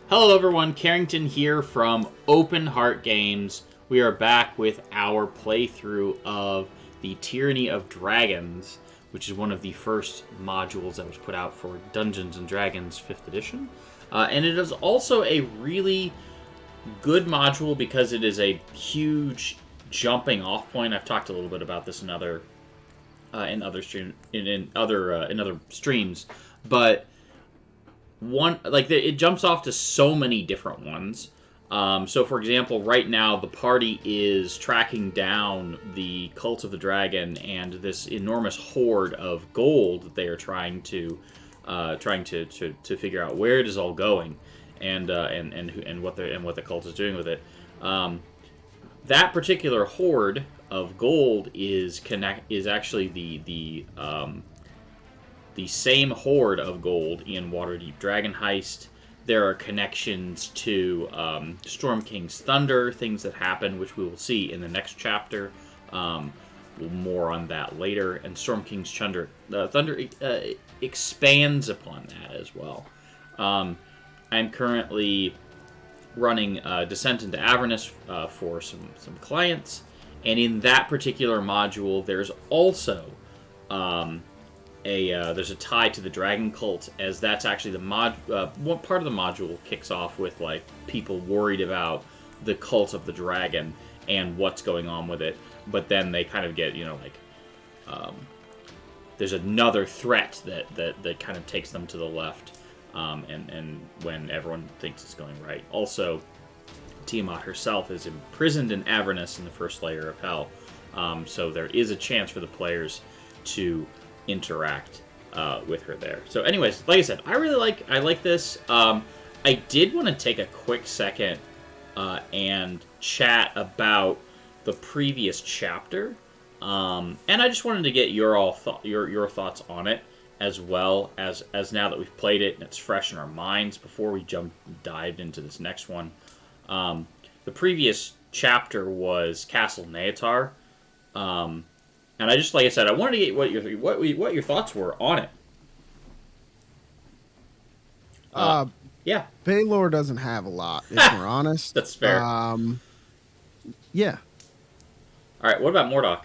Hello everyone, Carrington here from Open Heart Games. We are back with our playthrough of the Tyranny of Dragons, which is one of the first modules that was put out for Dungeons & Dragons 5th edition. And it is also a really good module because it is a huge jumping off point. I've talked a little bit about this in other streams, but it jumps off to so many different ones. So, for example, right now the party is tracking down the Cult of the Dragon and this enormous hoard of gold that they are trying to figure out where it is all going, and what the cult is doing with it. That particular hoard of gold is actually the same hoard of gold in Waterdeep Dragon Heist. There are connections to Storm King's Thunder, things that happen, which we will see in the next chapter. More on that later. And Storm King's Thunder expands upon that as well. I'm currently running Descent into Avernus for some clients. And in that particular module, there's also there's a tie to the Dragon Cult, as that's actually one part of the module kicks off with like people worried about the Cult of the Dragon and what's going on with it, but then they kind of get there's another threat that kind of takes them to the left, and when everyone thinks it's going right. Also, Tiamat herself is imprisoned in Avernus in the first layer of Hell, so there is a chance for the players to interact with her there. So anyways, like I said, I like this. I did want to take a quick second and chat about the previous chapter, and I just wanted to get your thoughts on it, as well as now that we've played it and it's fresh in our minds before we dived into this next one. The previous chapter was Castle Neatar. And I just, like I said, I wanted to get what your thoughts were on it. Yeah. Baylor doesn't have a lot, if we're honest. That's fair. Yeah. All right, what about Mordok?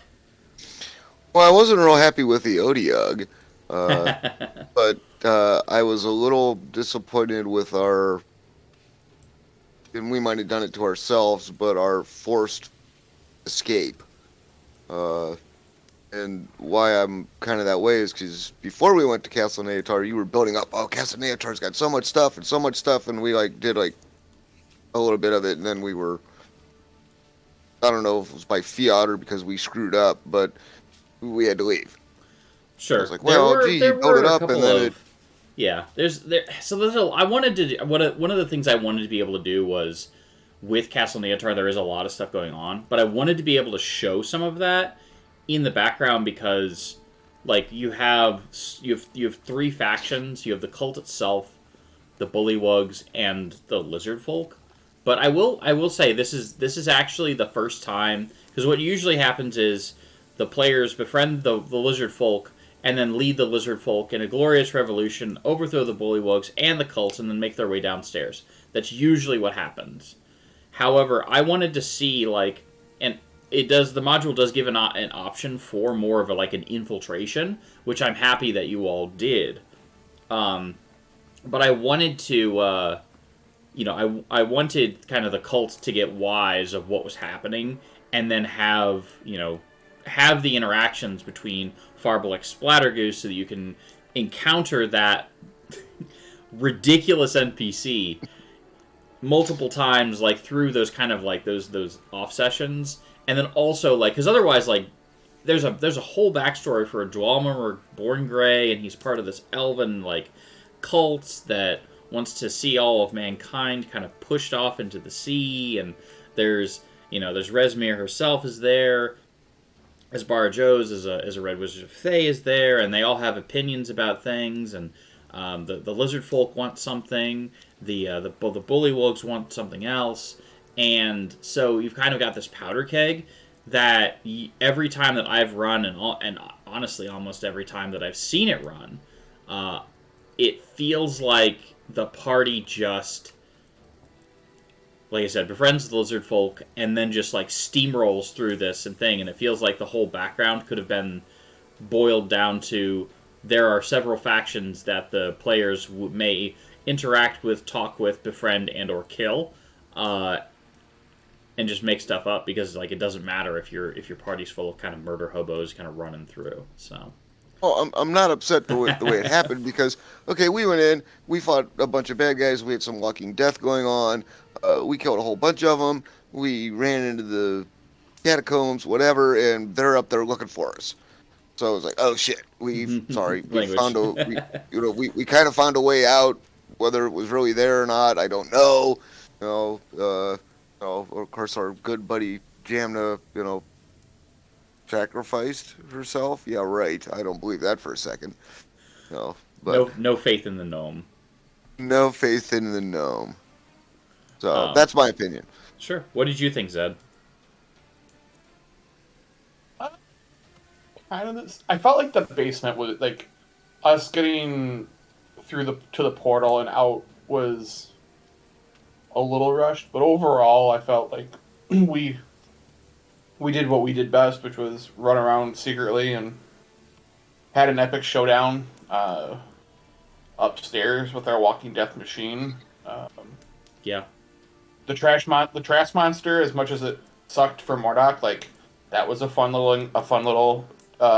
Well, I wasn't real happy with the Odiug, but I was a little disappointed with and we might have done it to ourselves, but our forced escape. And why I'm kind of that way is because before we went to Castle Neatar, you were building up, Castle Neatar's got so much stuff, and we did a little bit of it, and then we were, I don't know if it was by fiat or because we screwed up, but we had to leave. Sure. I was like, you build it up, and then yeah, one of the things I wanted to be able to do was, with Castle Neatar, there is a lot of stuff going on, but I wanted to be able to show some of that in the background, because you have three factions. You have the cult itself, the Bullywugs, and the Lizard Folk. But I will say this is actually the first time, because what usually happens is the players befriend the Lizard Folk and then lead the Lizard Folk in a glorious revolution, overthrow the Bullywugs and the cults, and then make their way downstairs. That's usually what happens. However, I wanted to see the module does give an option for more of an infiltration, which I'm happy that you all did. But I wanted to, I wanted kind of the cult to get wise of what was happening, and then have the interactions between Farblek Splattergoose so that you can encounter that ridiculous NPC multiple times, through those kind of those off sessions. And then also, because otherwise, there's a whole backstory for a Dwalmer Born Grey, and he's part of this elven, cult that wants to see all of mankind kind of pushed off into the sea, and there's Resmir herself is there, as Barajos as a Red Wizard of Thay is there, and they all have opinions about things, and the Lizard Folk want something, the Bullywugs want something else. And so you've kind of got this powder keg that every time that I've run, and honestly almost every time that I've seen it run, it feels like the party just like I said, befriends the lizard folk, and then just like steamrolls through this and thing, and it feels like the whole background could have been boiled down to there are several factions that the players may interact with, talk with, befriend, and or kill, and just make stuff up because like it doesn't matter if your party's full of kind of murder hobos kind of running through. So. Well, I'm not upset the way it happened because, okay, we went in, we fought a bunch of bad guys, we had some walking death going on, we killed a whole bunch of them, we ran into the catacombs, whatever, and they're up there looking for us. So I was like, oh shit, we found we kind of found a way out, whether it was really there or not, I don't know. Of course, our good buddy Jamna, sacrificed herself. Yeah, right. I don't believe that for a second. No, but No faith in the gnome. no faith in the gnome. So Um, that's my opinion. Sure. What did you think, Zed? Kind of this. I felt like the basement was like us getting through to the portal and out was a little rushed, but overall, I felt like we did what we did best, which was run around secretly and had an epic showdown upstairs with our walking death machine. Yeah. The trash monster, as much as it sucked for Mordok, like that was a fun little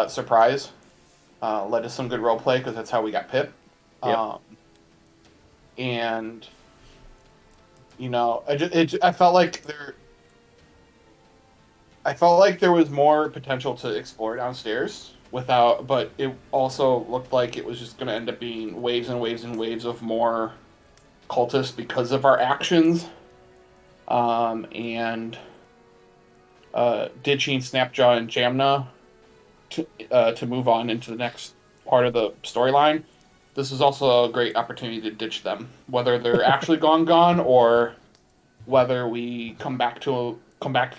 surprise. Led to some good roleplay because that's how we got Pip. Yep. And I felt like there was more potential to explore downstairs but it also looked like it was just going to end up being waves and waves and waves of more cultists because of our actions. And ditching Snapjaw and Jamna to move on into the next part of the storyline. This is also a great opportunity to ditch them, whether they're actually gone, or whether we come back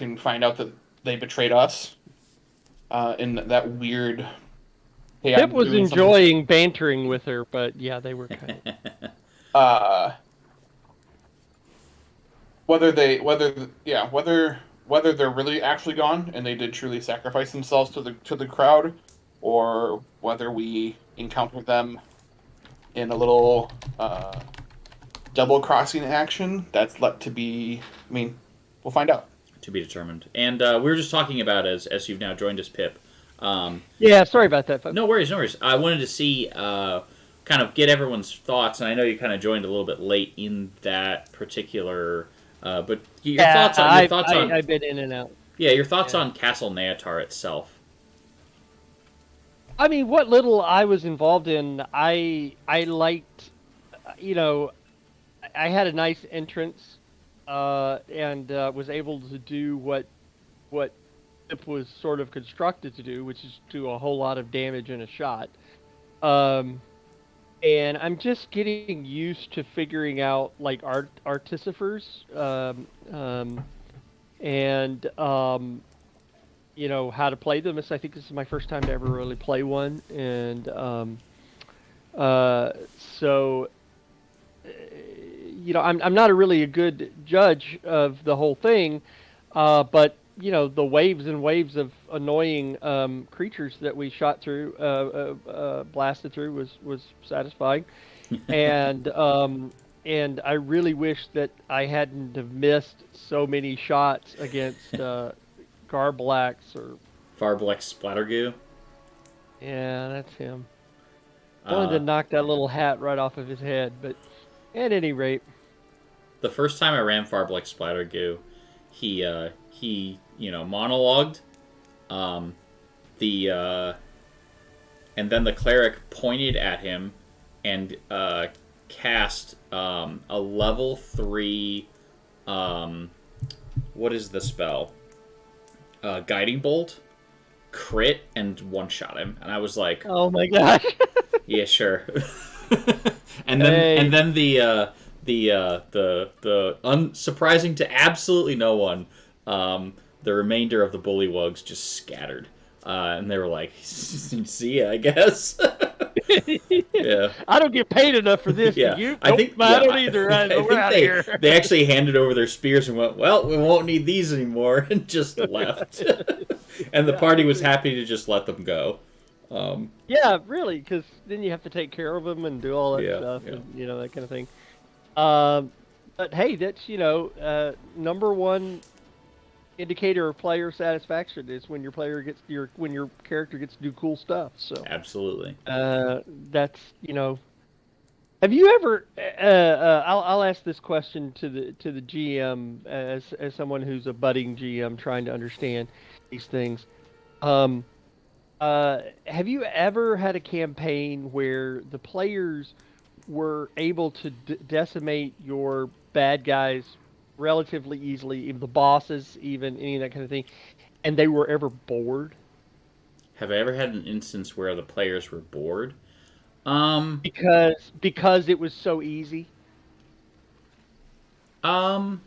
and find out that they betrayed us. In that weird. Hey, Pip was enjoying bantering with her, but yeah, they were kind of. Whether they're really actually gone and they did truly sacrifice themselves to the crowd, or whether we encounter them in a little double crossing action, that's left to be. I mean, we'll find out. To be determined. And we were just talking about as you've now joined us, Pip. Yeah, sorry about that, folks. No worries. I wanted to see kind of get everyone's thoughts, and I know you kind of joined a little bit late in that particular. But your thoughts on I've been in and out. Yeah, your thoughts on Castle Neatar itself. I mean, what little I was involved in, I liked. I had a nice entrance, and was able to do what Pip was sort of constructed to do, which is do a whole lot of damage in a shot. And I'm just getting used to figuring out like artificers, and how to play them. I think this is my first time to ever really play one, and so I'm not really a good judge of the whole thing, but the waves and waves of annoying creatures that we shot through, blasted through was satisfying, and I really wish that I hadn't have missed so many shots against Garblax or Farblex Splattergoo. Yeah, that's him. I wanted to knock that little hat right off of his head, but at any rate, the first time I ran Farblex Splattergoo, he monologued, and then the cleric pointed at him and cast a level 3. What is the spell? Guiding bolt, crit, and one shot him, and I was like, "Oh my gosh!" Yeah, sure. and then the unsurprising to absolutely no one, the remainder of the bullywugs just scattered, and they were like, "See ya, I guess." Yeah. I don't get paid enough for this. Yeah, Do you? I Nope, think I yeah, don't either. I We're think out of here. they actually handed over their spears and went, well, we won't need these anymore, and just left. And the party was happy to just let them go. Yeah, really, because then you have to take care of them and do all that Yeah, stuff, yeah. and that kind of thing. But hey, that's number one indicator of player satisfaction is when your character gets to do cool stuff. So Absolutely. that's Have you ever? I'll ask this question to the GM as someone who's a budding GM trying to understand these things. Have you ever had a campaign where the players were able to decimate your bad guys relatively easily, even the bosses, even any of that kind of thing, and they were ever bored? Have I ever had an instance where the players were bored? Because it was so easy. Not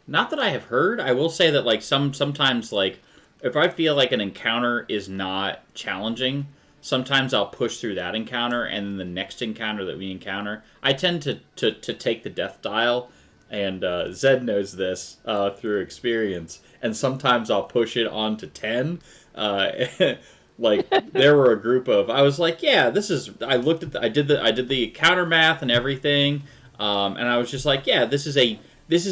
that I have heard. I will say that like sometimes like if I feel like an encounter is not challenging, sometimes I'll push through that encounter, and then the next encounter that we encounter, I tend to take the death dial, and Zed knows this through experience, and sometimes I'll push it on to 10. Like there were a group of, I was like, yeah, this is. I looked at, I did the counter math and everything, and I was just like, yeah, this is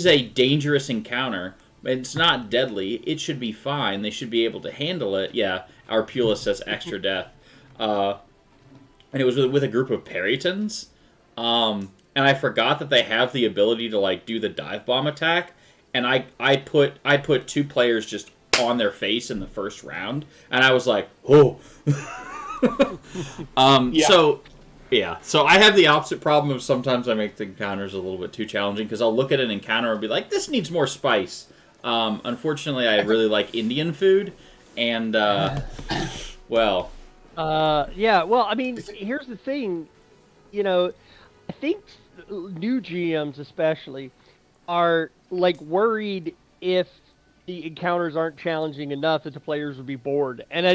a dangerous encounter. It's not deadly. It should be fine. They should be able to handle it. Yeah, Arpula says extra death. And it was with a group of Perytons. And I forgot that they have the ability to like do the dive bomb attack. And I put 2 players just on their face in the first round. And I was like, oh. Yeah. So I have the opposite problem of sometimes I make the encounters a little bit too challenging because I'll look at an encounter and be like, this needs more spice. Unfortunately, I really like Indian food, and well. Yeah. Well, I mean, here's the thing. I think new GMs especially are like worried if the encounters aren't challenging enough that the players would be bored, and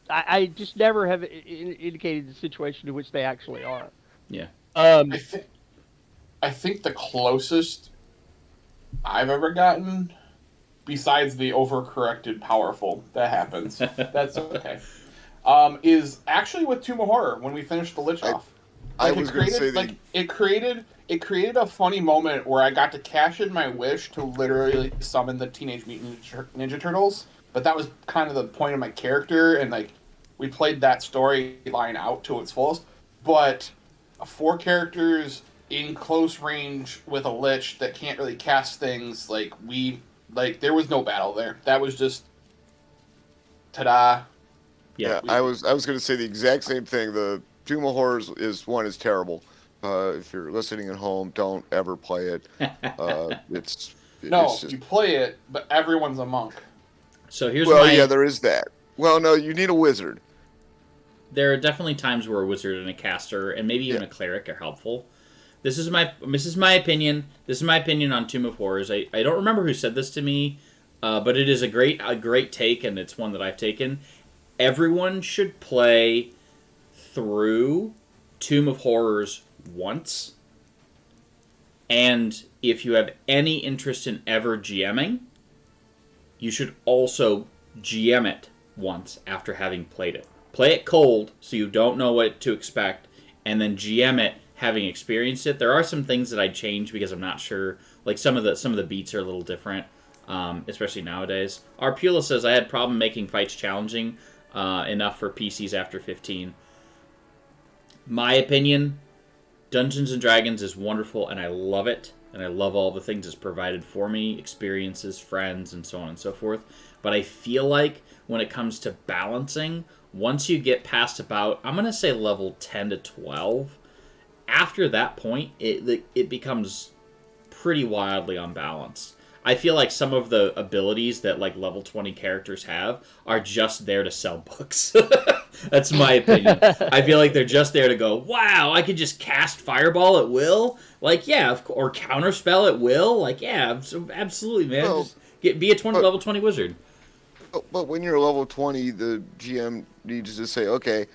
I just never have indicated the situation in which they actually are. Yeah. I think the closest I've ever gotten, besides the overcorrected powerful, that happens. That's okay. Is actually with Tomb of Horror when we finished the Lich off. I was going to say like it created a funny moment where I got to cash in my wish to literally summon the Teenage Mutant Ninja Turtles, but that was kind of the point of my character, and like we played that storyline out to its fullest. But 4 characters in close range with a Lich that can't really cast things, there was no battle there. That was just ta-da. Yeah, I was going to say the exact same thing. The Tomb of Horrors is terrible. If you're listening at home, don't ever play it. It's just... you play it, but everyone's a monk. So here's yeah, there is that. Well, no, you need a wizard. There are definitely times where a wizard and a caster, and maybe even a cleric, are helpful. This is my opinion. This is my opinion on Tomb of Horrors. I don't remember who said this to me, but it is a great take, and it's one that I've taken. Everyone should play through Tomb of Horrors once, and if you have any interest in ever GMing, you should also GM it once after having played it. Play it cold so you don't know what to expect, and then GM it having experienced it. There are some things that I'd change because I'm not sure. Like some of the beats are a little different, especially nowadays. Arpula says I had problem making fights challenging enough for PCs after 15. My opinion, Dungeons and Dragons is wonderful, and I love it, and I love all the things it's provided for me, experiences, friends, and so on and so forth. But I feel like when it comes to balancing, once you get past about, I'm going to say level 10 to 12, after that point, it becomes pretty wildly unbalanced. I feel like some of the abilities that like level 20 characters have are just there to sell books. That's my opinion. I feel like they're just there to go, wow, I could just cast Fireball at will? Like, yeah, or Counterspell at will? Like, yeah, absolutely, man. Well, just be a level 20 wizard. But when you're level 20, the GM needs to say, okay,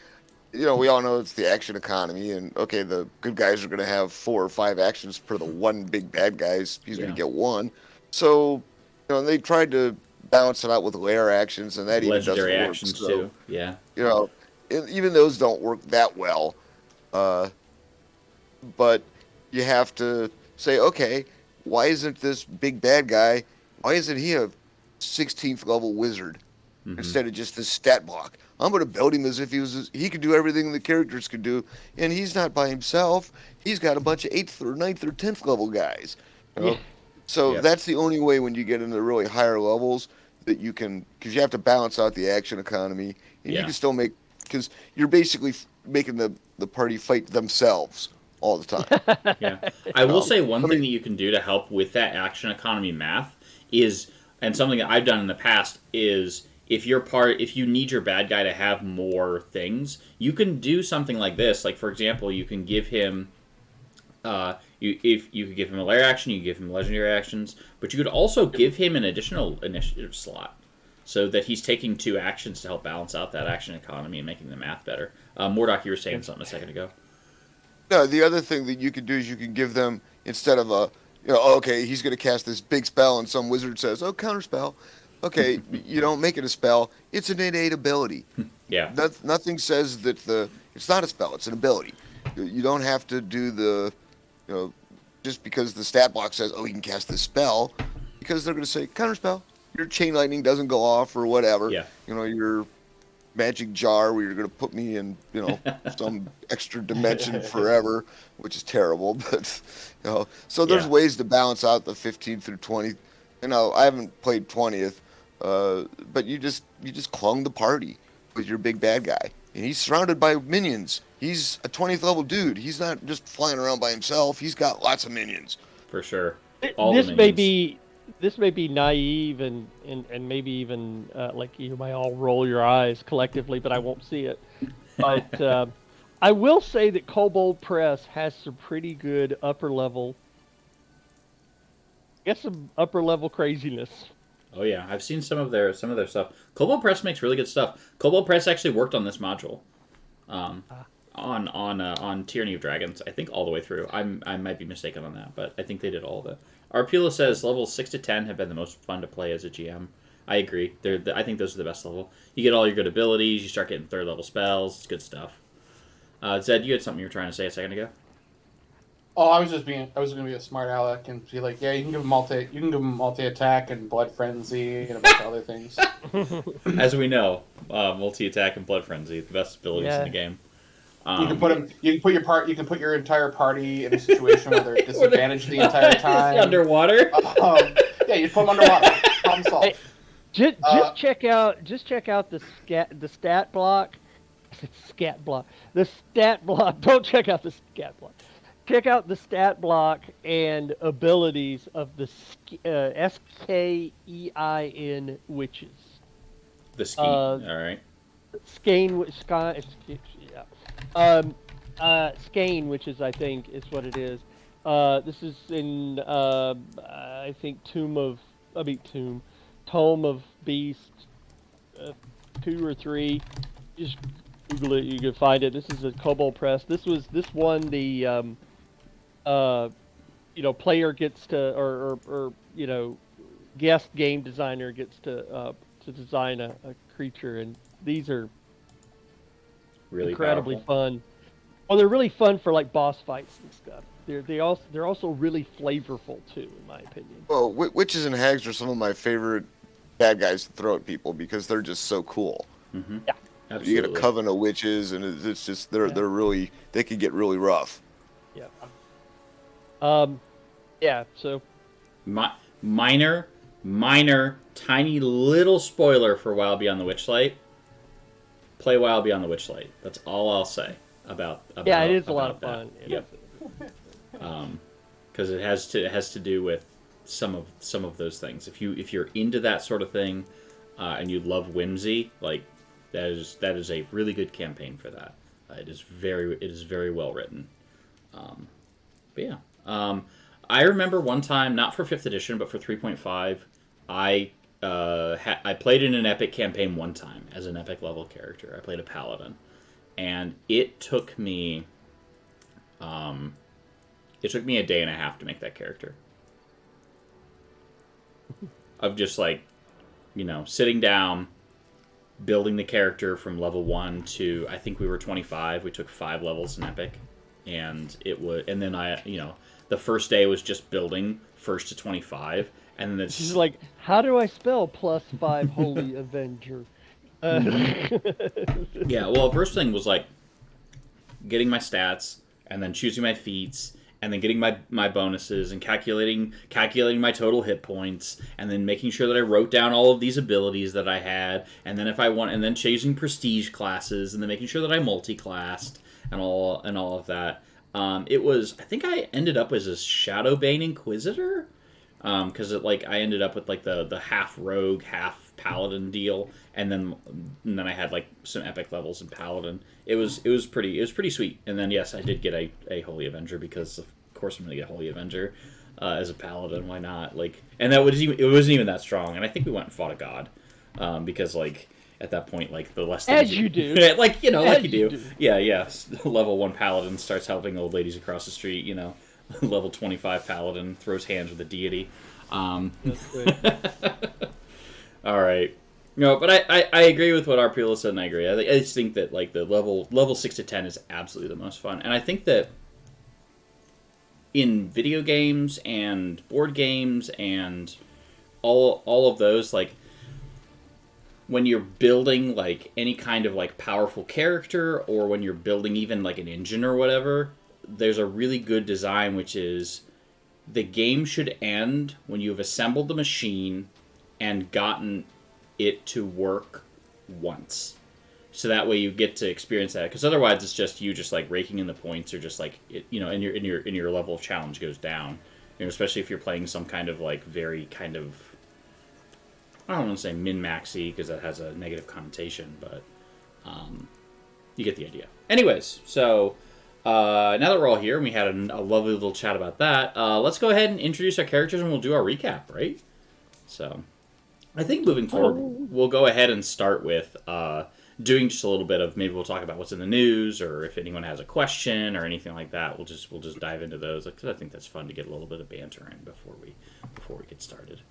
we all know it's the action economy, and okay, the good guys are going to have 4 or 5 actions per the one big bad guys. He's going Yeah. to get one. So, they tried to balance it out with lair actions, and that even Legendary doesn't work. actions So, too. Yeah. you know, even those don't work that well. Uh, but you have to say, okay, why isn't this big bad guy? Why isn't he a 16th level wizard instead of just this stat block? I'm going to build him as if he could do everything the characters could do, and he's not by himself. He's got a bunch of 8th or 9th or 10th level guys. You Yeah. know? So Yep. that's the only way when you get into really higher levels that you can, because you have to balance out the action economy, and you Yeah. can still make, because you're basically making the party fight themselves all the time. Yeah. I will say one I thing mean- that you can do to help with that action economy math is, and something that I've done in the past is, if you need your bad guy to have more things, you can do something like this. Like, for example, you can give him, if you could give him a lair action, you could give him legendary actions, but you could also give him an additional initiative slot, so that he's taking 2 actions to help balance out that action economy and making the math better. Mordok, you were saying something a second ago. No, the other thing that you could do is you can give them, instead of okay, he's going to cast this big spell, and some wizard says, oh, counter spell. Okay, you don't make it a spell. It's an innate ability. Yeah. Nothing says that it's not a spell. It's an ability. You don't have to do just because the stat block says, oh, he can cast this spell, because they're going to say counter spell. Your chain lightning doesn't go off or whatever. Yeah. Your magic jar where you're going to put me in, some extra dimension forever, which is terrible. But so there's Yeah. ways to balance out the 15 through 20. I haven't played 20th, but you just clung the party with your big bad guy, and he's surrounded by minions. He's a 20th level dude. He's not just flying around by himself. He's got lots of minions. For sure. All This the may minions. be naive and maybe even like you might all roll your eyes collectively, but I won't see it. But I will say that Kobold Press has some pretty good upper level craziness. Oh yeah, I've seen some of their stuff. Cobalt Press makes really good stuff. Cobalt Press actually worked on this module, on Tyranny of Dragons. I think all the way through. I might be mistaken on that, but I think they did all of it. Arpula says levels 6 to 10 have been the most fun to play as a GM. I agree. I think those are the best level. You get all your good abilities. You start getting 3rd level spells. It's good stuff. Zed, you had something you were trying to say a second ago. Oh, I was gonna be a smart aleck and be like, yeah, you can give him multi attack and blood frenzy and a bunch of other things. As we know, multi attack and blood frenzy, the best abilities in the game. You can put your entire party in a situation where they're disadvantaged the entire time. Underwater. Yeah, you put them underwater. Problem solved. Hey, just check out the stat block. I said scat block. The stat block. Don't check out the scat block. Check out the stat block and abilities of the Skein witches. The ski. All right. Skein witches, I think, is what it is. This is in I think Tome of Beasts, 2 or 3. Just Google it, you can find it. This is a Kobold Press. This won the player gets to or guest game designer gets to design a creature, and these are Really incredibly powerful. fun. Well, they're really fun for like boss fights and stuff. They're also really flavorful too, in my opinion. Well, witches and hags are some of my favorite bad guys to throw at people because they're just so cool. Mm-hmm. Yeah. Absolutely. You get a coven of witches, and it's just they're really, they can get really rough. Yeah. Yeah. So. Minor, tiny little spoiler for Wild Beyond the Witchlight. Play Wild Beyond the Witchlight. That's all I'll say about Yeah, it is a lot about of that. fun. Yep. Because it has to do with some of those things. If you're into that sort of thing, and you love whimsy, like that is a really good campaign for that. It is very well written. But yeah, I remember one time, not for 5th edition, but for 3.5, I played in an epic campaign one time as an epic level character. I played a paladin, and it took me a day and a half to make that character. Of just like, sitting down, building the character from level 1 to, I think we were 25. We took 5 levels in Epic, and then the first day was just building first to 25, and then She's like, how do I spell +5 Holy Avenger? Yeah, well, the first thing was like getting my stats, and then choosing my feats, and then getting my bonuses, and calculating my total hit points, and then making sure that I wrote down all of these abilities that I had, and then and then choosing prestige classes, and then making sure that I multi-classed and all of that. I think I ended up as a Shadowbane Inquisitor, because I ended up with like the half rogue, half paladin deal, and then I had like some epic levels in paladin. It was pretty sweet. And then yes, I did get a Holy Avenger, because of course I'm gonna get Holy Avenger as a paladin. Why not? And it wasn't even that strong. And I think we went and fought a god, because at that point, the less as you do, like you do. Yeah. Level 1 paladin starts helping old ladies across the street. Level 25 paladin throws hands with a deity. That's right. All right. No, but I agree with what Arpila said, and I agree. I just think that the level 6 to 10 is absolutely the most fun, and I think that in video games and board games and all of those, when you're building any kind of powerful character, or when you're building even an engine or whatever, there's a really good design, which is the game should end when you've assembled the machine and gotten it to work once. So that way you get to experience that, because otherwise it's just you raking in the points, or just and your level of challenge goes down. Especially if you're playing some kind of very kind of, I don't want to say min-maxy, because that has a negative connotation, but you get the idea. Anyways, so now that we're all here and we had a lovely little chat about that, let's go ahead and introduce our characters, and we'll do our recap, right? So I think moving forward, we'll go ahead and start with doing just a little bit of, maybe we'll talk about what's in the news, or if anyone has a question or anything like that, we'll just dive into those, because I think that's fun to get a little bit of banter in before we get started.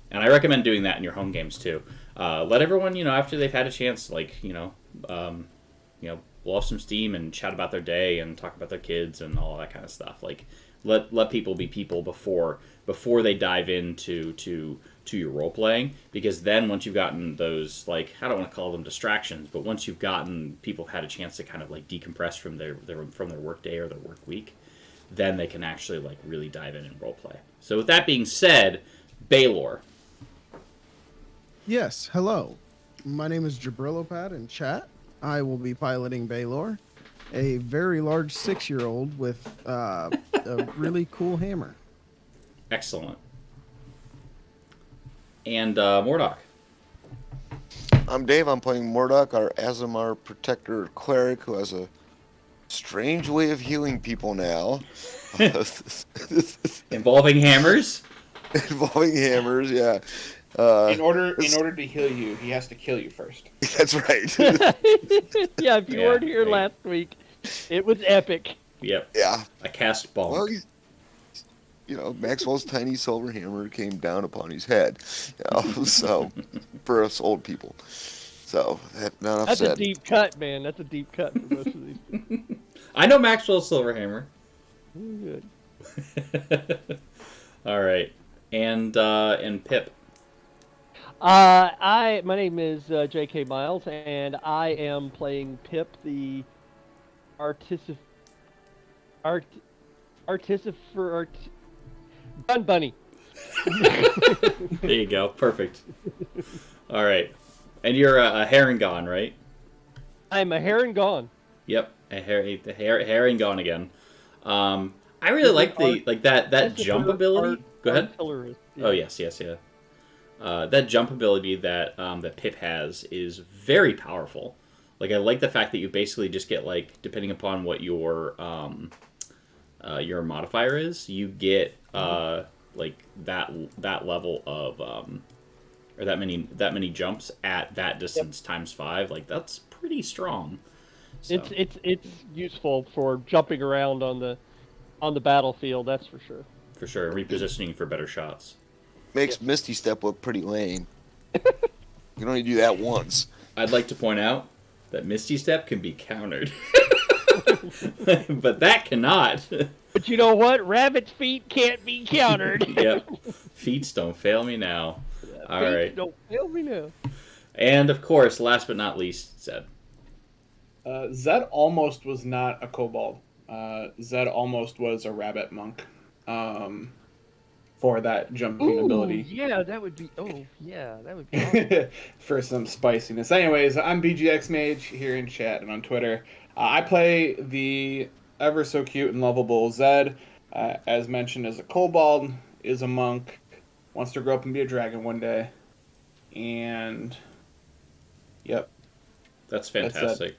And I recommend doing that in your home games too. Let everyone, after they've had a chance, blow off some steam and chat about their day and talk about their kids and all that kind of stuff. Let people be people before they dive into your role playing, because then once you've gotten those, I don't want to call them distractions, but once you've gotten people had a chance to kind of decompress from their work day or their work week, then they can actually really dive in and role play. So with that being said, Baylor. Yes, hello. My name is Jabrilopad in chat. I will be piloting Baylor, a very large 6-year-old with a really cool hammer. Excellent. And Mordok. I'm Dave. I'm playing Mordok, our Azamar Protector Cleric, who has a strange way of healing people now. Involving hammers? Involving hammers, yeah. In order to heal you, he has to kill you first. That's right. Yeah, if you weren't here last week, it was epic. Yep. Yeah. I cast bonk. Well, Maxwell's tiny silver hammer came down upon his head. So, for us old people. So, not enough That's said. a deep cut, man. That's a deep cut for most of these. I know Maxwell's silver hammer. Good. All right. And Pip. My name is J.K. Miles, and I am playing Pip, the Gun Bunny. There you go. Perfect. All right. And you're a Herringon, right? I'm a Herringon. Yep. A Herringon again. I really like that jump ability. Go ahead. Yeah. Oh yes, yeah. That jump ability that Pip has is very powerful. I like the fact that you basically just get depending upon what your modifier is, you get that level of or that many jumps at that distance times 5. That's pretty strong. So It's useful for jumping around on the battlefield. That's for sure. for sure, repositioning for better shots. Makes Misty Step look pretty lame. You can only do that once. I'd like to point out that Misty Step can be countered, but that cannot. But you know what? Rabbit's feet can't be countered. Yep, feats don't fail me now. All Feet right, don't fail me now. and of course, last but not least, Zed. Zed almost was not a kobold. Zed almost was a rabbit monk. For that jumping ability. Yeah, that would be. Oh, yeah, that would be awesome. For some spiciness. Anyways, I'm BGX Mage here in chat and on Twitter. I play the ever so cute and lovable Zed. As mentioned, as a kobold, is a monk, wants to grow up and be a dragon one day, and yep, That's fantastic.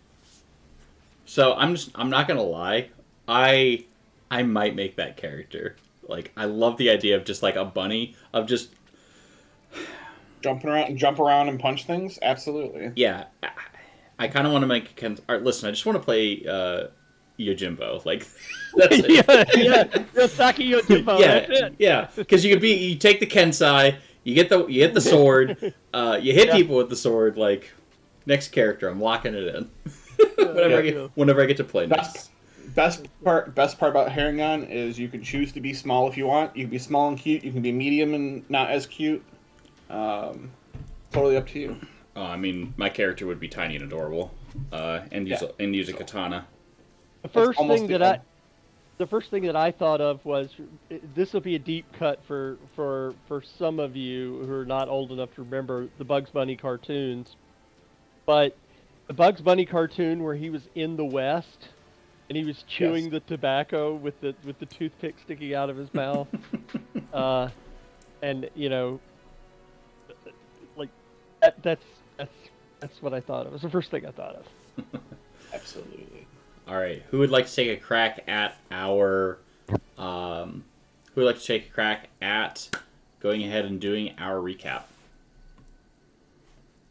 So I'm not gonna lie, I might make that character. Like, I love the idea of just like a bunny of just jump around and punch things. Absolutely. yeah. I kind of want to make listen. I just want to play Yojimbo. Like that's it. yeah. Yosaki Yojimbo. Yeah, That's it. yeah. Because you take the Kensai, you get the sword, you hit people with the sword. Like, next character, I'm locking it in. Whenever I get to play next. Best part about Haragon is you can choose to be small if you want. You can be small and cute. You can be medium and not as cute. Totally up to you. I mean, my character would be tiny and adorable, and use a katana. The first thing that I thought of was this will be a deep cut for some of you who are not old enough to remember the Bugs Bunny cartoons, but the Bugs Bunny cartoon where he was in the West and he was chewing the tobacco with the toothpick sticking out of his mouth, and you know, like that's what I thought of. It was the first thing I thought of. Absolutely. All right, who would like to take a crack at going ahead and doing our recap?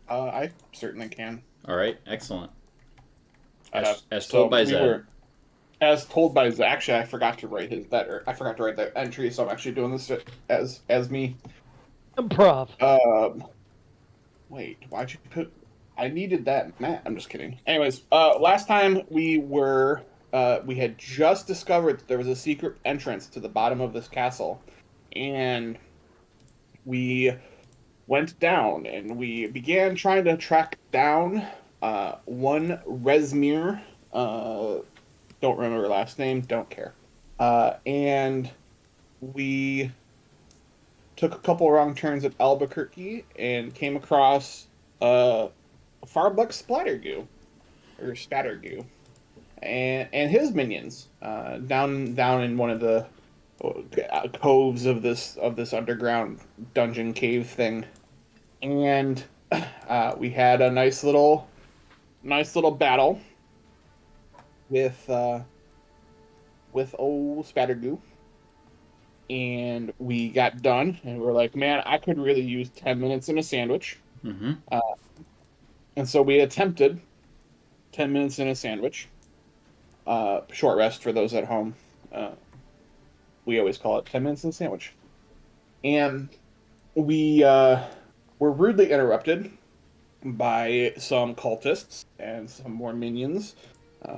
I certainly can. All right, excellent. As So told by we Zed. were- As told by Zed. Actually, I forgot to write I forgot to write that entry, so I'm actually doing this as me. Improv. Wait, why'd you put? I needed that Matt. I'm just kidding. Anyways, last time we had just discovered that there was a secret entrance to the bottom of this castle, and we went down and we began trying to track down one Resmir. Don't remember her last name. Don't care. And we took a couple wrong turns at Albuquerque and came across Farbuck Splattergoo, or Spattergoo, and his minions down in one of the coves of this underground dungeon cave thing, and we had a nice little battle with old Spattergoo. And we got done, and we were like, man, I could really use 10 minutes in a sandwich. Mm-hmm. And so we attempted 10 minutes in a sandwich. Short rest for those at home. We always call it 10 minutes in a sandwich. And we were rudely interrupted by some cultists and some more minions.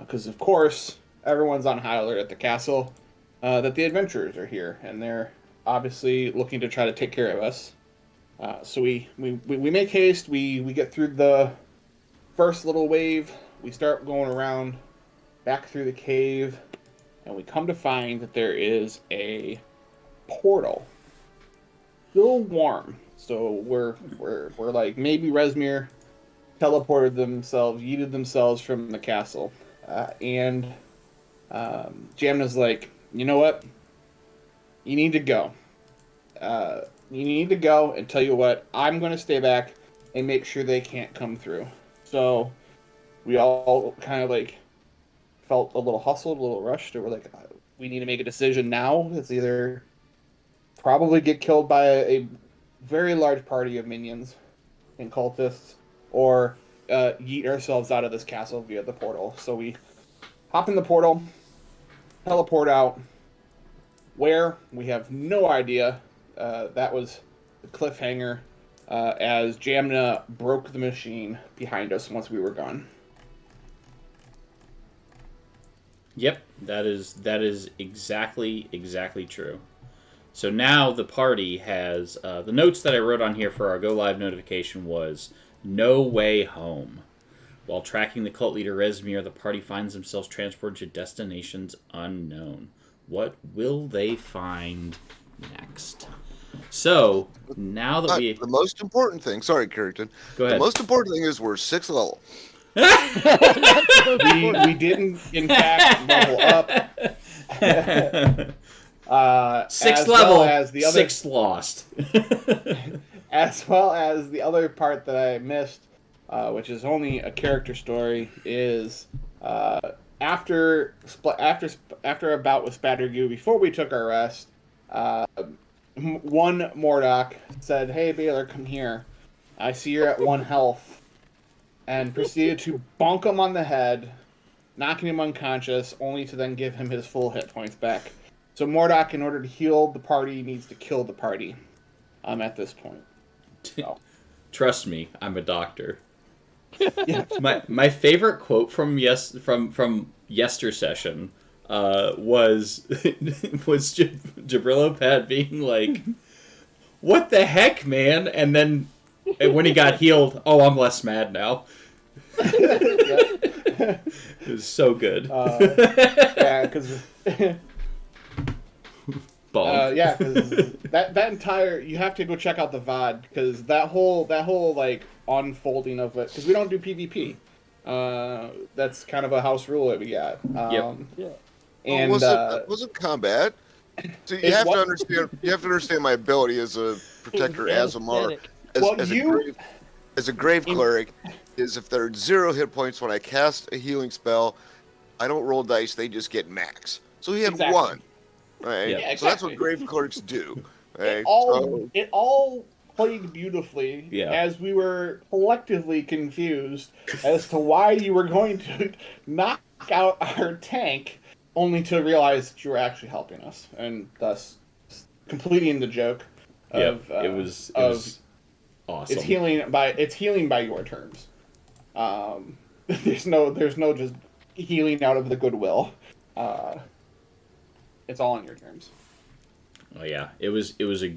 Because, of course, everyone's on high alert at the castle. That the adventurers are here, and they're obviously looking to try to take care of us. So we make haste. We get through the first little wave. We start going around back through the cave, and we come to find that there is a portal, still warm. So we're like, maybe Resmir teleported themselves, yeeted themselves from the castle, and Jamna's like, you know what? You need to go. You need to go, and tell you what, I'm going to stay back and make sure they can't come through. So we all kind of like felt a little hustled, a little rushed, and we're like, we need to make a decision now. It's either probably get killed by a very large party of minions and cultists, or yeet ourselves out of this castle via the portal. So we hop in the portal, teleport out. Where? We have no idea. That was the cliffhanger as Jamna broke the machine behind us once we were gone. Yep, that is exactly true. So now the party has the notes that I wrote on here for our go live notification was no way home. While tracking the cult leader Rezmir, the party finds themselves transported to destinations unknown. What will they find next? So now that The most important thing, sorry, Carrington. Go ahead. The most important thing is we're 6th level. We didn't, in fact, level up. Sixth as level, well as the other, sixth lost. as well as the other part that I missed, which is only a character story, is after a bout with Spattergoo, before we took our rest, one Mordok said, "Hey Baylor, come here. I see you're at 1 health," and proceeded to bonk him on the head, knocking him unconscious, only to then give him his full hit points back. So Mordok, in order to heal the party, needs to kill the party. At this point. So. Trust me, I'm a doctor. Yeah. My favorite quote from Yester session was Jabrillo Pat being like, "What the heck, man?" And then when he got healed, "Oh, I'm less mad now." It was so good. Yeah, because Bonk. because that entire, you have to go check out the VOD, because that whole like unfolding of it, because we don't do PvP. That's kind of a house rule that we got. Yep. Yeah. And wasn't combat. So you have to understand. You have to understand my ability as a protector, as a monk, as a grave cleric. Is if they're 0 hit points when I cast a healing spell, I don't roll dice; they just get max. So he had 1. Right. Yeah, exactly. So that's what grave clerics do. Right. It all played beautifully, Yeah. as we were collectively confused as to why you were going to knock out our tank, only to realize that you were actually helping us, and thus completing the joke of it was awesome. It's healing by your terms. There's no just healing out of the goodwill. It's all on your terms. Oh yeah, it was a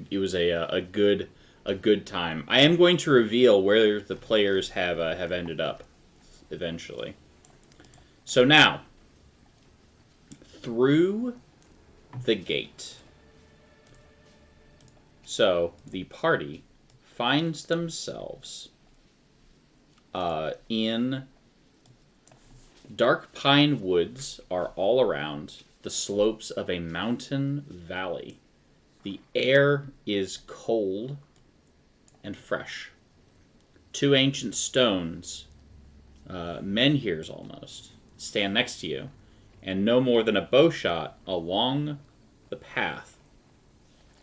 good time. I am going to reveal where the players have ended up eventually. So now, through the gate. So the party finds themselves in dark pine woods are all around the slopes of a mountain valley. The air is cold and fresh. 2 ancient stones, menhirs almost, stand next to you, and no more than a bow shot along the path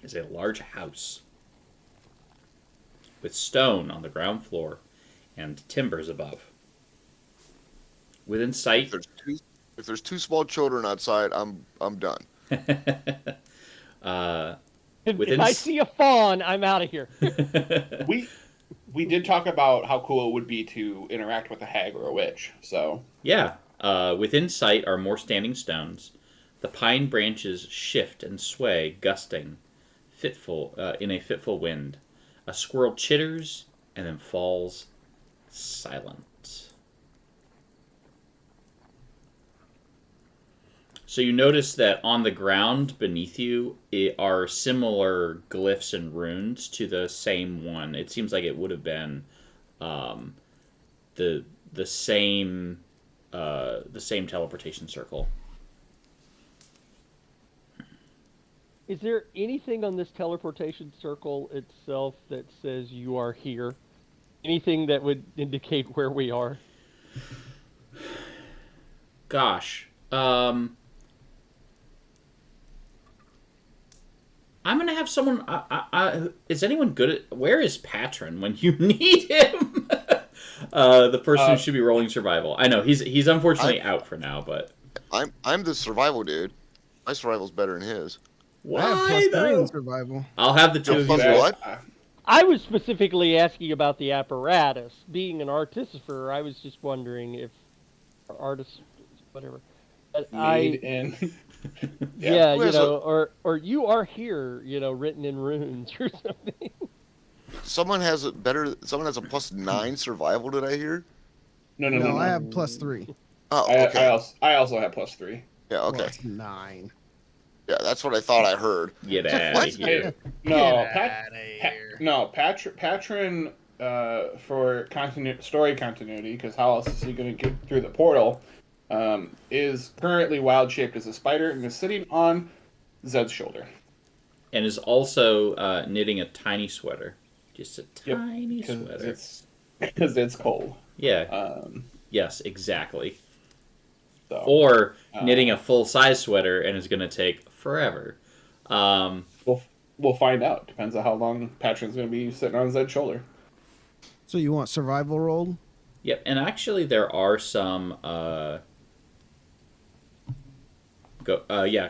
is a large house with stone on the ground floor and timbers above. Within sight, If there's 2 small children outside, I'm done. If I see a fawn, I'm out of here. We did talk about how cool it would be to interact with a hag or a witch. So yeah, within sight are more standing stones. The pine branches shift and sway, gusting, in a fitful wind. A squirrel chitters and then falls silent. So you notice that on the ground beneath you are similar glyphs and runes to the same one. It seems like it would have been the same teleportation circle. Is there anything on this teleportation circle itself that says you are here? Anything that would indicate where we are? Gosh. I'm going to have someone... is anyone good at... Where is Patron when you need him? The person who should be rolling survival. I know he's unfortunately out for now, but I'm the survival dude. My survival's better than his. I have why +3 in though? survival. I'll have the two of you. Plus roll. what? I was specifically asking about the apparatus. Being an artificer, I was just wondering if artists, whatever. But Made in. yeah, Who you has know, or you are here, you know, written in runes or something. Someone has a +9 survival. Did I hear? No. I have +3. Oh, I okay. also have +3. Yeah, okay. +9. Yeah, that's what I thought I heard. Get out What? of here. No, Get Patron for story continuity, because how else is he going to get through the portal? Is currently wild shaped as a spider and is sitting on Zed's shoulder. And is also knitting a tiny sweater. Just a Yep, tiny sweater. Because it's cold. Yeah. Yes, exactly. So, Or knitting a full-size sweater and is going to take forever. we'll find out. Depends on how long Patron's going to be sitting on Zed's shoulder. So you want survival roll? Yep, and actually there are some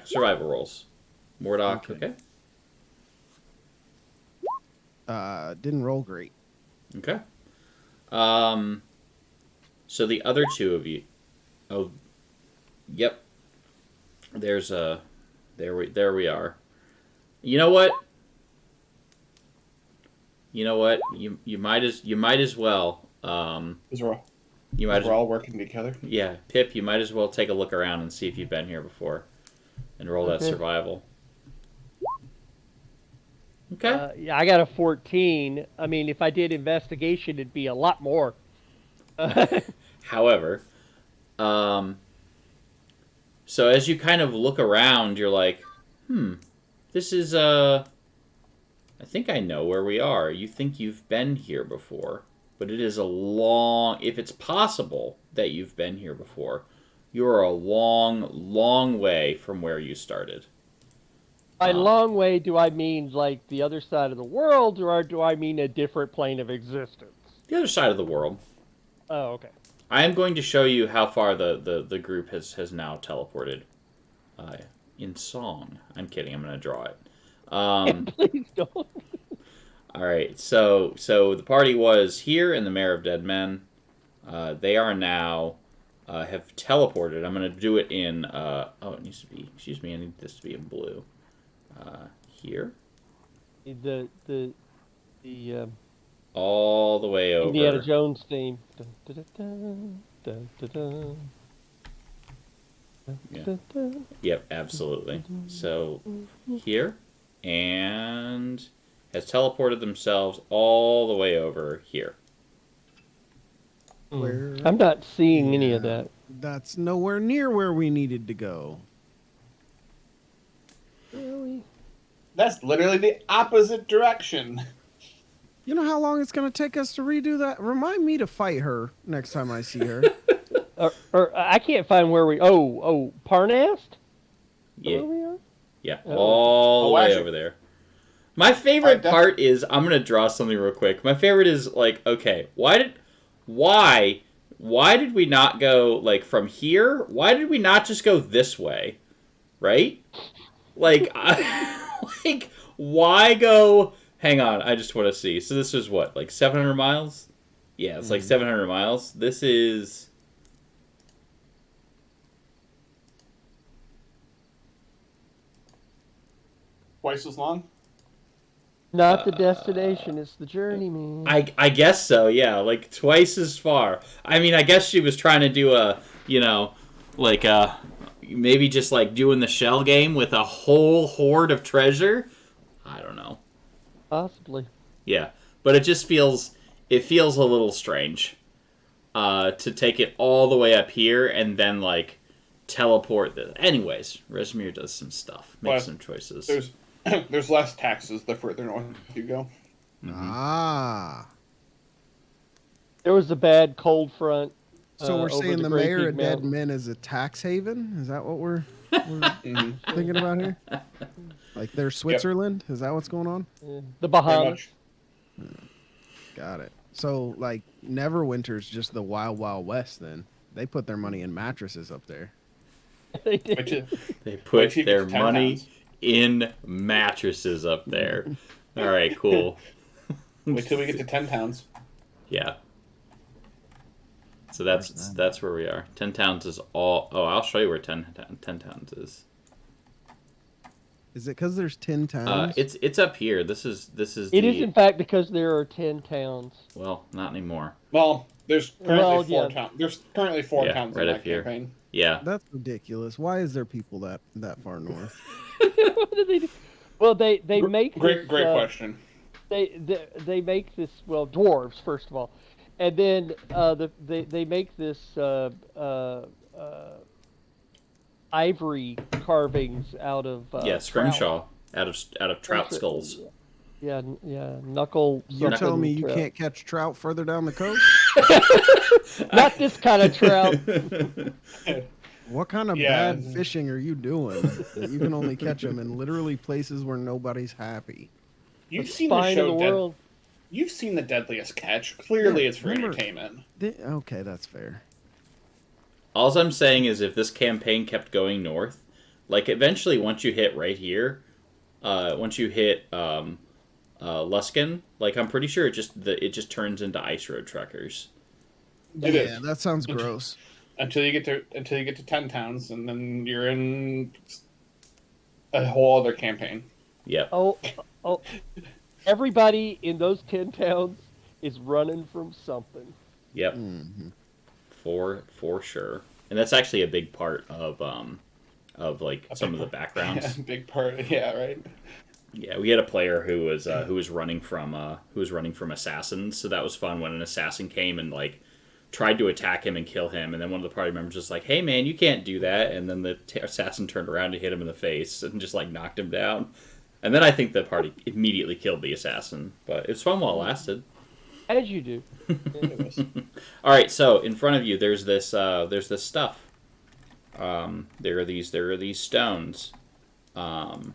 survival rolls. Mordock, okay. Didn't roll great. Okay. So the other two of you. Oh, yep. There we are. You know what? You might as well. Because we're You all working together. Yeah, Pip. You might as well take a look around and see if you've been here before, and roll that survival. Okay. Yeah, I got a 14. I mean, if I did investigation, it'd be a lot more. However, so as you kind of look around, you're like, this is I think I know where we are. You think you've been here before, but it is if it's possible that you've been here before, you're a long, long way from where you started. By long way, do I mean like the other side of the world, or do I mean a different plane of existence? The other side of the world. Oh, okay. I am going to show you how far the group has now teleported. In song. I'm kidding. I'm going to draw it. Please don't. All right. So the party was here in the Mayor of Dead Men. They are now have teleported. I'm going to do it in. It needs to be. Excuse me. I need this to be in blue. Here. The All the way over. Indiana Jones theme. Dun, dun, dun, dun, dun, dun, dun, Yeah. dun, dun. Yep, absolutely. So here, and has teleported themselves all the way over here. Where? I'm not seeing any of that. That's nowhere near where we needed to go. Really? That's literally the opposite direction. You know how long it's going to take us to redo that? Remind me to fight her next time I see her. Or I can't find where we. Oh, Parnast? Yeah, Where we are? yeah, Oh. all the way Actually- over there. My favorite Alright, part is I'm gonna draw something real quick. My favorite is like, okay, why did we not go like from here? Why did we not just go this way, right? Like, like why go? Hang on, I just want to see. So this is what, like 700 miles? Yeah, it's like 700 miles. This is. Twice as long. Not the destination, it's the journey, man. I guess so, yeah, like twice as far. I mean, I guess she was trying to do maybe just like doing the shell game with a whole hoard of treasure. I don't know. Possibly. Yeah, but it feels a little strange to take it all the way up here and then like teleport. Anyways, Rezmir does some stuff, makes some choices. There's less taxes the further north you go. Ah. There was a bad cold front. So we're over saying the Great mayor Big of Dead Mountain. Men is a tax haven? Is that what we're thinking about here? Like they're Switzerland? Is that what's going on? The Pretty Bahamas. much. Got it. So like Neverwinter's just the wild wild west. Then they put their money in mattresses up there. They Wait did. till, They wait put till you get their to 10 money pounds. in mattresses up there. All right, cool. Wait till we get to 10 pounds. Yeah. So Where's that's that? that's where we are. 10 towns is all. Oh, I'll show you where 10 towns is. Is it because there's 10 towns? It's up here. This is It is in fact because there are 10 towns. well, not anymore. Well, there's currently Well, four yeah. towns. There's currently four Yeah, towns right in up my here. campaign. Yeah. That's ridiculous. Why is there people that far north? What do they do? Well, they make Great this, question. they make this, well, dwarves first of all, and then they make this ivory carvings out of Yeah, trout. scrimshaw out of trout skulls. Yeah, knuckle. You're something telling me you trout. can't catch trout further down the coast? Not this kind of trout. What kind of Yeah. bad fishing are you doing that you can only catch them in literally places where nobody's happy? You've The seen the spine of show the world. You've seen The Deadliest Catch. Clearly, Yeah, it's for remember- entertainment. Okay, that's fair. All I'm saying is if this campaign kept going north, like eventually once you hit right here, once you hit Luskin, like I'm pretty sure it just turns into ice road truckers. It Yeah, is. that sounds gross. Until you get to 10 towns, and then you're in a whole other campaign. Yep. Oh, everybody in those 10 towns is running from something. Yep. Mhm. For sure. And that's actually a big part of like some of the backgrounds. Big part. Yeah, right. Yeah, we had a player who was running from assassins, so that was fun when an assassin came and like tried to attack him and kill him, and then one of the party members was like, "Hey man, you can't do that," and then the assassin turned around to hit him in the face and just like knocked him down. And then I think the party immediately killed the assassin, but it was fun while it lasted. As you do. Anyways. All right, so in front of you, there's this stuff. There are these stones. And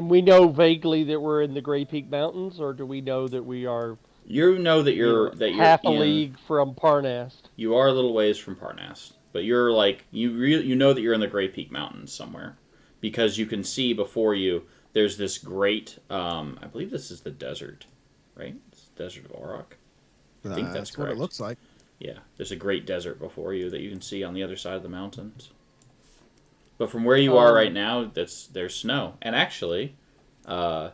we know vaguely that we're in the Grey Peak Mountains, or do we know that we are You know that you're half a in, league from Parnast? You are a little ways from Parnast, but you're like you know that you're in the Grey Peak Mountains somewhere, because you can see before you there's this great I believe this is the desert, right? It's the desert of Auroch. I think that's what it correct. looks like. Yeah, there's a great desert before you that you can see on the other side of the mountains. But from where you are right now, there's snow, and actually, a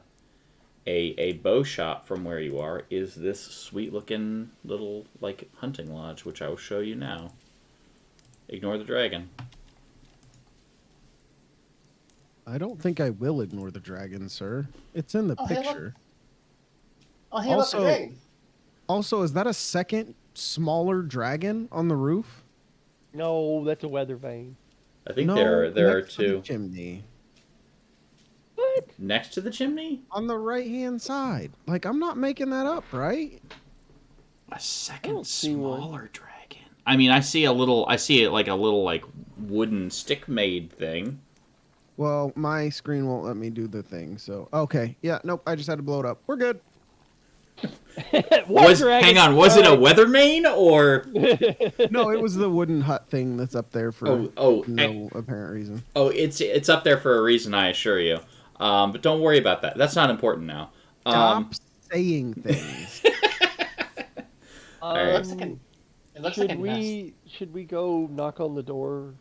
bow shot from where you are is this sweet looking little like hunting lodge, which I will show you now. Ignore the dragon. I don't think I will ignore the dragon, sir. It's in the Oh, hey, look. picture. Oh, hey, Also- look, hey. Also, is that a second smaller dragon on the roof? No, that's a weather vane. I think No, there are next to the two chimney What? next to the chimney. on the right hand side. Like I'm not making that up, right? A second don't see one. smaller dragon. I mean, I see it like a little like wooden stick made thing. Well, my screen won't let me do the thing. So okay, yeah, nope. I just had to blow it up. We're good. What dragon? Hang on, was it a Weathermane or? No, it was the wooden hut thing that's up there for no apparent reason. Oh, it's up there for a reason, I assure you. But don't worry about that. That's not important now. Stop saying things. Alright. It looks like a Should nest. should we go knock on the door?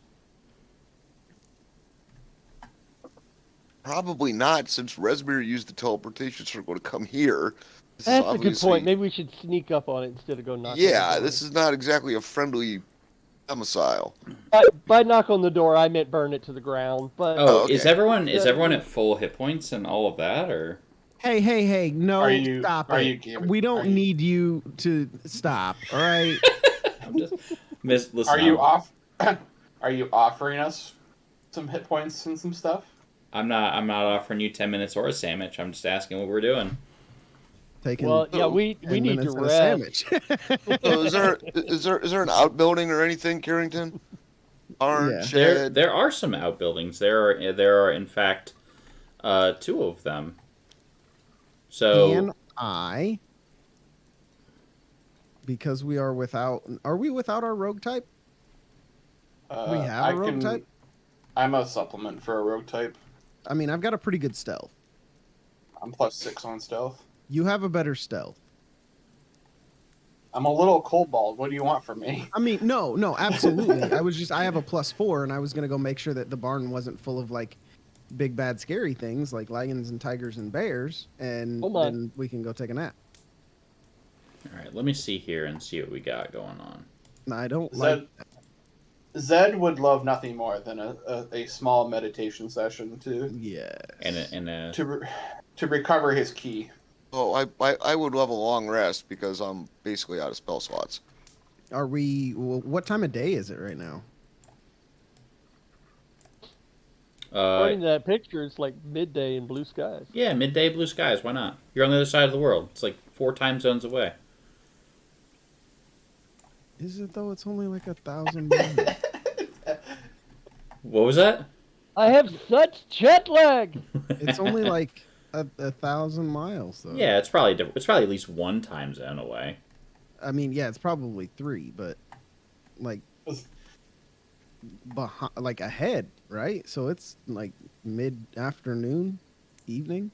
Probably not, since Resbeer used the teleportation circle to come here. This is That's a good obviously- point. Maybe we should sneak up on it instead of go knock. on Yeah, the door. this is not exactly a friendly domicile. By knock on the door, I meant burn it to the ground. But Oh, okay. is everyone at full hit points and all of that, or? Hey, no, Are you- stop are it. you giving- We don't are you- need you to stop, all right? I'm just listen. Are you off? Are you offering us some hit points and some stuff? I'm not offering you 10 minutes or a sandwich. I'm just asking what we're doing. Taking well, yeah, we 10 need to minutes and a rest. sandwich. So is there an outbuilding or anything, Carrington? Barn, Yeah. shed. There are some outbuildings. There are in fact two of them. So Can I because we are without. Are we without our rogue type? Do we have a rogue type? I'm a supplement for a rogue type. I mean, I've got a pretty good stealth. I'm +6 on stealth. You have a better stealth. I'm a little kobold. What do you want from me? I mean, no, absolutely. I have a +4, and I was gonna go make sure that the barn wasn't full of like big bad scary things like lions and tigers and bears, and then we can go take a nap. All right, let me see here and see what we got going on. No, I don't like. Zed would love nothing more than a small meditation session to to recover his key. Oh, I would love a long rest because I'm basically out of spell slots. Are we? What time of day is it right now? According to that picture, it's like midday in blue skies. Yeah, midday blue skies. Why not? You're on the other side of the world. It's like 4 time zones away. Is it though? It's only like 1,000 miles. What was that? I have such jet lag. It's only like 1,000 miles though. Yeah, it's probably at least 1 time zone away. I mean, yeah, it's probably 3, but like like ahead, right? So it's like mid-afternoon, evening.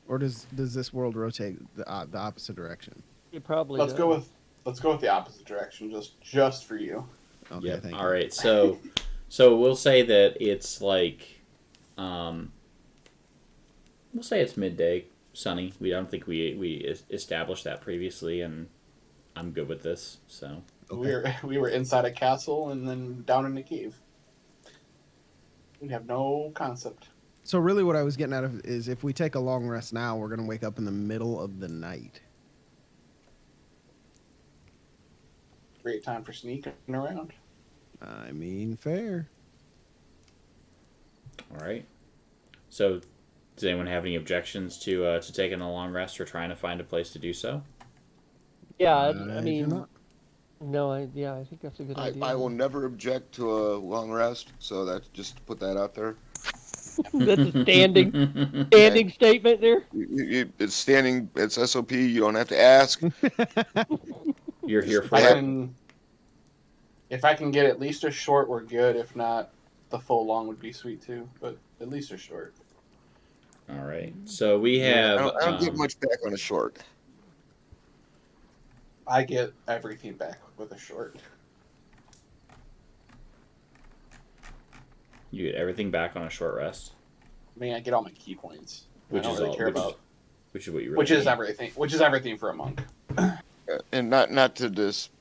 Or does this world rotate the opposite direction? It probably. Let's go with the opposite direction, just for you. Okay, Yep. thank All you. right, so we'll say that it's like, we'll say it's midday, sunny. We don't think we established that previously, and I'm good with this. So we were inside a castle and then down in a cave. We have no concept. So really, what I was getting at is if we take a long rest now, we're gonna wake up in the middle of the night. Great time for sneaking around. I mean, fair. all right. So does anyone have any objections to taking a long rest or trying to find a place to do so? Yeah, I do mean, not. no, I think that's a good idea. I will never object to a long rest, so that's just to put that out there. That's a standing statement there. It's standing. It's SOP. You don't have to ask. You're here for it. If I can get at least a short, we're good. If not, the full long would be sweet too. But at least a short. All right. So we have. I don't get much back on a short. I get everything back with a short. You get everything back on a short rest. I mean, I get all my key points. Which I don't is really all. care about. Which is what you really. Which is need. everything. Which is everything for a monk. And not to just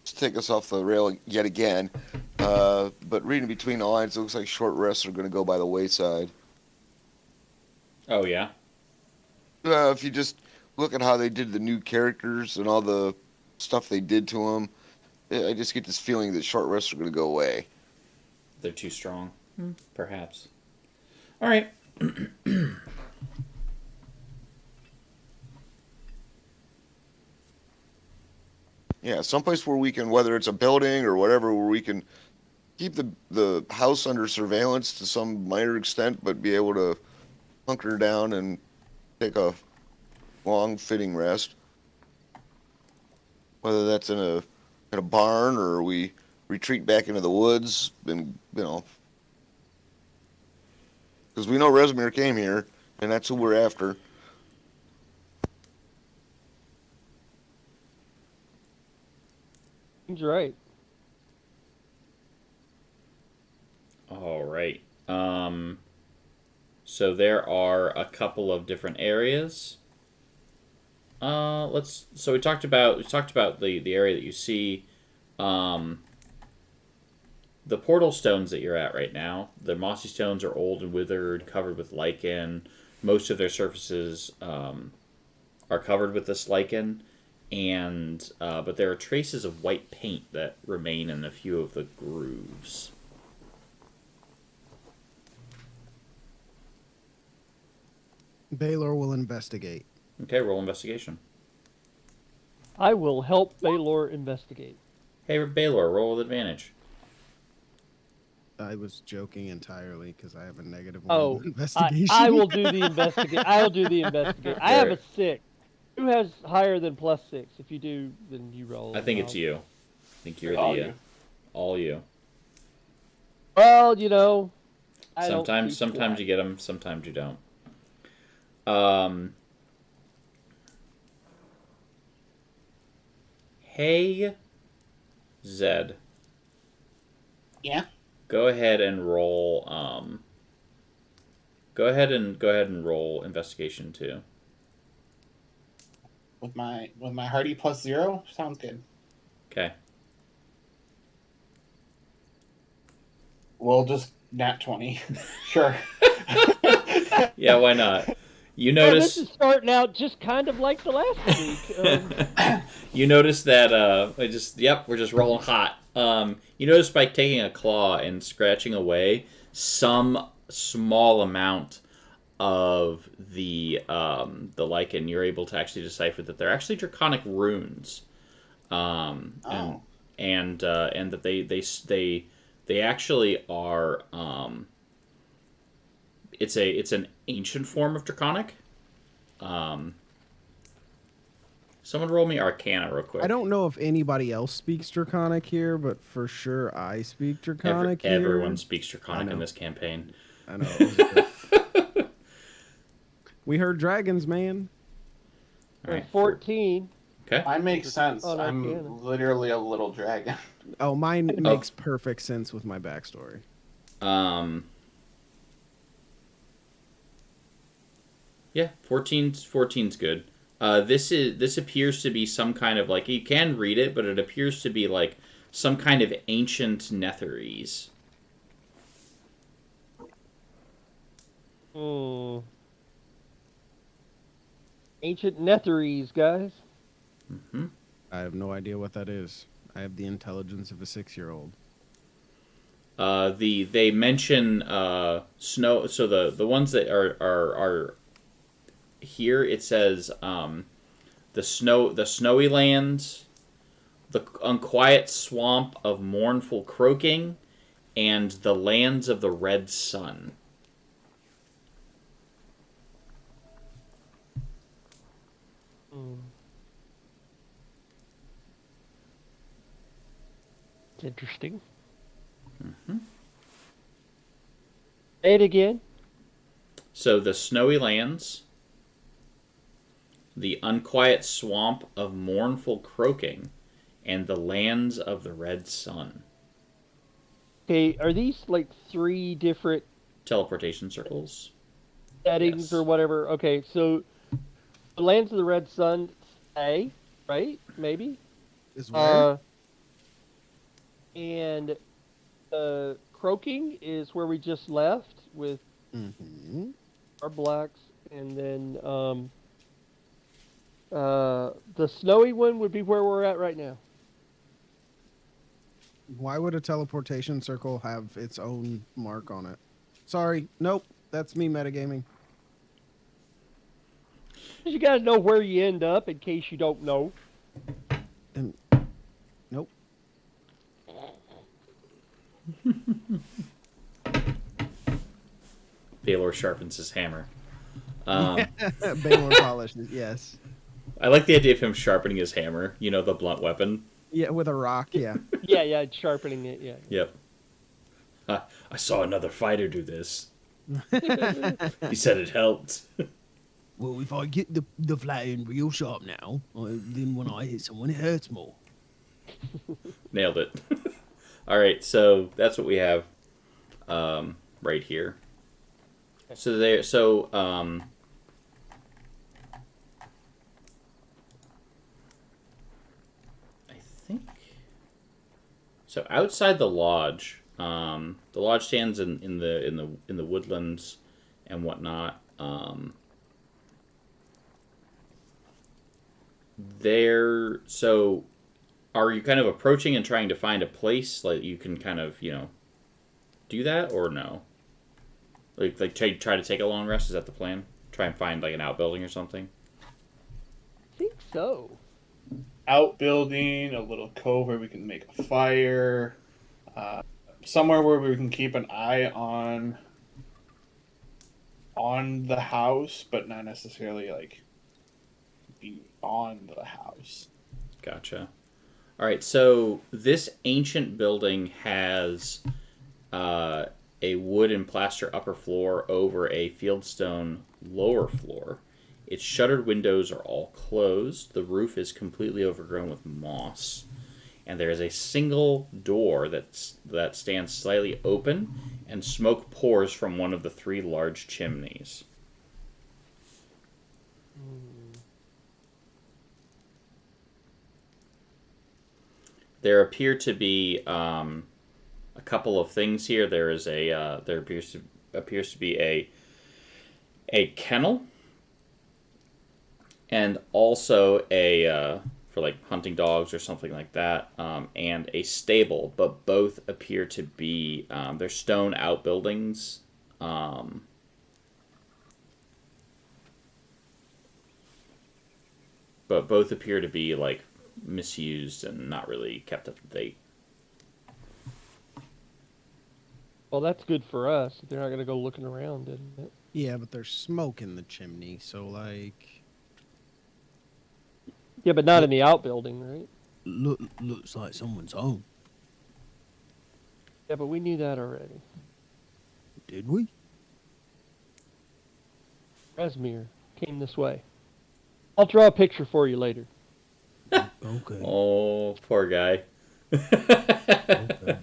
take us off the rail yet again, but reading between the lines, it looks like short rests are going to go by the wayside. Oh yeah. If you just look at how they did the new characters and all the stuff they did to them, I just get this feeling that short rests are going to go away. They're too strong. Perhaps. All right. Yeah, someplace where we can, whether it's a building or whatever, where we can keep the house under surveillance to some minor extent, but be able to hunker down and take a long fitting rest. Whether that's in a barn or we retreat back into the woods, and because we know Rezmir came here, and that's who we're after. He's right. All right. So there are a couple of different areas. So we talked about the area that you see. The portal stones that you're at right now. The mossy stones are old and withered, covered with lichen. Most of their surfaces are covered with this lichen, and but there are traces of white paint that remain in a few of the grooves. Baylor will investigate. Okay, roll investigation. I will help Baylor investigate. Hey, Baylor, roll with advantage. I was joking entirely because I have a negative Oh, one investigation. I will do the investigate. I'll do the investigate. I have a 6. Who has higher than +6? If you do, then you roll. I think it's you. I think you're All the you. all you. Well, I don't Sometimes keep track. you get them, sometimes you don't. Hey, Zed. Yeah. Go ahead and roll. Go ahead and roll investigation too. With my hardy +0, sounds good. Okay. We'll just nat 20. Sure. Yeah, why not? You Oh, notice. this is starting out just kind of like the last week. You notice that we're just rolling hot. You notice by taking a claw and scratching away some small amount of the lichen, you're able to actually decipher that they're actually draconic runes, Oh. and that they actually are. It's an ancient form of draconic. Someone roll me Arcana real quick. I don't know if anybody else speaks Draconic here, but for sure I speak Draconic here. Everyone speaks Draconic in this campaign. I know. We heard dragons, man. All right, 14. Okay. Mine makes sense. Oh, no, I'm Arcana. literally a little dragon. Oh, mine makes perfect sense with my backstory. Yeah, 14's good. This appears to be some kind of like, you can read it, but it appears to be like some kind of ancient Netherese. Ancient Netherese, guys. Mm-hmm. I have no idea what that is. I have the intelligence of a 6-year-old. They mention snow. So the ones that are here, it says the snowy lands, the unquiet swamp of mournful croaking, and the lands of the red sun. It's interesting. Mm-hmm. Say it again. So the snowy lands, the unquiet swamp of mournful croaking, and the lands of the red sun. Okay, are these like 3 different Teleportation circles. settings Yes. or whatever? Okay, so the lands of the red sun, A, right? Maybe. Is where? And croaking is where we just left with our blacks, and then the snowy one would be where we're at right now. Why would a teleportation circle have its own mark on it? Sorry, nope. That's me metagaming. You gotta know where you end up in case you don't know. And nope. Baylor sharpens his hammer. Baylor polishes, yes. I like the idea of him sharpening his hammer. You know, the blunt weapon. Yeah, with a rock, yeah. Yeah, sharpening it, yeah. Yep. I saw another fighter do this. He said it helped. Well, if I get the flagon real sharp now, then when I hit someone, it hurts more. Nailed it. All right, so that's what we have right here. So I think so. Outside the lodge stands in the woodlands and whatnot. So are you kind of approaching and trying to find a place like you can kind of, do that, or no? Like try to take a long rest? Is that the plan? Try and find like an outbuilding or something? I think so. Outbuilding, a little cove where we can make a fire, somewhere where we can keep an eye on the house, but not necessarily like be on the house. Gotcha. All right, so this ancient building has a wood and plaster upper floor over a fieldstone lower floor. Its shuttered windows are all closed. The roof is completely overgrown with moss. And there is a single door that stands slightly open, and smoke pours from one of the 3 large chimneys. There appear to be a couple of things here. There is there appears to be a kennel, and also a for like hunting dogs or something like that, and a stable. But both appear to be they're stone outbuildings. But both appear to be like misused and not really kept up to date. Well, that's good for us. They're not going to go looking around, isn't it? Yeah, but there's smoke in the chimney, so like. Yeah, but not in the outbuilding, right? Looks like someone's home. Yeah, but we knew that already. Did we? Rasmir came this way. I'll draw a picture for you later. Okay. Oh, poor guy. Okay.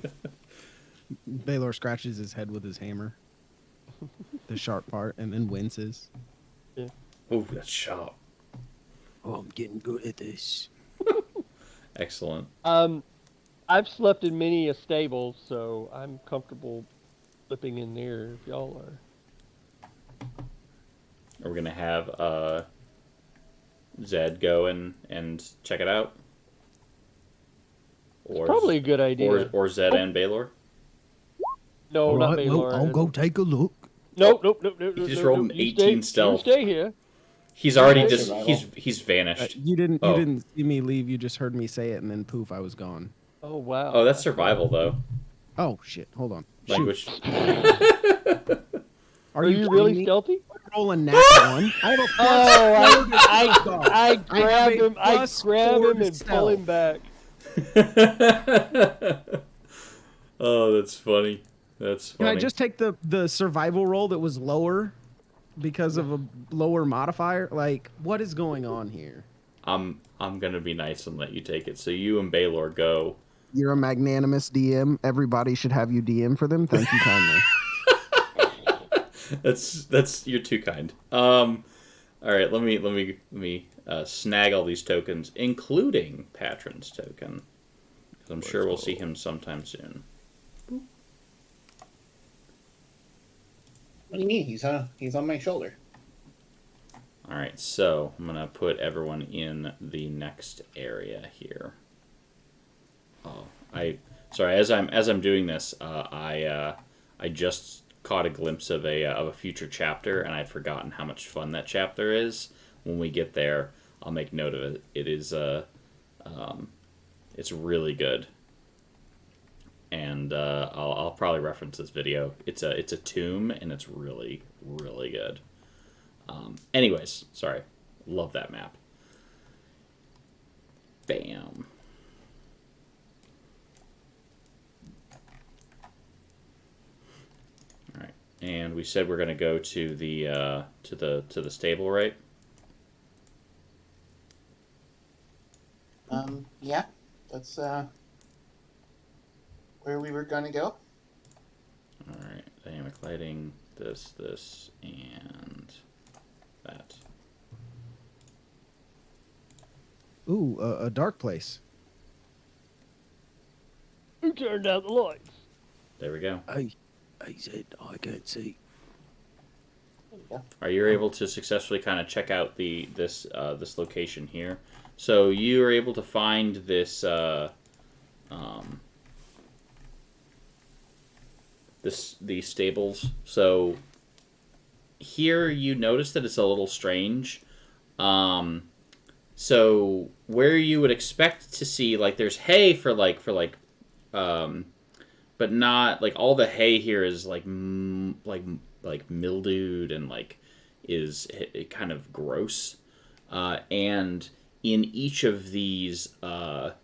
Baylor scratches his head with his hammer. The sharp part, and then winces. Yeah. Ooh, that's sharp. Oh, I'm getting good at this. Excellent. I've slept in many a stable, so I'm comfortable slipping in there if y'all are. Are we gonna have Zed go and check it out? Or Probably a good idea. Or Zed and Baylor? No, All not right, Baylor. well, I'll go take a look. Nope. He just rolled an 18 stealth. You stay here. He's already Okay. just he's vanished. You didn't Oh. you didn't see me leave. You just heard me say it, and then poof, I was gone. Oh wow. Oh, that's survival though. Oh shit! Hold on. Shoot. Language. Are you really stealthy? Roll a nat one. I have a Oh, plus I I have grab a him. I plus grab 4 him and pull him back. Oh, that's funny. That's Can funny. I just take the survival roll that was lower because of a lower modifier? Like, what is going on here? I'm gonna be nice and let you take it. So you and Baylor go. You're a magnanimous DM. Everybody should have you DM for them. Thank you kindly. That's you're too kind. All right, let me snag all these tokens, including Patron's token, because I'm sure we'll see him sometime soon. What do you mean? He's on my shoulder. All right, so I'm gonna put everyone in the next area here. Oh, sorry. As I'm doing this, I just caught a glimpse of a future chapter, and I'd forgotten how much fun that chapter is. When we get there, I'll make note of it. It is it's really good, and I'll probably reference this video. It's a tomb, and it's really good. Anyways, sorry, love that map. Bam. All right, and we said we're gonna go to the stable, right? Yeah, that's where we were gonna go. All right, dynamic lighting, this, and that. Ooh, a dark place. Who turned out the lights? There we go. I said I can't see. There we go. Are you able to successfully kind of check out this location here? So you are able to find this these stables. So here you notice that it's a little strange. So where you would expect to see, like, there's hay for but not like all the hay here is like mildewed and like is it kind of gross. and in each of these, there's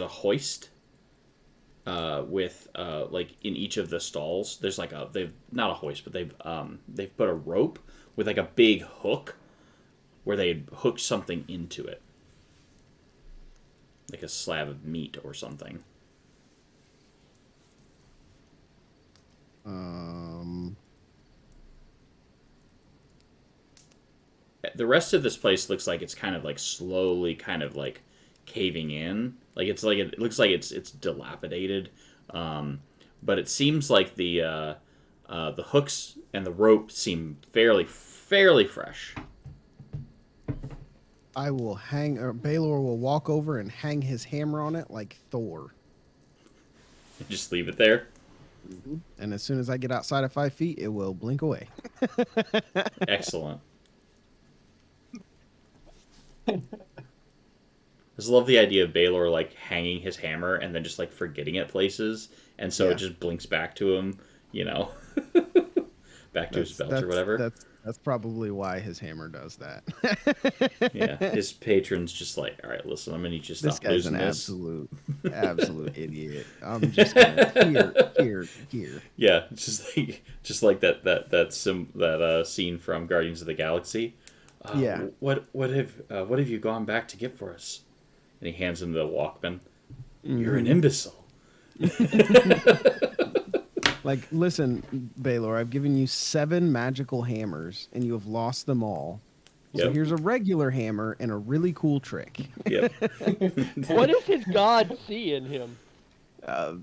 a hoist. With like in each of the stalls, there's like they've not a hoist, but they've put a rope with like a big hook where they hook something into it, like a slab of meat or something. The rest of this place looks like it's kind of like slowly kind of like caving in. Like it looks like it's dilapidated. But it seems like the hooks and the rope seem fairly fresh. I will Baylor will walk over and hang his hammer on it like Thor. Just leave it there. And as soon as I get outside of 5 feet, it will blink away. Excellent. I just love the idea of Baylor like hanging his hammer and then just like forgetting it places, and so it just blinks back to him, back to his belt or whatever. That's probably why his hammer does that. Yeah, his patron's just like, all right, listen, I'm gonna need you to stop this guy's losing an this. absolute idiot. I'm just gonna here. Yeah, just like that scene from Guardians of the Galaxy. Yeah. What have you gone back to get for us? And he hands him the Walkman. You're an imbecile. Like, listen, Baylor, I've given you 7 magical hammers, and you have lost them all. So Yep. here's a regular hammer and a really cool trick. Yep. What does his god see in him? A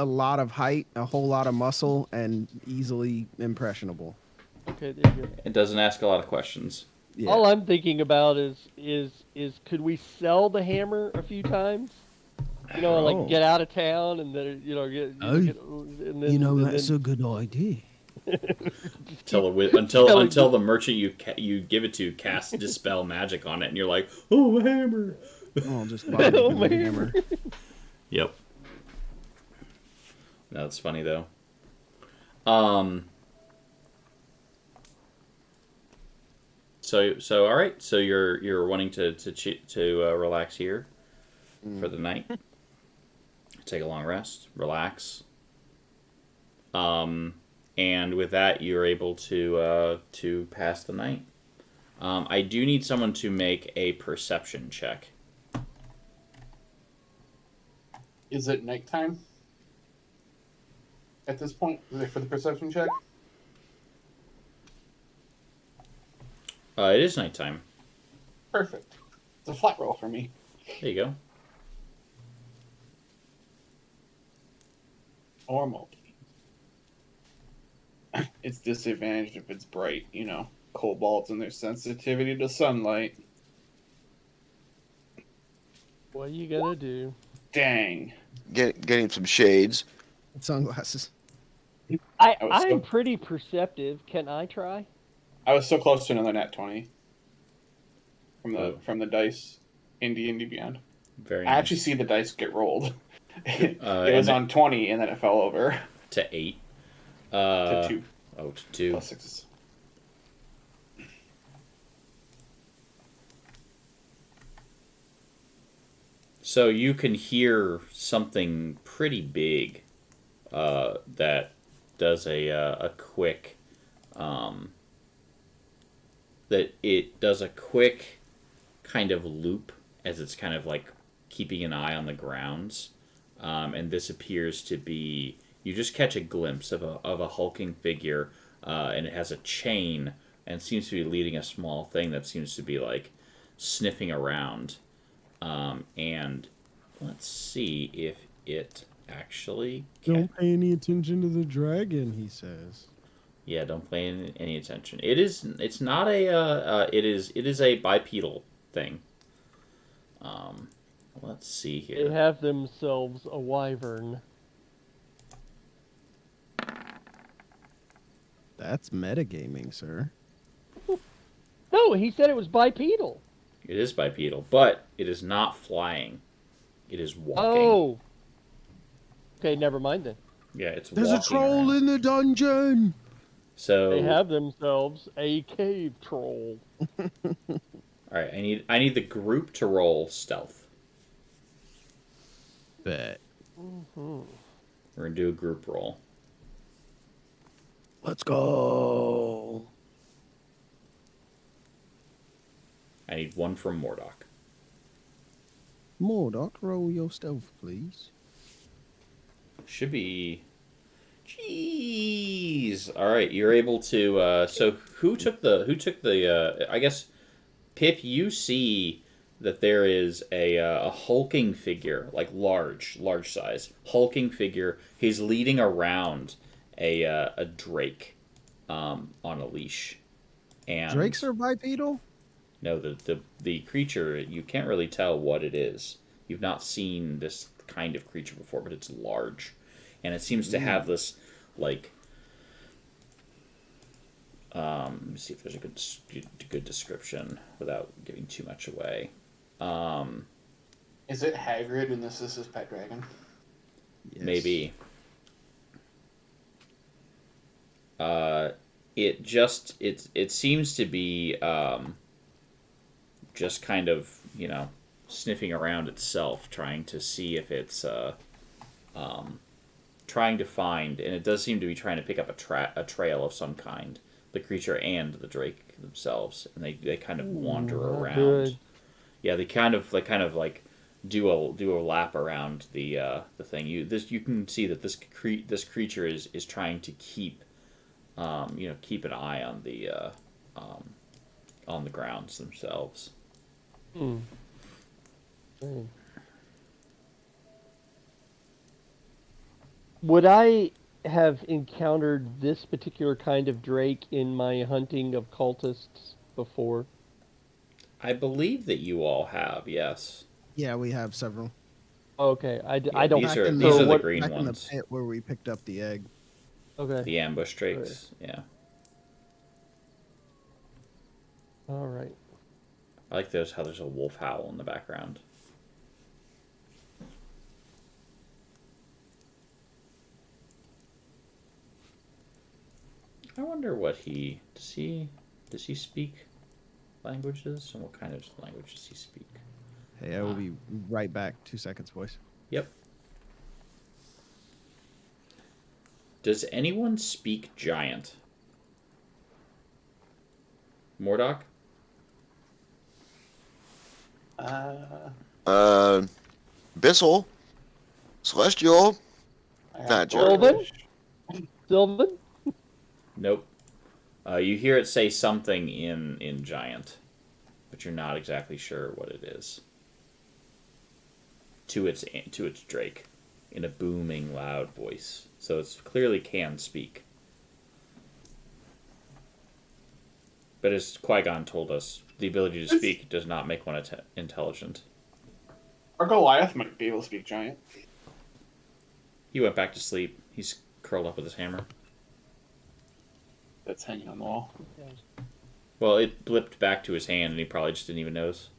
lot of height, a whole lot of muscle, and easily impressionable. Okay, there you go. It doesn't ask a lot of questions. Yeah. All I'm thinking about is could we sell the hammer a few times? Like get out of town and then and then, that's a good idea. Until the merchant you give it to casts dispel magic on it, and you're like, oh, a hammer. I'll just buy the hammer. Yep. No, that's funny though. So all right. So you're wanting to relax here for the night. Take a long rest, relax. And with that, you're able to pass the night. I do need someone to make a perception check. Is it nighttime? At this point, for the perception check? It is nighttime. Perfect. It's a flat roll for me. There you go. Normal. It's disadvantaged if it's bright, kobolds and their sensitivity to sunlight. What are you gonna do? Dang. Getting some shades. Sunglasses. I'm pretty perceptive. Can I try? I was so close to another nat 20 from the dice in D&D Beyond. Very I nice. actually see the dice get rolled. It was on 20 and then it fell over. To 8. To 2. Oh, to 2. Plus 6s. So you can hear something pretty big that does a quick kind of loop as it's kind of like keeping an eye on the grounds, and this appears to be, you just catch a glimpse of a hulking figure, and it has a chain and seems to be leading a small thing that seems to be like sniffing around. And let's see if it actually Don't pay any attention to the dragon, he says. Yeah, don't pay any attention. It's not a it is a bipedal thing. Let's see They here. have themselves a wyvern. That's metagaming, sir. No, he said it was bipedal. It is bipedal, but it is not flying. It is walking. Oh. Okay, never mind then. Yeah, it's There's walking a troll around. in the dungeon. So They have themselves a cave troll. all right, I need the group to roll stealth. Bet. Mm-hmm. We're gonna do a group roll. Let's go. I need one from Mordock. Mordock, roll your stealth, please. Should be. Jeez. All right, you're able to. So who took the? Who took the? I guess Pip. You see that there is a hulking figure, like large size hulking figure. He's leading around a drake, on a leash. And Drakes are bipedal? no, the creature, you can't really tell what it is. You've not seen this kind of creature before, but it's large, and it seems to have this like. Let me see if there's a good description without giving too much away. Is it Hagrid and this is his pet dragon? Yes. Maybe. It seems to be just kind of, sniffing around itself, trying to see if it's trying to find, and it does seem to be trying to pick up a trail of some kind, the creature and the drake themselves, and they kind of wander around. Good. Yeah, they kind of like do a lap around the thing. You can see that this creature is trying to keep keep an eye on the grounds themselves. Mm. Mm. Would I have encountered this particular kind of drake in my hunting of cultists before? I believe that you all have, yes. Yeah, we have several. Okay, I Yeah, don't. these Back are in these the- are the what- green Back in the ones. pit where we picked up the egg. Okay. The ambush drakes. Yeah, All right. I like those. How there's a wolf howl in the background. I wonder what does he speak languages, and what kind of language does he speak? Hey, I will be right back. 2 seconds, boys. Yep. Does anyone speak giant? Mordock? Bissell, Celestial, I have Not Sylvan? Sylvan? Nope. You hear it say something in giant, but you're not exactly sure what it is. To its drake, in a booming, loud voice, so it's clearly can speak. But as Qui-Gon told us, the ability to speak does not make one intelligent. Our Goliath might be able to speak giant. He went back to sleep. He's curled up with his hammer. That's hanging on the wall. Well, it blipped back to his hand, and he probably just didn't even notice.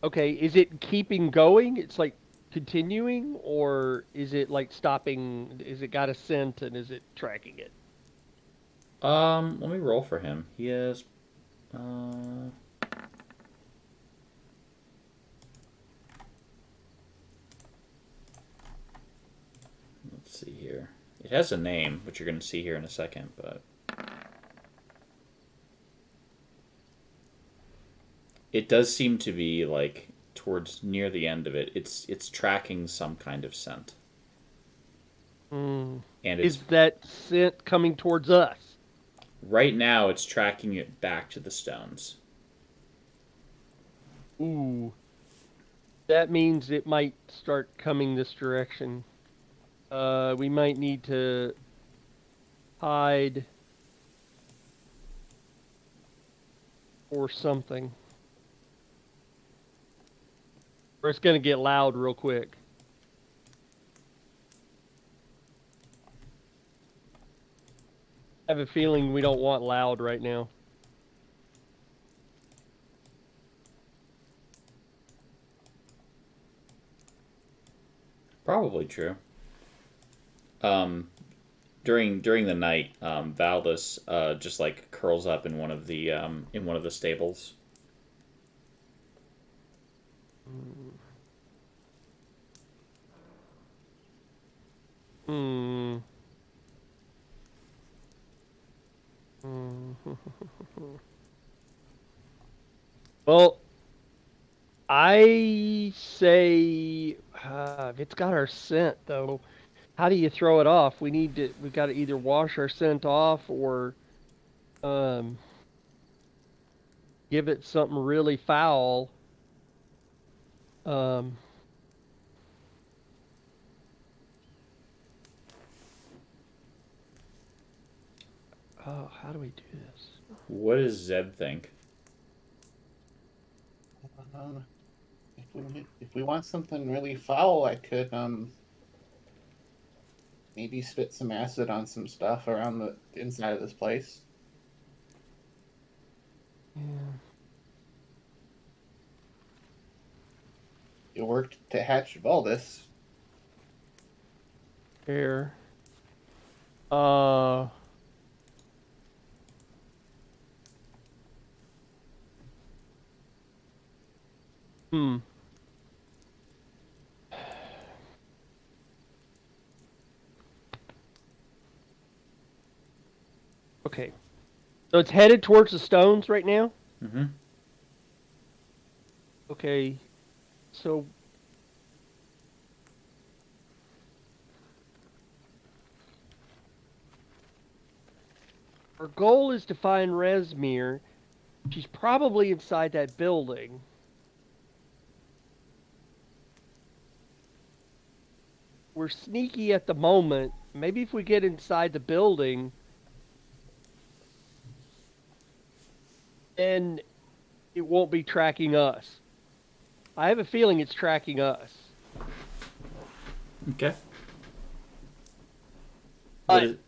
Okay, is it keeping going? It's like continuing, or is it like stopping? Is it got a scent and is it tracking it? Let me roll for him. He has, let's see here. It has a name, which you're going to see here in a second, but it does seem to be like towards near the end of it. It's tracking some kind of scent, and it's Is that scent coming towards us? right now it's tracking it back to the stones. Ooh. That means it might start coming this direction. We might need to hide or something. Or it's going to get loud real quick. I have a feeling we don't want loud right now. Probably true. During the night, Valdis just like curls up in one of the stables. Hmm. Well, I say if it's got our scent though, how do you throw it off? We've got to either wash our scent off or um, give it something really foul. Um, oh, how do we do this? What does Zed think? If we want something really foul, I could maybe spit some acid on some stuff around the inside of this place. Yeah. It worked to hatch Valdis. Here. Uh. Hmm. Okay. So it's headed towards the stones right now? Mm-hmm. Okay. So our goal is to find Resmir. She's probably inside that building. We're sneaky at the moment. Maybe if we get inside the building, then it won't be tracking us. I have a feeling it's tracking us. Okay. But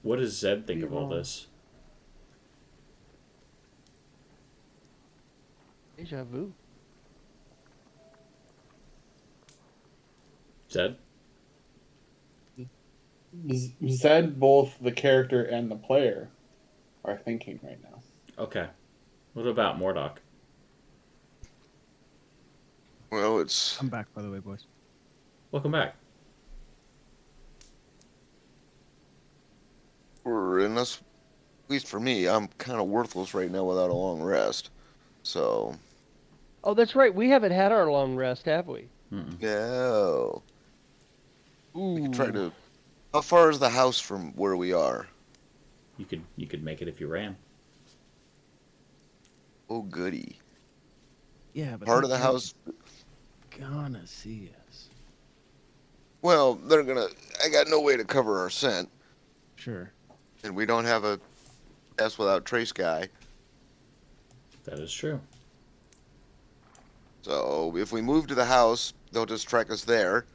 What does Zed think of all this? Deja vu. Zed? Zed, both the character and the player, are thinking right now. Okay. What about Mordok? Well, it's I'm back, by the way, boys. Welcome back. we're in this. At least for me, I'm kind of worthless right now without a long rest. So Oh, that's right. We haven't had our long rest, have we? Mm-mm. no, we Ooh. could try to. How far is the house from where we are? You could make it if you ran. Oh goody! Yeah, but Part of that the guy's house. gonna see us. Well, they're gonna. I got no way to cover our scent, Sure. and we don't have a S without trace guy. That is true. So if we move to the house, they'll just track us there.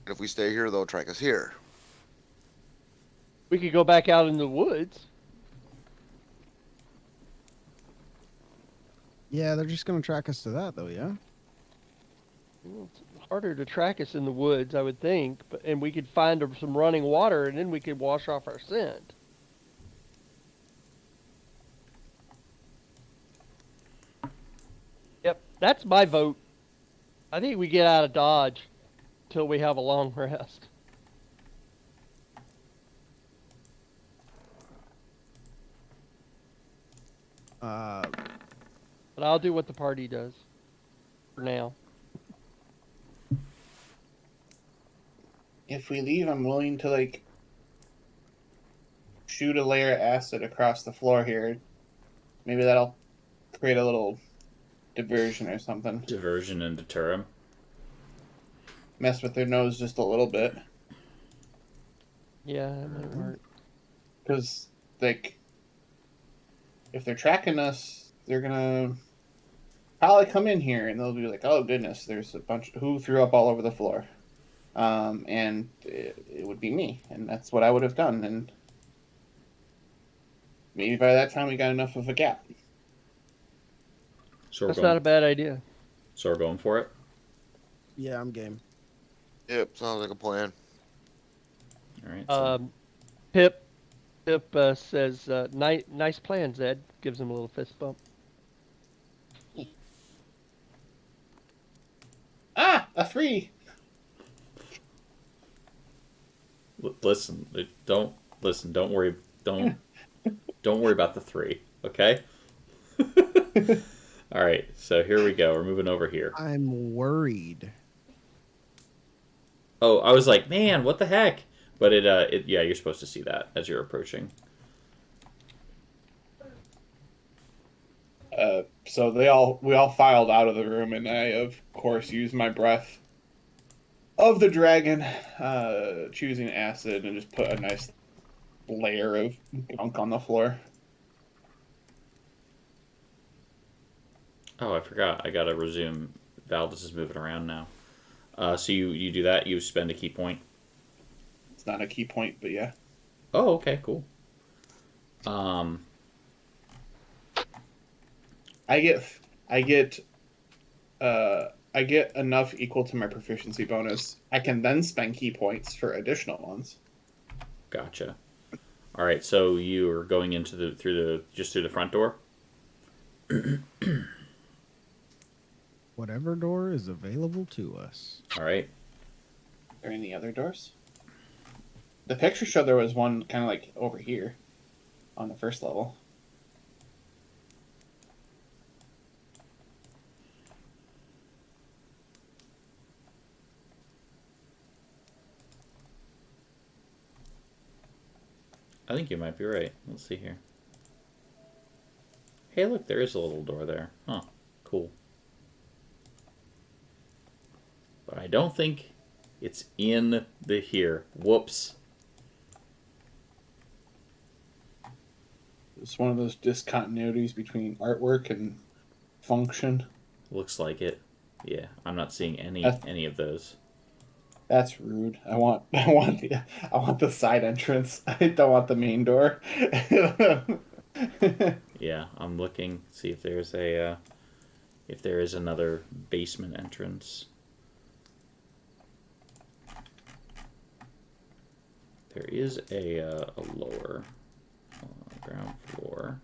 And if we stay here, they'll track us here. We could go back out in the woods. Yeah, they're just gonna track us to that, though. Yeah. Well, it's harder to track us in the woods, I would think, and we could find some running water, and then we could wash off our scent. Yep, that's my vote. I think we get out of Dodge till we have a long rest. But I'll do what the party does for now. If we leave, I'm willing to shoot a layer of acid across the floor here. Maybe that'll create a little diversion or something. Diversion and deter him. Mess with their nose just a little bit. Yeah, that might work. Because, if they're tracking us, they're gonna probably come in here and they'll be like, oh goodness, there's a bunch who threw up all over the floor. And it would be me, and that's what I would have done. And maybe by that time we got enough of a gap. So That's not a bad idea. So we're going for it. Yeah, I'm game. Yep, sounds like a plan. All right. So, Pip says, nice plan, Zed. Gives him a little fist bump. Ah, a 3. listen. Don't listen. Don't worry. Don't worry about the 3. Okay. All right. So here we go. We're moving over here. I'm worried. Oh, I was like, man, what the heck? But yeah, you're supposed to see that as you're approaching. So we all filed out of the room, and I of course used my breath of the dragon, choosing acid, and just put a nice layer of gunk on the floor. Oh, I forgot. I gotta resume. Valdez is moving around now. So you do that. You spend a key point. It's not a key point, but yeah. Oh, okay, cool. I get enough equal to my proficiency bonus. I can then spend key points for additional ones. Gotcha. All right, so you are going into through the front door. Whatever door is available to us. All right. Are there any other doors? The picture showed there was one kind of like over here on the first level. I think you might be right. Let's see here. Hey, look, there is a little door there. Huh. Cool. But I don't think it's in the here. Whoops. It's one of those discontinuities between artwork and function. Looks like it. Yeah, I'm not seeing any of those. That's rude. I want the side entrance. I don't want the main door. Yeah, I'm looking. See if there's if there is another basement entrance. There is a lower ground floor.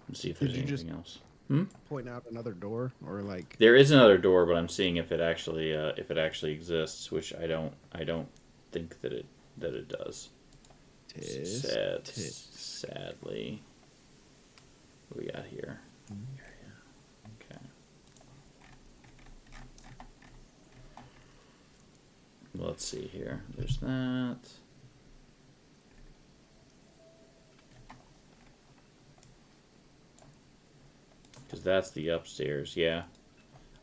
Let's see if there's Did you just- anything else. Pointing out another door, or like There is another door, but I'm seeing if it actually exists, which I don't think that it does. Sadly, what we got here? Okay. Let's see here. There's that. Because that's the upstairs, yeah.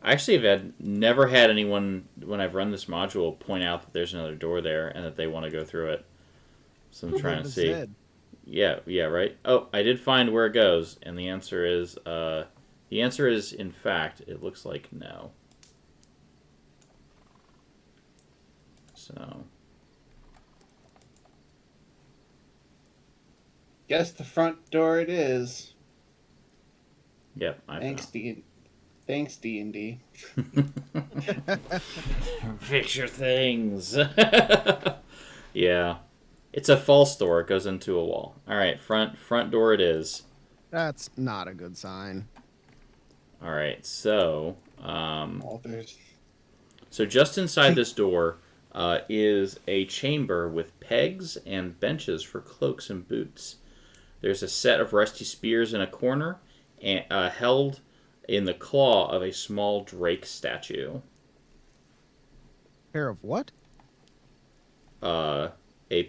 I actually have never had anyone, when I've run this module, point out that there's another door there and that they want to go through it. So I'm trying to see. Yeah, right? Oh, I did find where it goes, and the answer is, in fact, it looks like no. So. Guess the front door it is. Yep, Thanks, D&D. Picture things. Yeah. It's a false door. It goes into a wall. All right, front door it is. That's not a good sign. All right, so so just inside this door is a chamber with pegs and benches for cloaks and boots. There's a set of rusty spears in a corner, and held in the claw of a small drake statue. Pair of what? A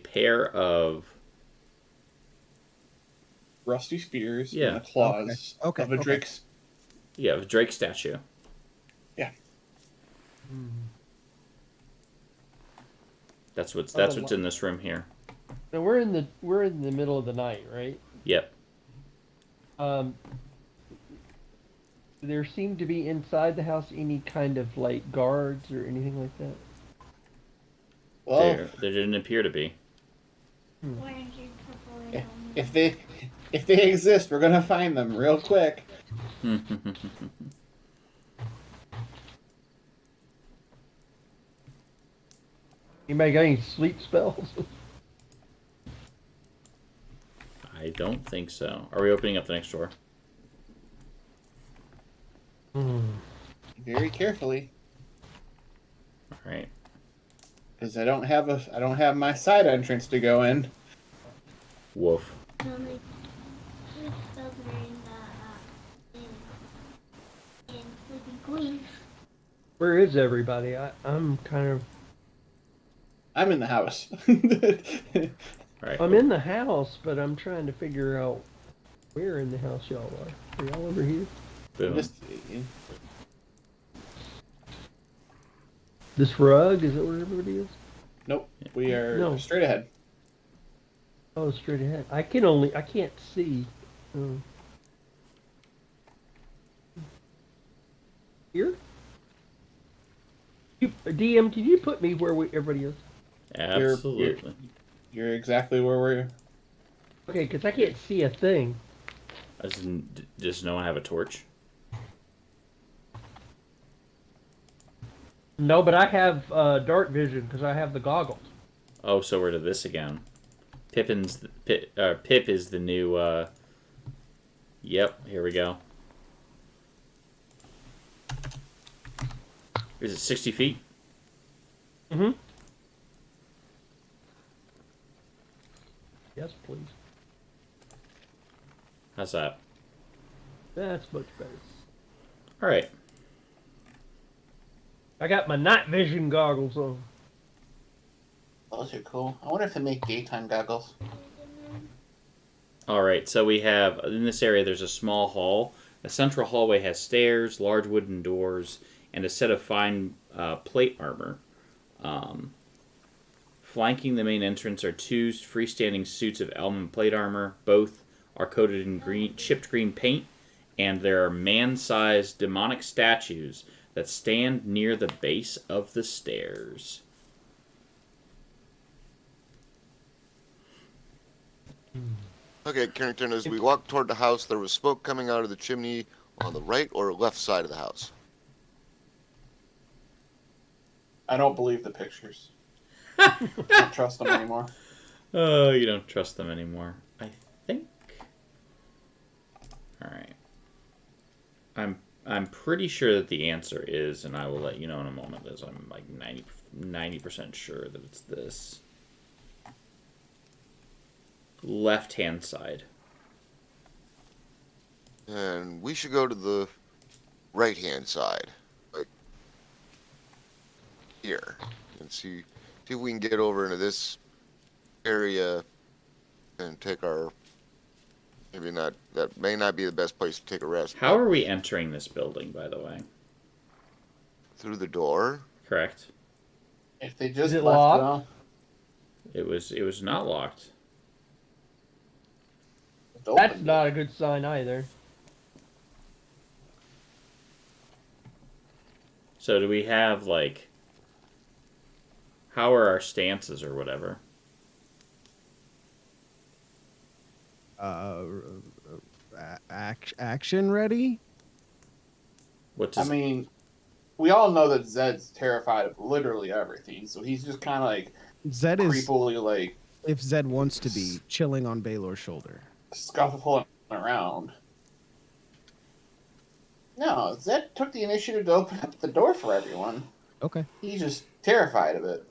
pair of rusty spears Yeah. and the claws Okay. of a drake. Yeah, a drake statue. Yeah. That's what's in this room here. Now we're in the middle of the night, right? Yep. There seem to be inside the house any kind of like guards or anything like that. Well, There didn't appear to be. if they exist, we're gonna find them real quick. Anybody got any sleep spells? I don't think so. Are we opening up the next door? Very carefully, All right. because I don't have my side entrance to go in. Woof. Where is everybody? I'm kind of. I'm in the house. All right. I'm in the house, but I'm trying to figure out where in the house y'all are. Are y'all over here? Boom. Just, This rug? Is that where everybody is? nope. We are No. straight ahead. Oh, straight ahead. I can't see. Here? DM, can you put me where everybody is? Absolutely. You're exactly where we're. Okay, because I can't see a thing. Does no one have a torch? No, but I have dark vision because I have the goggles. Oh, so we're to this again. Pip is the new. Yep, here we go. Is it 60 feet? Mm-hmm. Yes, please. How's that? That's much better. All right. I got my night vision goggles on. Those are cool. I wonder if they make daytime goggles. All right. So we have in this area. There's a small hall. The central hallway has stairs, large wooden doors, and a set of fine plate armor. Flanking the main entrance are two freestanding suits of almond plate armor. Both are coated in chipped green paint, and there are man-sized demonic statues that stand near the base of the stairs. Okay, Carrington, as we walked toward the house, there was smoke coming out of the chimney on the right or left side of the house. I don't believe the pictures. I don't trust them anymore. Oh, you don't trust them anymore. I think. All right. I'm pretty sure that the answer is, and I will let you know in a moment, as I'm like 90% sure that it's this. Left-hand side. And we should go to the right-hand side, like here, and see if we can get over into this area and take our. Maybe not. That may not be the best place to take a rest. How are we entering this building, by the way? Through the door. Correct. If they just Is it left locked? It was not locked. That's not a good sign either. So do we have, like... How are our stances or whatever? Action ready? What does... I mean, we all know that Zed's terrified of literally everything, so he's just kind of like Zed is, creepily like if Zed wants to be, chilling on Baylor's shoulder. scuffling around. No, Zed took the initiative to open up the door for everyone. Okay. He's just terrified of it.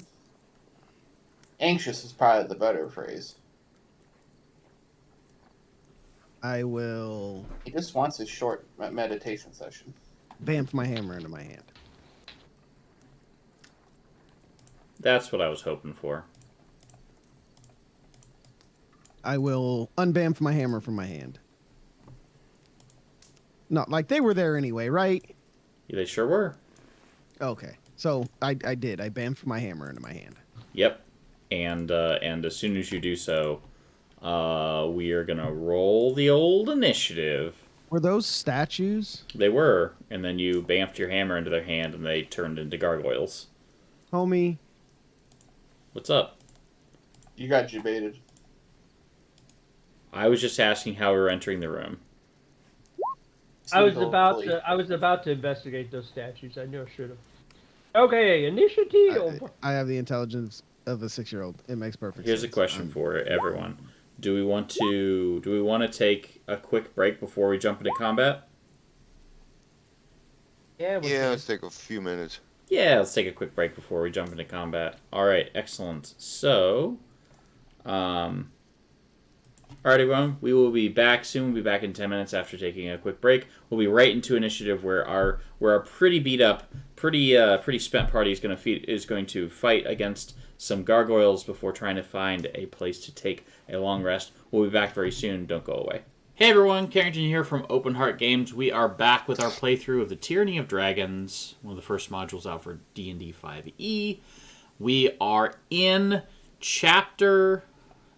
Anxious is probably the better phrase. I will He just wants his short meditation session. bamf my hammer into my hand. That's what I was hoping for. I will unbamf my hammer from my hand. Not like they were there anyway, right? Yeah, they sure were. Okay. So I did. I bamfed my hammer into my hand. Yep. And as soon as you do so, we are gonna roll the old initiative. Were those statues? They were, and then you bamfed your hammer into their hand, and they turned into gargoyles. Homie, What's up? You got debated. I was just asking how we were entering the room. I was about to investigate those statues. I knew I should have. Okay, initiative. I have the intelligence of a 6-year-old. It makes perfect Here's sense. a question for everyone. Do we want to take a quick break before we jump into combat? Yeah, let's take a few minutes. Yeah, let's take a quick break before we jump into combat. All right, excellent. So, all right, everyone, we will be back soon. We'll be back in 10 minutes after taking a quick break. We'll be right into initiative where our pretty beat up, pretty spent party is going to fight against some gargoyles before trying to find a place to take a long rest. We'll be back very soon. Don't go away. Hey everyone, Carrington here from Open Heart Games. We are back with our playthrough of the Tyranny of Dragons, one of the first modules out for D&D 5e. We are in chapter...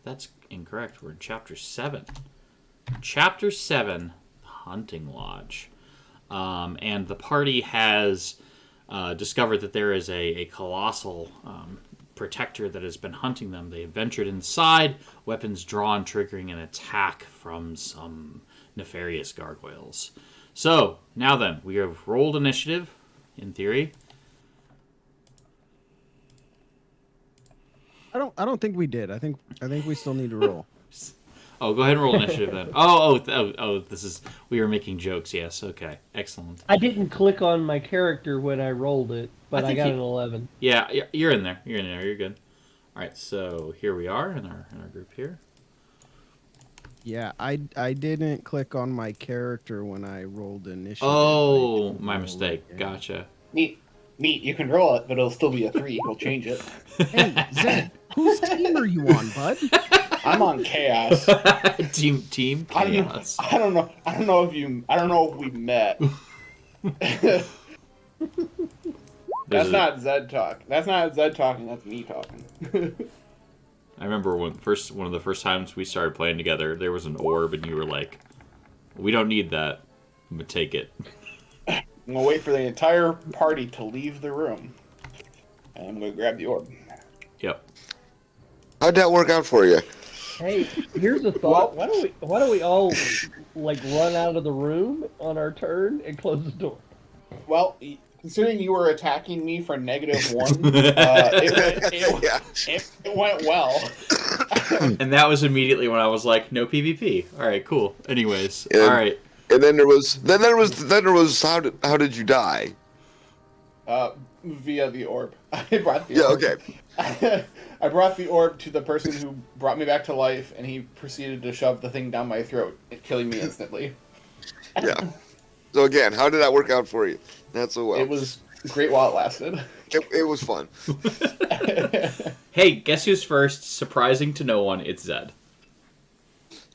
That's incorrect. We're in chapter 7. Chapter 7, Hunting Lodge. And the party has discovered that there is a colossal protector that has been hunting them. They have ventured inside, weapons drawn, triggering an attack from some nefarious gargoyles. So, now then, we have rolled initiative, in theory. I don't think we did. I think we still need to roll. Oh, go ahead and roll initiative then. This is... We were making jokes, yes. Okay, excellent. I didn't click on my character when I rolled it, but I got an 11. Yeah, you're in there. You're good. All right, so here we are in our group here. Yeah, I didn't click on my character when I rolled initiative. Oh, my mistake. Gotcha. Neat. You can roll it, but it'll still be a 3. We'll change it. Hey, Zed, whose team are you on, bud? I'm on Chaos. Team Chaos. I don't know if we met. That's not Zed talk. That's not Zed talking. That's me talking. I remember one of the first times we started playing together, there was an orb, and you were like, "We don't need that. I'm gonna take it." I'm gonna wait for the entire party to leave the room, and I'm gonna grab the orb. Yep. How'd that work out for you? Hey, here's a thought. Why don't we all like run out of the room on our turn and close the door? Well, considering you were attacking me for -1, it went well. And that was immediately when I was like, "No PvP." All right, cool. Anyways, all right. And then there was how did you die? Via the orb. I brought the orb. Okay. I brought the orb to the person who brought me back to life, and he proceeded to shove the thing down my throat, killing me instantly. Yeah. So again, how did that work out for you? Not so well. It was great while it lasted. It was fun. Hey, guess who's first? Surprising to no one, it's Zed.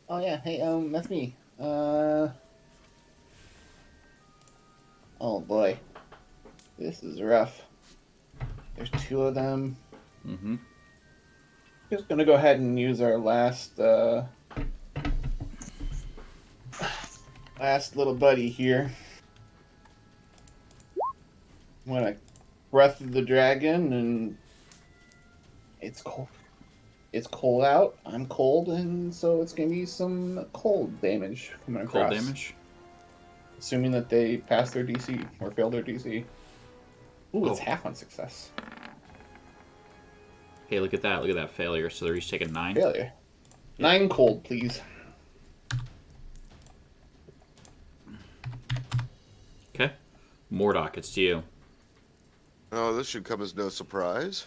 Oh yeah, hey, that's me. Oh boy, this is rough. There's 2 of them. Mm-hmm. Just gonna go ahead and use our last little buddy here. I'm gonna Breath of the Dragon, and it's cold. It's cold out. I'm cold, and so it's gonna be some cold damage coming across. Cold damage? Assuming that they pass their DC or fail their DC. Ooh, it's half on success. Hey, look at that. Look at that failure. So they're each taking 9. Failure. 9 cold, please. Okay. Mordock, it's to you. Oh, this should come as no surprise.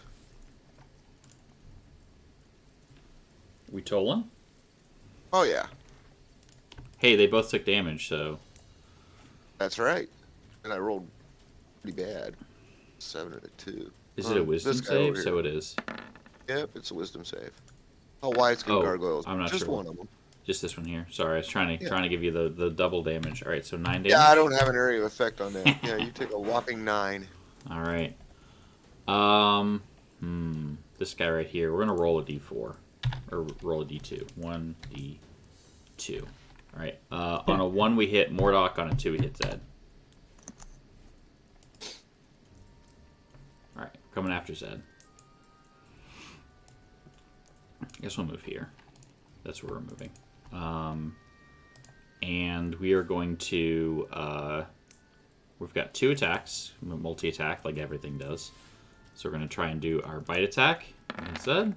We Tolan? Oh yeah. Hey, they both took damage, so... That's right. And I rolled pretty bad. 7 and a 2. Is it a wisdom save? So it is. Yep, it's a wisdom save. Oh, why it's good gargoyles? I'm not Just sure. one of them. Just this one here. Sorry, I was trying to give you the double damage. All right, so 9 damage. Yeah, I don't have an area of effect on that. Yeah, you take a whopping 9. All right. This guy right here. We're gonna roll a d4 or roll a d2. 1d2. All right. On a 1 we hit Mordock. On a 2 we hit Zed. All right, coming after Zed. I guess we'll move here. That's where we're moving. And we are going to... we've got 2 attacks, multi-attack, like everything does. So we're going to try and do our bite attack instead.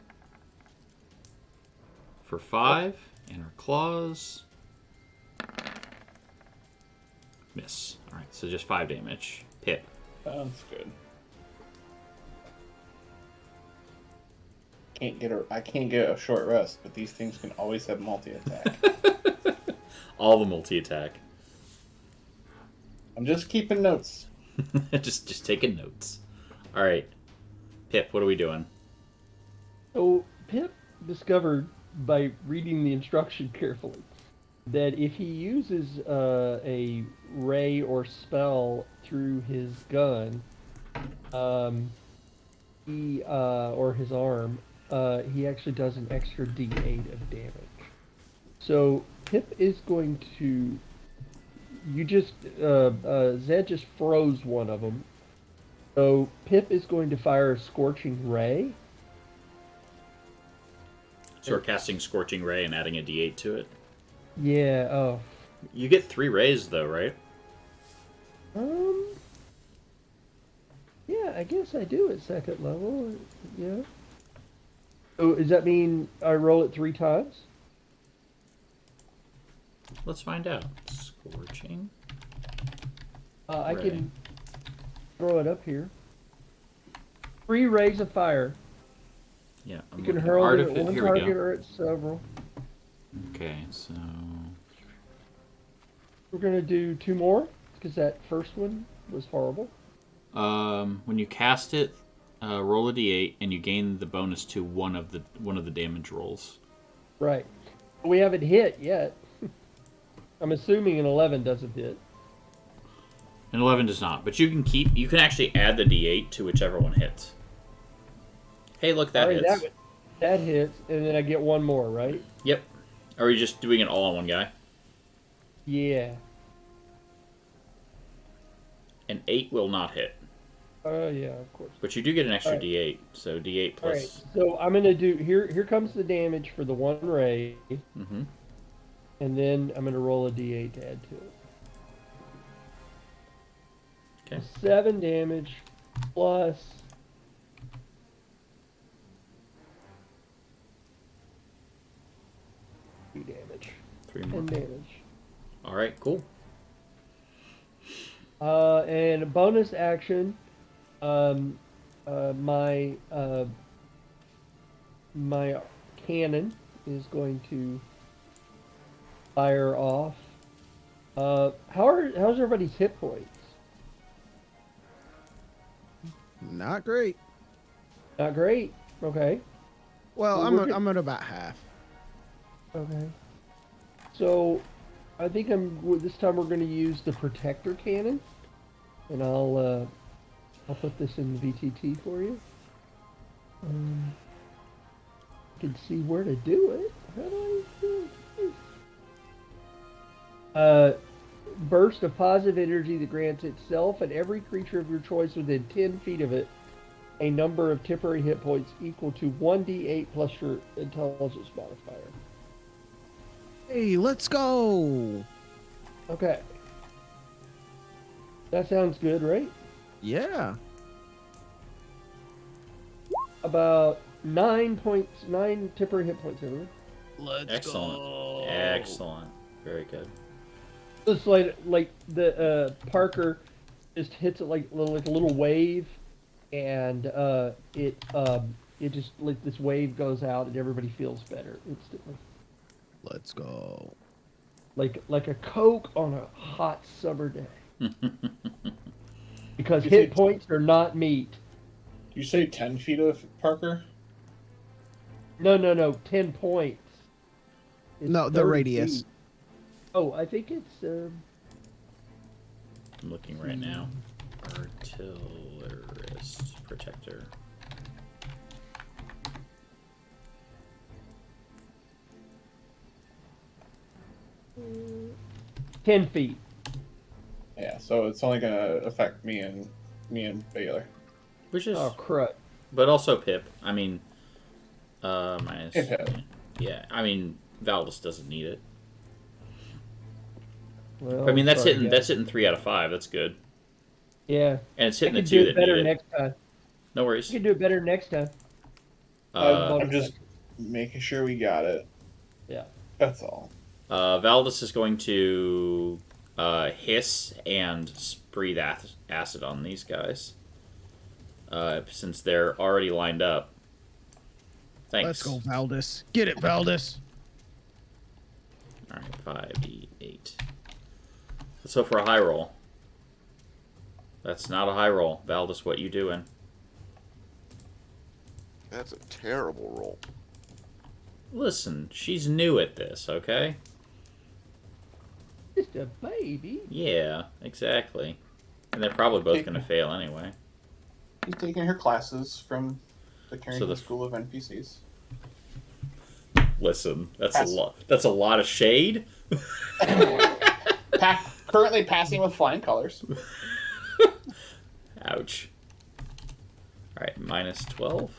For 5, and our claws. Miss. Alright, so just 5 damage. Pip. Sounds good. I can't get a short rest, but these things can always have multi-attack. All the multi-attack. I'm just keeping notes. just taking notes. Alright. Pip, what are we doing? So Pip discovered by reading the instruction carefully that if he uses a ray or spell through his gun, he or his arm, he actually does an extra D8 of damage. So Pip is going to. Zed just froze one of them. So Pip is going to fire a Scorching Ray. So we're casting Scorching Ray and adding a D8 to it? Yeah, oh. You get 3 rays, though, right? Yeah, I guess I do at second level. Yeah. So does that mean I roll it 3 times? Let's find out. Scorching. I Ray. can throw it up here. 3 rays of fire. Yeah, I'm You can looking. hurl it at one Here we target go. or at several. Okay, so... We're going to do 2 more, because that first one was horrible. When you cast it, roll a D8, and you gain the bonus to one of the damage rolls. Right. We haven't hit yet. I'm assuming an 11 doesn't hit. An 11 does not, but you can actually add the D8 to whichever one hits. Hey, look, that Alright, hits. That hits, and then I get 1 more, right? Yep. Are you just doing it all on one guy? Yeah. An 8 will not hit. Yeah, of course. But you do get an extra Alright. D8, so D8 plus... Alright, so I'm going to do... Here comes the damage for the 1 ray. Mm-hmm. And then I'm going to roll a d8 to add to it. Okay. 7 damage plus... 3 damage. 3 more. 10 damage. Alright, cool. And a bonus action, my cannon is going to fire off. How's everybody's hit points? Not great. Not great. Okay. Well, Well, I'm at about half. Okay. So, I think this time we're going to use the protector cannon, and I'll put this in the VTT for you. You can see where to do it. How do I do it? Burst of positive energy that grants itself and every creature of your choice within 10 feet of it a number of temporary hit points equal to 1d8 plus your intelligence modifier. Hey, let's go. Okay. That sounds good, right? Yeah. About 9 temporary hit points, everyone. Let's Excellent. go. Excellent. Very good. It's like the Parker just hits it like a little wave, and it just like this wave goes out and everybody feels better instantly. Let's go. Like a Coke on a hot summer day. Because You hit say- points are not meat. You say 10 feet of Parker? No, 10 points. It's No, the 30 radius. feet. Oh, I think it's I'm looking right now. Artillerist Protector. uh, 10 feet. Yeah, so it's only gonna affect me and Baylor. Which is... Oh, crud. But also Pip. I mean, Minus. Okay. Yeah, I mean, Valdis doesn't need it. Well, I mean, that's sorry, hitting. guys. That's hitting 3 out of 5. That's good. Yeah. And it's I hitting the could 2 do it that need better it. next time. No I worries. could do it better next time. I'm just making sure we got it. Yeah. That's all. Valdis is going to hiss and breathe acid on these guys. Since they're already lined up. Thanks. Let's go, Valdis. Get it, Valdis. Alright, 5d8. Let's hope for a high roll. That's not a high roll. Valdis, what you doing? That's a terrible roll. Listen, she's new at this, okay? Just a baby. Yeah, exactly. And they're probably both going to fail anyway. He's taking her classes from the Carrington the School of NPCs. Listen, that's a lot. That's a lot of shade. Currently passing with flying colors. Ouch. Alright, minus 12.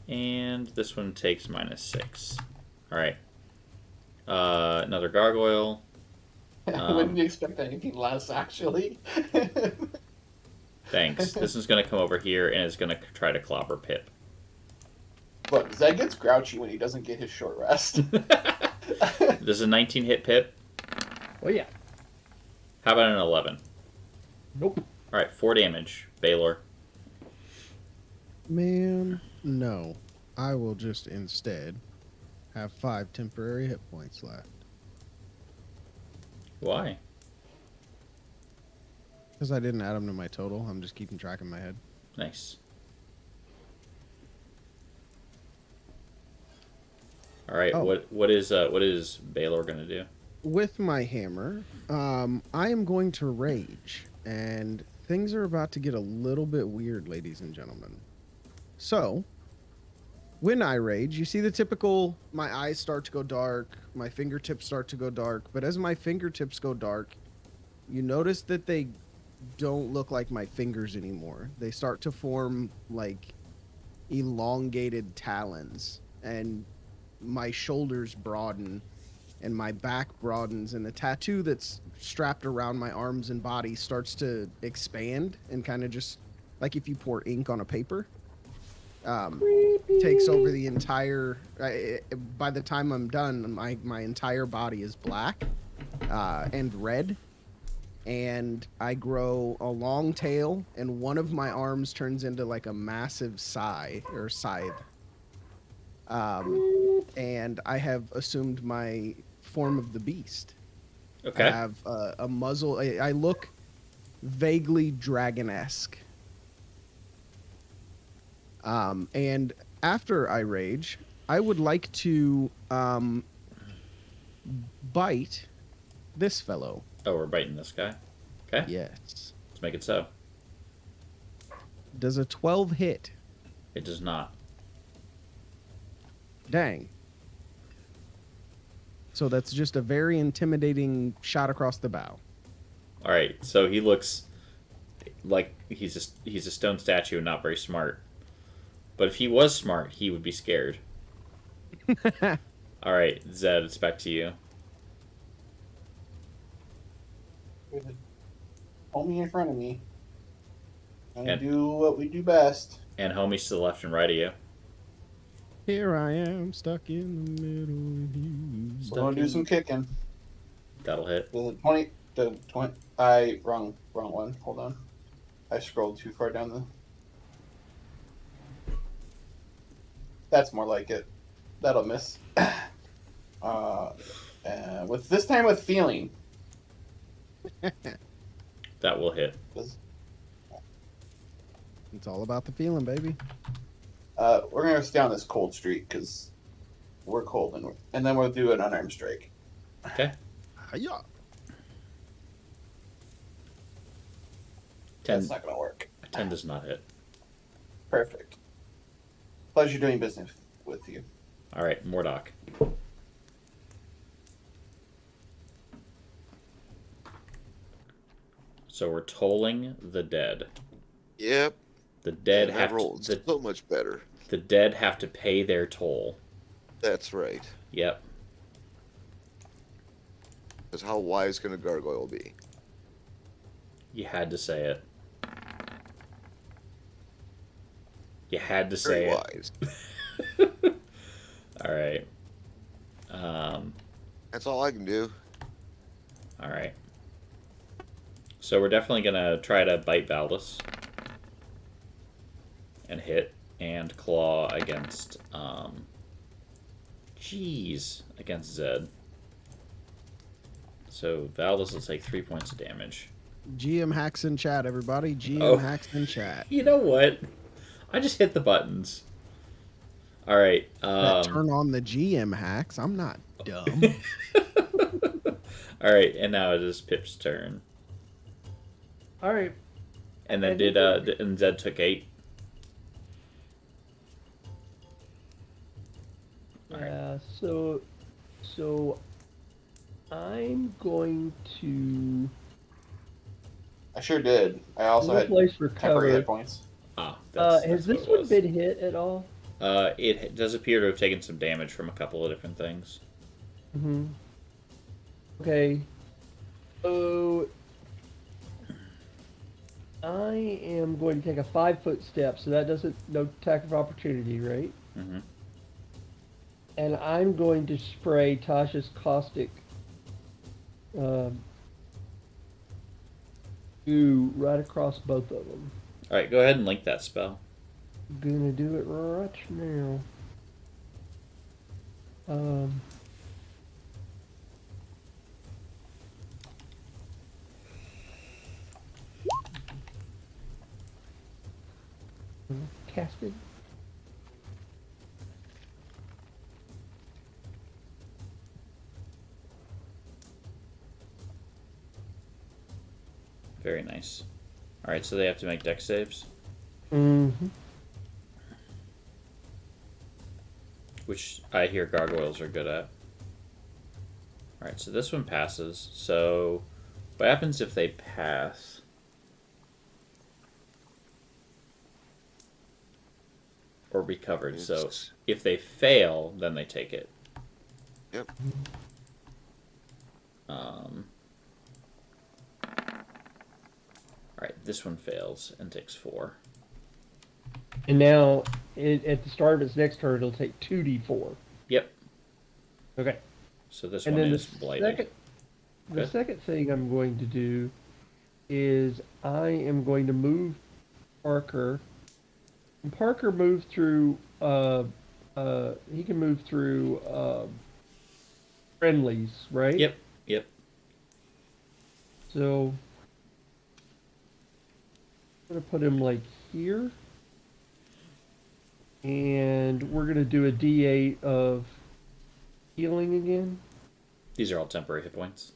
And this one takes minus 6. Alright. Another gargoyle. I wouldn't expect anything less, actually. Thanks. This is going to come over here and is going to try to clobber Pip. Look, Zed gets grouchy when he doesn't get his short rest. Does a 19 hit Pip? Oh, yeah. How about an 11? Nope. Alright, 4 damage. Baylor. Man, no. I will just instead have 5 temporary hit points left. Why? Because I didn't add them to my total. I'm just keeping track in my head. Nice. Alright, Oh. what is Baylor gonna do? With my hammer, I am going to rage. And things are about to get a little bit weird, ladies and gentlemen. So, when I rage, you see the typical, my eyes start to go dark, my fingertips start to go dark. But as my fingertips go dark, you notice that they don't look like my fingers anymore. They start to form like elongated talons, and my shoulders broaden and my back broadens, and the tattoo that's strapped around my arms and body starts to expand and kind of just like if you pour ink on a paper. Takes over the entire by the time I'm done, my entire body is black and red, and I grow a long tail, and one of my arms turns into like a massive scythe. And I have assumed my form of the beast. Okay. I have a muzzle. I look vaguely dragon-esque. And after I rage, I would like to bite this fellow. Oh, we're biting this guy? Okay. Yes. Let's make it so. Does a 12 hit? It does not. Dang. So that's just a very intimidating shot across the bow. Alright, so he looks like he's a stone statue and not very smart. But if he was smart, he would be scared. Alright, Zed, it's back to you. Homie in front of me. Gonna And- do what we do best. And homies to the left and right of you. Here I am, stuck in the middle with you. We're gonna do some kicking. That'll hit. The 20. Wrong one. Hold on. I scrolled too far down the. That's more like it. That'll miss. With this time with feeling. That will hit. It's all about the feeling, baby. We're gonna stay on this cold streak because we're cold, and then we'll do an unarmed strike. Okay. Hiya. 10, That's not gonna work. 10 does not hit. Perfect. Pleasure doing business with you. Alright, Mordok. So we're tolling the dead. Yep. The dead That have rolled to, so much better. The dead have to pay their toll. That's right. Yep. Because how wise can a gargoyle be? You had to say it. You had to Very say wise. it. All right. That's all I can do. All right. So we're definitely gonna try to bite Valdus and hit and claw against against Zed. So Valdus will take 3 points of damage. GM hacks in chat, everybody. GM Oh. hacks in chat. You know what? I just hit the buttons. All right. That turn on the GM hacks. I'm not dumb. All right, and now it is Pip's turn. All right. And then and Zed took 8. Yeah. So I'm going to I sure did. I also no had place for temporary cover. hit points. Ah, Has what this it one was. been hit at all? It does appear to have taken some damage from a couple of different things. Mm-hmm. Okay. So I am going to take a 5-foot step, so that doesn't no attack of opportunity, right? Mm-hmm. And I'm going to spray Tasha's caustic goo right across both of them. All right, go ahead and link that spell. Gonna do it right now. Cast it. Very nice. All right, so they have to make dex saves, Mm-hmm. which I hear gargoyles are good at. All right, so this one passes. So what happens if they pass? Or be covered. So It's- if they fail, then they take it. Yep. All right, this one fails and takes 4. And now, at the start of its next turn, it'll take 2d4. Yep. Okay. So this And one then is blighted. the Good. second thing I'm going to do is I am going to move Parker. And Parker moved through. He can move through friendlies, right? Yep. Yep. So I'm gonna put him like here, and we're gonna do a D8 of healing again. These are all temporary hit points.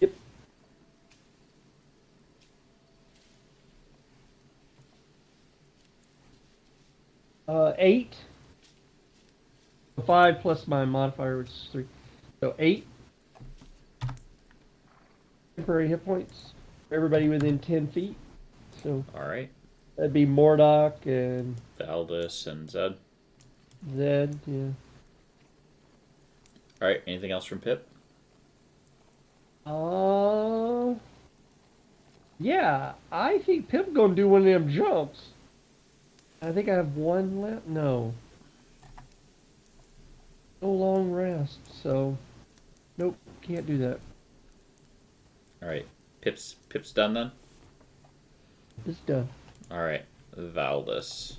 Yep. Eight. 5 plus my modifier, which is 3. So 8 temporary hit points for everybody within 10 feet. So All right. that'd be Mordock and Valdus and Zed. Zed. Yeah. All right. Anything else from Pip? Yeah, I think Pip gonna do one of them jumps. I think I have one left. No. No long rest, so nope, can't do that. All right. Pip's done then. It's done. All right. Valdus.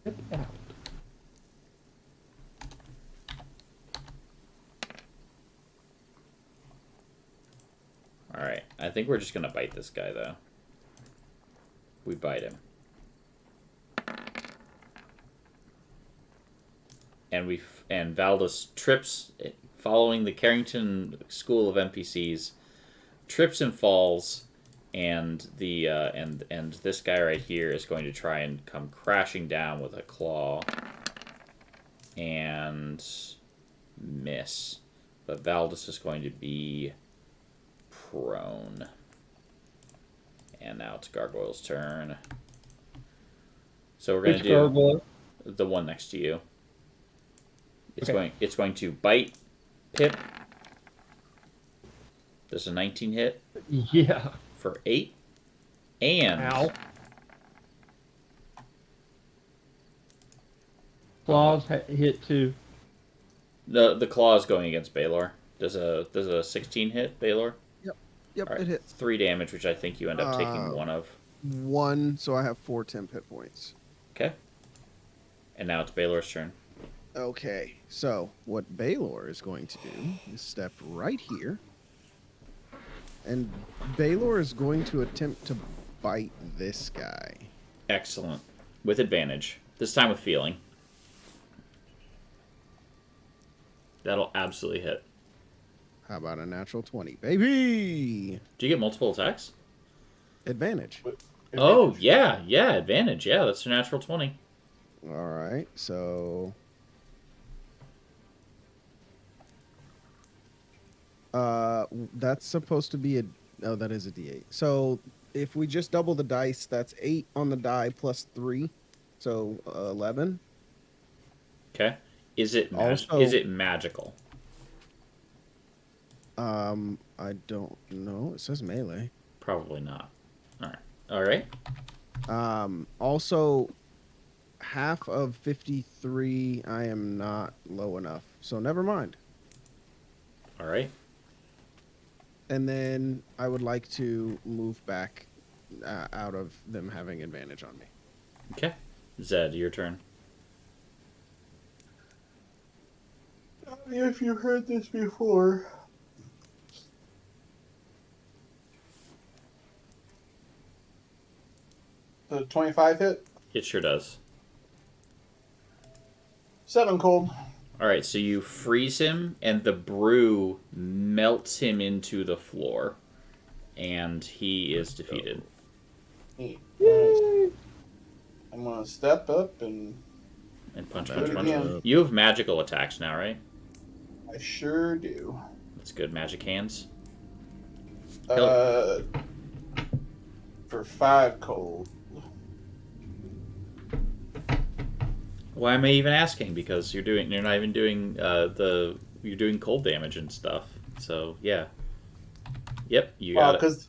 Pip out. All right. I think we're just gonna bite this guy though. We bite him. And Valdus trips, following the Carrington School of NPCs, trips and falls, and the and this guy right here is going to try and come crashing down with a claw and miss, but Valdus is going to be prone. And now it's Gargoyle's turn. So we're gonna Which do gargoyle? the one next to you. It's Okay. going. It's going to bite. Pip. Does a 19 hit Yeah. for 8, and Ow. Claws hit too. the claw is going against Baylor. Does a 16 hit Baylor? Yep. Yep, All right, it hits. 3 damage, which I think you end up taking one of. 1, so I have 4 temp hit points. Okay. And now it's Baylor's turn. Okay, so what Baylor is going to do is step right here. And Baylor is going to attempt to bite this guy. Excellent. With advantage. This time with feeling. That'll absolutely hit. How about a natural 20? Baby! Do you get multiple attacks? Advantage. Oh, yeah, advantage. Yeah, that's a natural 20. All right, so... that's supposed to be a... Oh, that is a D8. So if we just double the dice, that's 8 on the die plus 3. So 11. Okay. Is it Also- is it magical? I don't know. It says melee. Probably not. All right. Also, half of 53, I am not low enough. So never mind. All right. And then I would like to move back out of them having advantage on me. Okay. Zed, your turn. If you heard this before. The 25 hit? It sure does. 7 cold. All right, so you freeze him, and the brew melts him into the floor, and he is defeated. Neat. Nice. I'm gonna step up and And punch, Do punch, it punch. again. You have magical attacks now, right? I sure do. That's good. Magic hands. Uh, for 5 cold. Why am I even asking? Because you're not even doing you're doing cold damage and stuff. So yeah. Yep, you Well, got it. because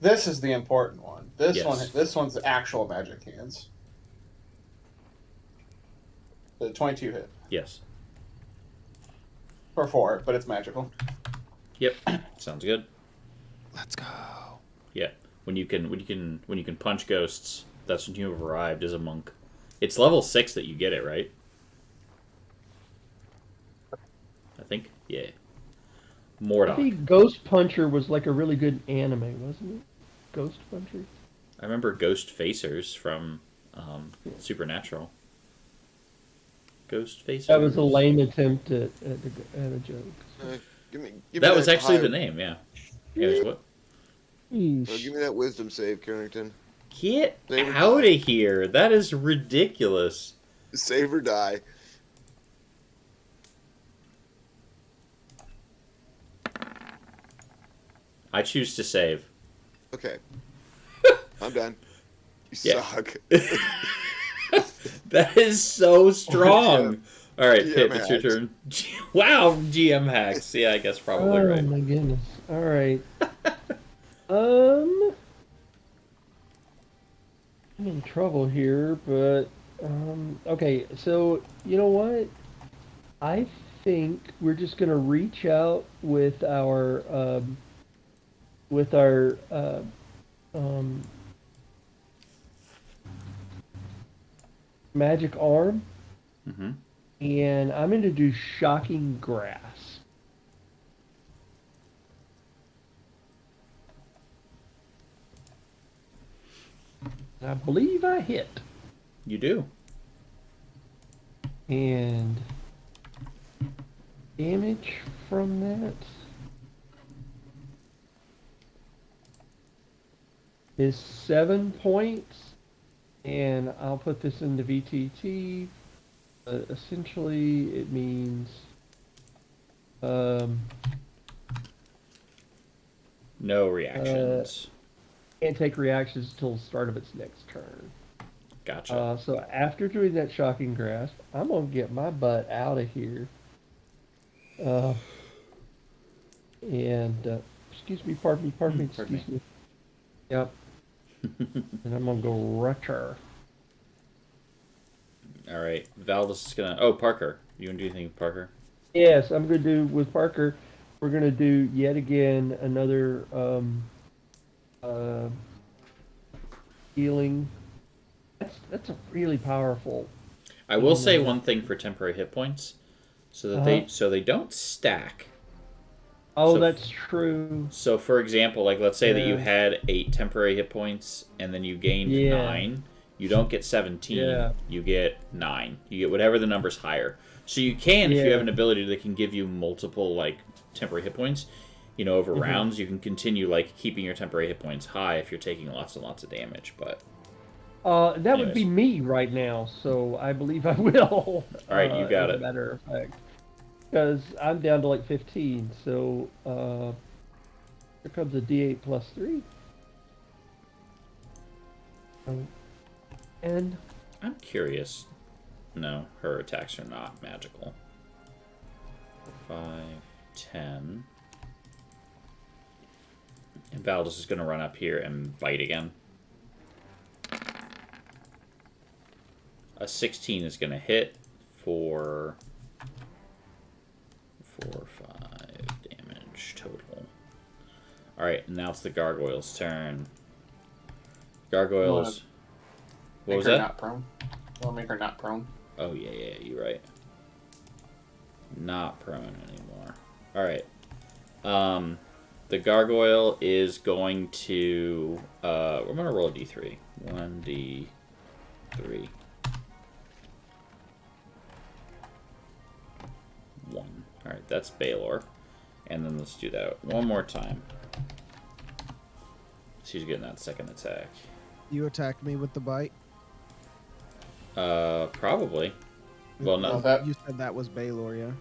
this is the important one. Yes. This one's actual magic hands. The 22 hit Yes. for 4, but it's magical. Yep. Sounds good. Let's go. Yeah. When you can punch ghosts, that's when you have arrived as a monk. It's level 6 that you get it, right? I think. Yeah. I Mordok. think Ghost Puncher was like a really good anime, wasn't it? Ghost Puncher. I remember Ghost Facers from Supernatural. Ghost Facers. That was a lame attempt at a joke. Give me That was actually high- the name, yeah. Anyways, what? Give me that wisdom save, Carrington. Get Save or out die. of here! That is ridiculous. Save or die. I choose to save. Okay. I'm done. You Yeah. suck. That is so strong. All right, GM Pip, it's your hacks. turn. Wow, GM hacks. Yeah, I guess probably Oh right. my goodness. All right. I'm in trouble here, but okay. So you know what? I think we're just gonna reach out with our magic arm, Mm-hmm. and I'm gonna do shocking grass. I believe I hit. You do. And damage from that is 7 points. And I'll put this into VTT. Essentially, it means No reactions. can't take reactions until the start of its next turn. Gotcha. So after doing that shocking grasp, I'm gonna get my butt out of here. Uh, and excuse me, pardon me, Pardon me. excuse me. Yep. And I'm gonna go retro. All right. Valdis is gonna. Oh, Parker. You want to do anything with Parker? Yes, I'm gonna do with Parker. We're gonna do yet again another uh, healing. That's a really powerful. I will say healing. one thing for temporary hit points, so that Uh-huh. they don't stack. Oh, So that's true. So, for example, like let's say that you Yeah. had 8 temporary hit points and then you gained Yeah. 9. You don't get 17. Yeah. You get 9. You get whatever the number's higher. So you can, if you have Yeah. an ability that can give you multiple like temporary hit points, over Mhm. rounds, you can continue like keeping your temporary hit points high if you're taking lots and lots of damage. But That would be anyways, me right now, so I believe I will. all right, you got As a it. matter of fact, because I'm down to like 15. So here comes a D8 plus 3. And I'm curious. No, her attacks are not magical. 5, 10. And Valdis is going to run up here and bite again. A 16 is going to hit for 5 damage total. Alright, now it's the gargoyle's turn. Gargoyles. What Make was her that? not prone. Or make her not prone. Oh, yeah, you're right. Not prone anymore. Alright. The gargoyle is going to... we're going to roll a d3. 1d3. 1. Alright, that's Baylor. And then let's do that one more time. She's getting that second attack. You attacked me with the bite. Probably. Well, no. You said that was Baylor, yeah?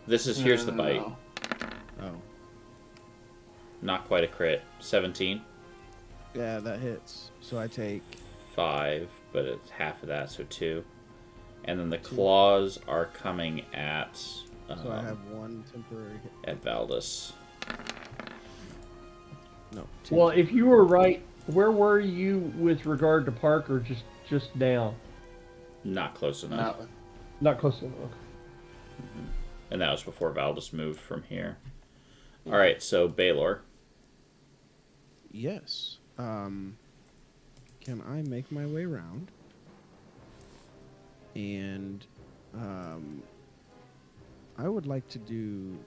Here's the bite. No. Oh. Not quite a crit. 17. Yeah, that hits. So I take 5, but it's half of that, so 2. And then the claws are coming at... so I have 1 temporary hit. at Valdis. No, 2. well, if you were right, where were you with regard to Parker? Just now, Not close enough. No. not close enough. And that was before Valdis moved from here. Alright, so Baylor. Yes. Can I make my way around? And I would like to do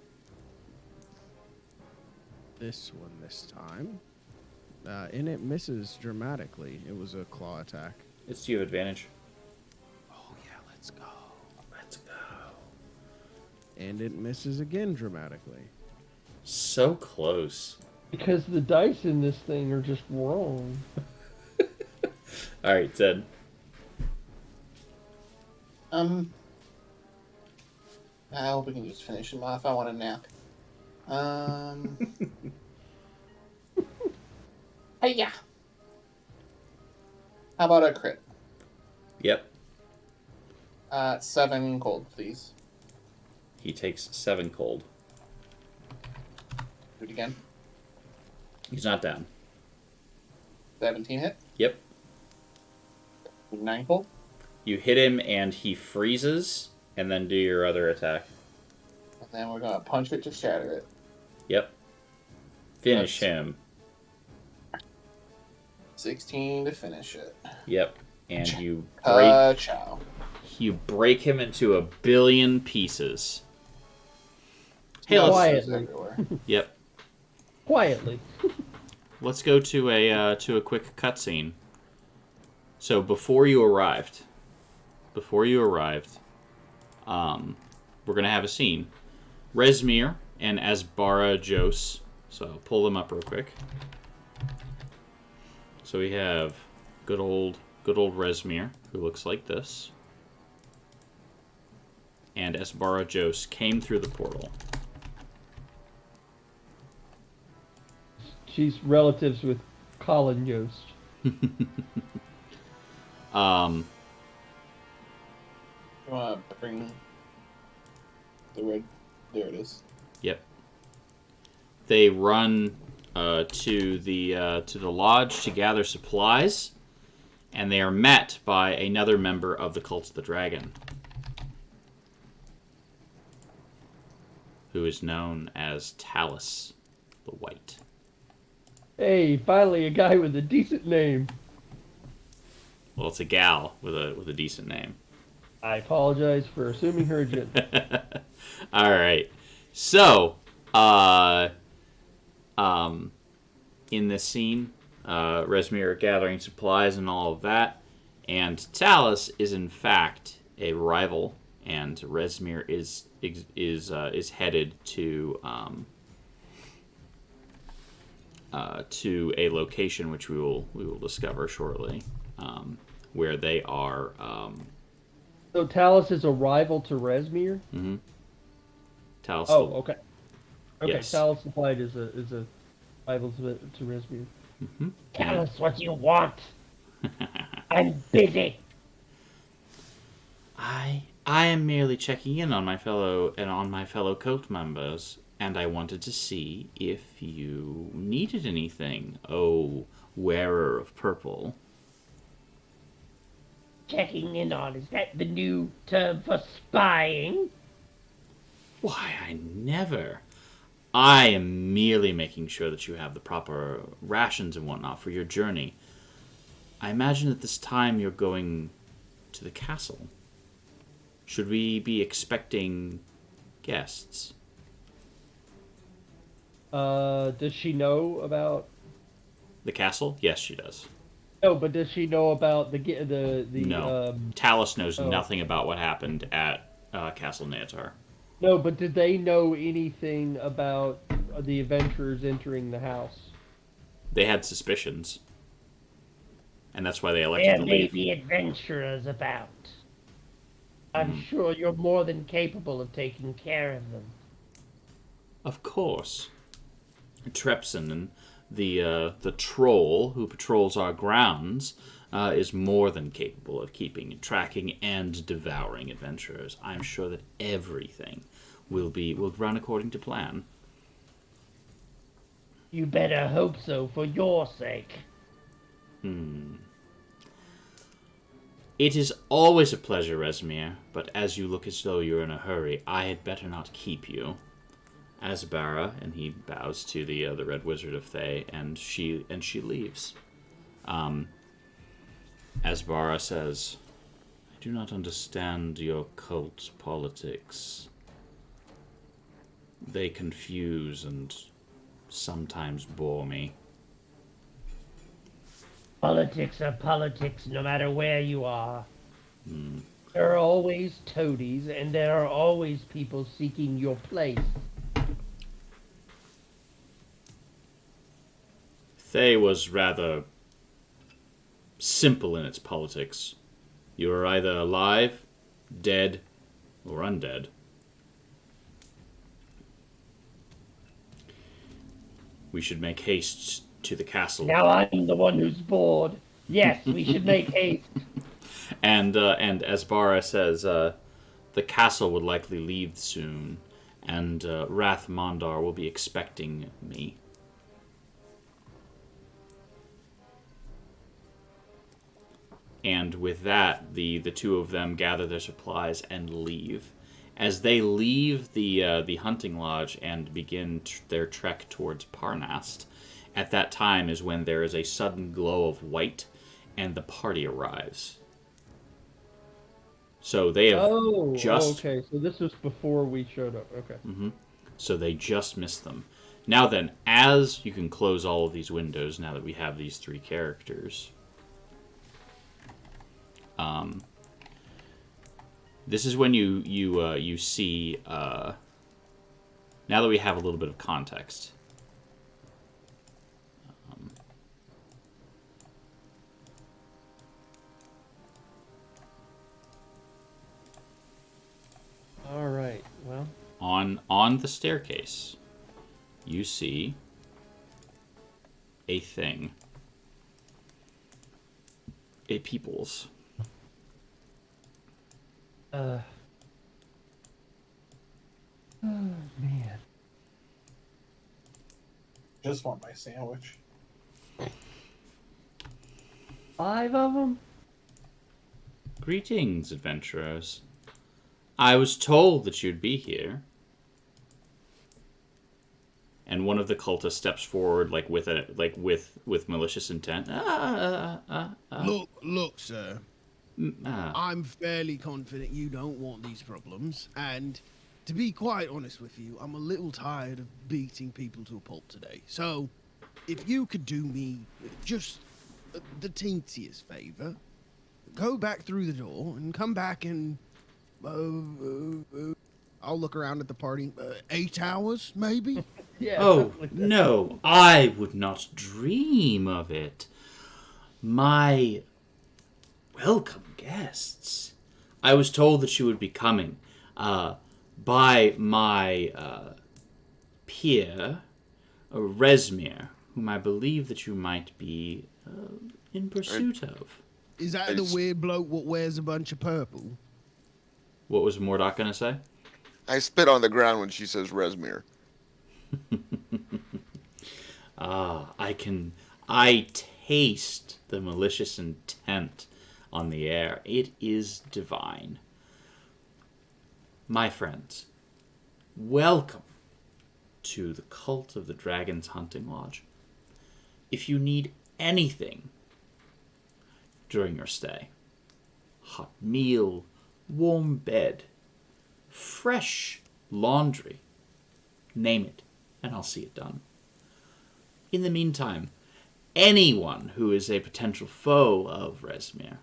this one this time. And it misses dramatically. It was a claw attack. It's you have advantage. Oh yeah, let's go. Let's go. And it misses again dramatically. So close. Because the dice in this thing are just wrong. Alright, Zed. I hope we can just finish him off. I want a nap. Hey, yeah. How about a crit? Yep. 7 cold, please. He takes 7 cold. Do it again. He's not down. 17 hit. Yep. 9 cold. You hit him and he freezes, and then do your other attack. And then we're gonna punch it to shatter it. Yep. Finish him. 16 to finish it. Yep. And you Chow. break him into a billion pieces. Hey, let's, Quietly. Everywhere. yep. Quietly. Let's go to a quick cutscene. So before you arrived, we're gonna have a scene. Resmir and Asbara Jos. So I'll pull them up real quick. So we have good old Resmir, who looks like this, and Asbara Jos came through the portal. She's relatives with Colin Yost. Um, You want to bring the red? There it is. yep. They run to the lodge to gather supplies, and they are met by another member of the Cult of the Dragon, who is known as Talus the White. Hey, finally a guy with a decent name. Well, it's a gal with a decent name. I apologize for assuming her gender. All right. So, in this scene, Resmir are gathering supplies and all of that, and Talus is in fact a rival, and Resmir is headed to a location which we will discover shortly, where they are. So Talus is a rival to Resmir? Mm-hmm. Talus. Oh, okay. Okay, Yes. Talus the White is a rival to Resmir. Mm-hmm. Tell us what you want. I'm busy. I am merely checking in on my fellow cult members, and I wanted to see if you needed anything, oh wearer of purple. Checking in on, is that the new term for spying? Why, I never. I am merely making sure that you have the proper rations and whatnot for your journey. I imagine at this time you're going to the castle. Should we be expecting guests? Does she know about? The castle? Yes, she does. No, but does she know about the No. Talus knows oh. nothing about what happened at Castle Neatar. No, but did they know anything about the adventurers entering the house? They had suspicions. And that's why they There elected to may leave. be adventurers about. I'm Hmm. sure you're more than capable of taking care of them. Of course. Trepson and the troll who patrols our grounds is more than capable of keeping, tracking, and devouring adventurers. I'm sure that everything will run according to plan. You better hope so for your sake. It is always a pleasure, Resmir, but as you look as though you're in a hurry, I had better not keep you. Asbara, and he bows to the Red Wizard of Thay, and she leaves. Asbara says, "I do not understand your cult politics. They confuse and sometimes bore me." Politics are politics no matter where you are. There are always toadies, and there are always people seeking your place. Thay was rather simple in its politics. You are either alive, dead, or undead. We should make haste to the castle. Now I'm the one who's bored. Yes, we should make haste. And Asbara says the castle would likely leave soon, and Rath Mondar will be expecting me. And with that, the two of them gather their supplies and leave. As they leave the hunting lodge and begin their trek towards Parnast, at that time is when there is a sudden glow of white, and the party arrives. So they have just... okay. So this was before we showed up. Okay. So they just missed them. Now then, as you can close all of these windows now that we have these three characters... this is when you see, now that we have a little bit of context. All right. Well. On the staircase, you see a thing. A peoples. Oh, man. Just want my sandwich. 5 of them? Greetings, adventurers. I was told that you'd be here. And one of the cultists steps forward, with malicious intent. Look, sir. I'm fairly confident you don't want these problems, and to be quite honest with you, I'm a little tired of beating people to a pulp today. So, if you could do me just the teensiest favor, go back through the door and come back in. I'll look around at the party. 8 hours, maybe. Yeah. Oh, something like that. no, I would not dream of it. My welcome guests. I was told that you would be coming by my peer, Resmir, whom I believe that you might be in pursuit of. Is that the weird bloke what wears a bunch of purple? What was Mordok going to say? I spit on the ground when she says Resmir. I taste the malicious intent on the air. It is divine. My friends, welcome to the Cult of the Dragon's Hunting Lodge. If you need anything during your stay, hot meal, warm bed, fresh laundry, name it, and I'll see it done. In the meantime, anyone who is a potential foe of Resmir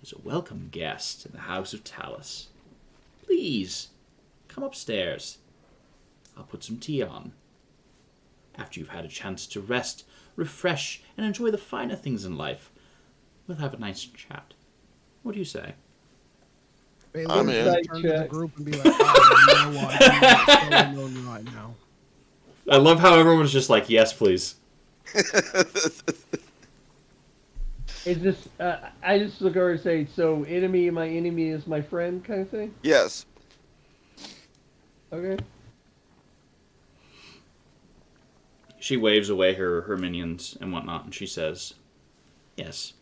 is a welcome guest in the House of Talus. Please, come upstairs. I'll put some tea on. After you've had a chance to rest, refresh, and enjoy the finer things in life, we'll have a nice chat. What do you say? I'm in. Turn to the group and be like, I have no idea what's going on right now. I love how everyone's just like, yes, please. Is this, I just look over and say, so my enemy is my friend kind of thing? Yes. Okay. She waves away her minions and whatnot, and she says, yes,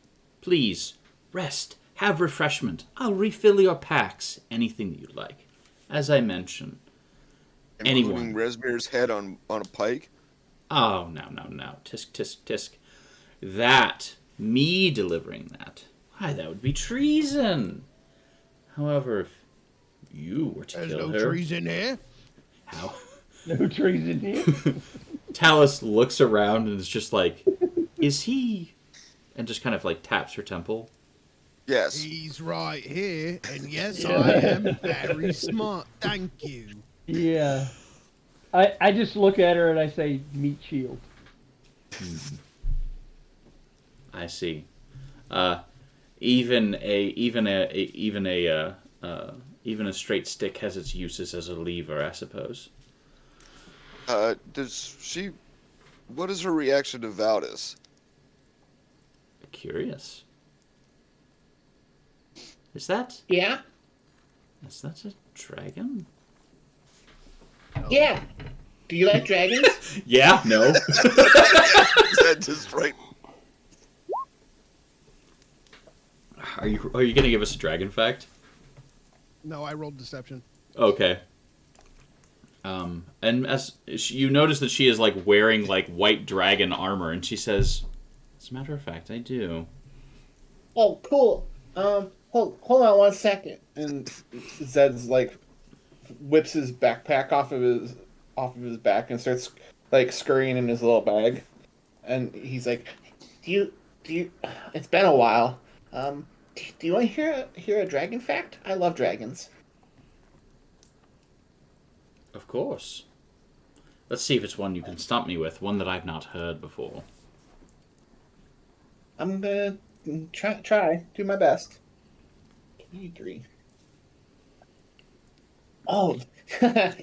please, rest, have refreshment. I'll refill your packs, anything that you'd like. As I mentioned, Including anyone. Resmir's head on a pike. Oh, no. Tisk, tisk, tisk. That, me delivering that, why, that would be treason. However, if you were to There's kill no her... trees in here. How? No trees in here. Talus looks around and is just like, is he... And just kind of like taps her temple. Yes. He's right here, and yes, Yeah. I am very smart. Thank you. Yeah. I just look at her and I say, meat shield. I see. Even a straight stick has its uses as a lever, I suppose. What is her reaction to Valdis? Curious. Is that Yeah? a dragon? Yeah. Do you like dragons? Yeah. No. Is that just right? Are you gonna give us a dragon fact? No, I rolled deception. Okay. And you notice that she is like wearing like white dragon armor, and she says, "As a matter of fact, I do." Oh, cool. Hold on 1 second. And Zed's like whips his backpack off of his back and starts like scurrying in his little bag. And he's like, "Do you? It's been a while. Do you want to hear a dragon fact? I love dragons." Of course. Let's see if it's one you can stump me with, one that I've not heard before. I'm gonna try, do my best. 23. Oh,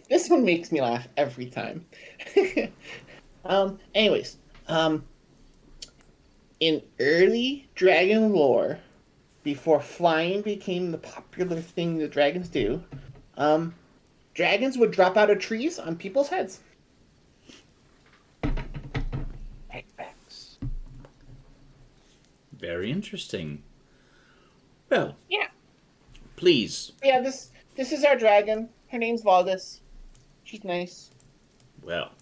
this one makes me laugh every time. Anyways, in early dragon lore, before flying became the popular thing that dragons do, dragons would drop out of trees on people's heads. Backpacks. Very interesting. Well, Yeah. please. Yeah, this is our dragon. Her name's Valdis. She's nice. Well,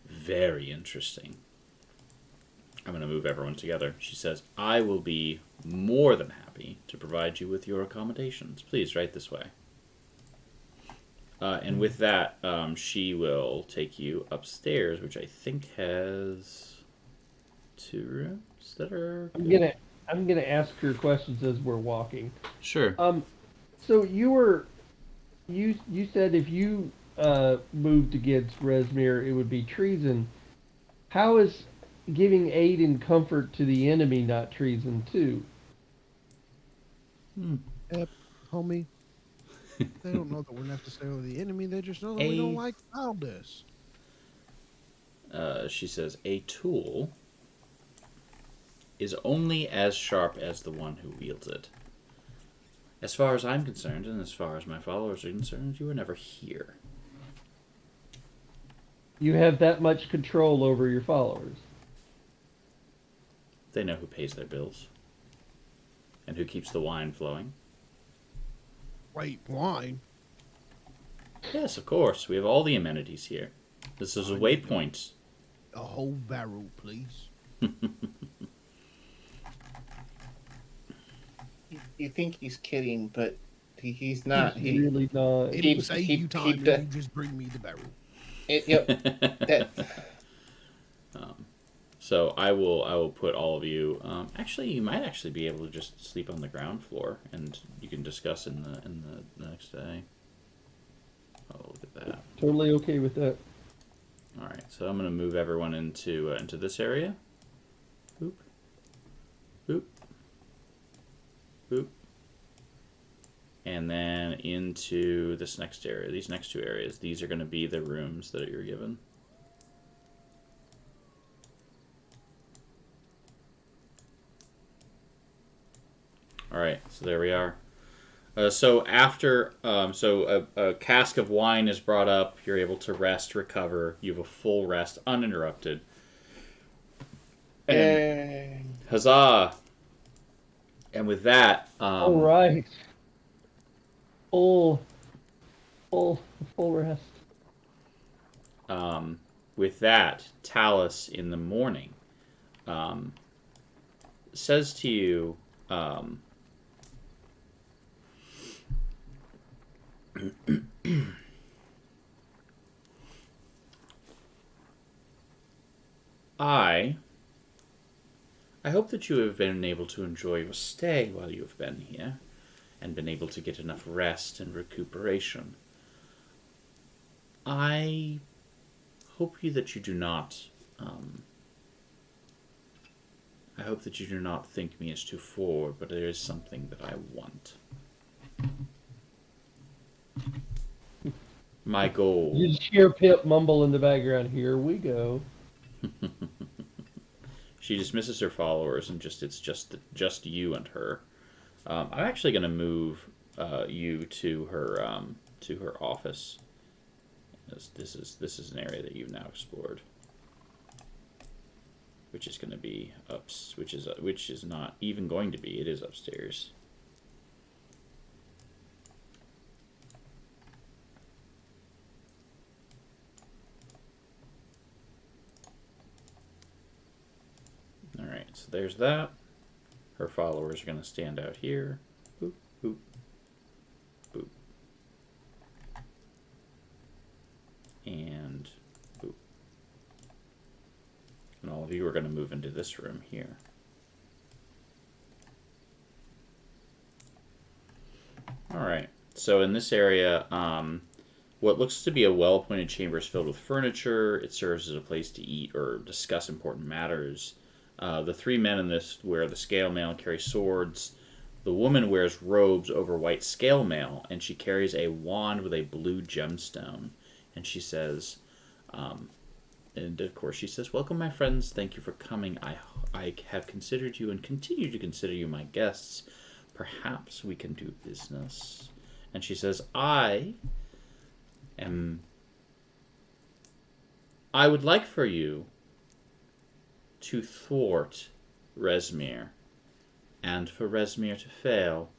very interesting. I'm going to move everyone together. She says, I will be more than happy to provide you with your accommodations. Please, right this way. And with that, she will take you upstairs, which I think has 2 rooms that are... I'm gonna ask her questions as we're walking. Sure. So you said if you moved against Resmir, it would be treason. How is giving aid and comfort to the enemy not treason too? Homie. They don't know that we're necessarily the enemy. They just know that we don't like Valdis. She says, a tool is only as sharp as the one who wields it. As far as I'm concerned, and as far as my followers are concerned, you were never here. You have that much control over your followers. They know who pays their bills. And who keeps the wine flowing. Wait, wine? Yes, of course. We have all the amenities here. This is a waypoint. A whole barrel, please. You think he's kidding, but he's not. He's really not. It'll save you time if you just bring me the barrel. So I will put all of you. Actually, you might actually be able to just sleep on the ground floor, and you can discuss in the next day. Oh, look at that. Totally okay with that. All right, so I'm gonna move everyone into this area. Boop. Boop. Boop. And then into this next area. These next 2 areas. These are going to be the rooms that you're given. Alright, so there we are. So after, a cask of wine is brought up. You're able to rest, recover. You have a full rest, uninterrupted. And huzzah! And with that, all right, full rest. With that, Talus in the morning says to you, I hope that you have been able to enjoy your stay while you have been here, and been able to get enough rest and recuperation. I hope that you do not. I hope that you do not think me as too forward, but there is something that I want. My goal. You just hear Pip mumble in the background. Here we go. She dismisses her followers and it's just you and her. I'm actually going to move you to her office. This is an area that you've now explored, which is going to be which is not even going to be. It is upstairs. Alright, so there's that. Her followers are going to stand out here. Boop, boop, boop. And boop. And all of you are going to move into this room here. Alright, so in this area, what looks to be a well-appointed chamber is filled with furniture. It serves as a place to eat or discuss important matters. The 3 men in this wear the scale mail and carry swords. The woman wears robes over white scale mail, and she carries a wand with a blue gemstone. And she says, and of course she says, "Welcome, my friends. Thank you for coming. I have considered you and continue to consider you my guests. Perhaps we can do business. And she says, I would like for you to thwart Resmir, and for Resmir to fail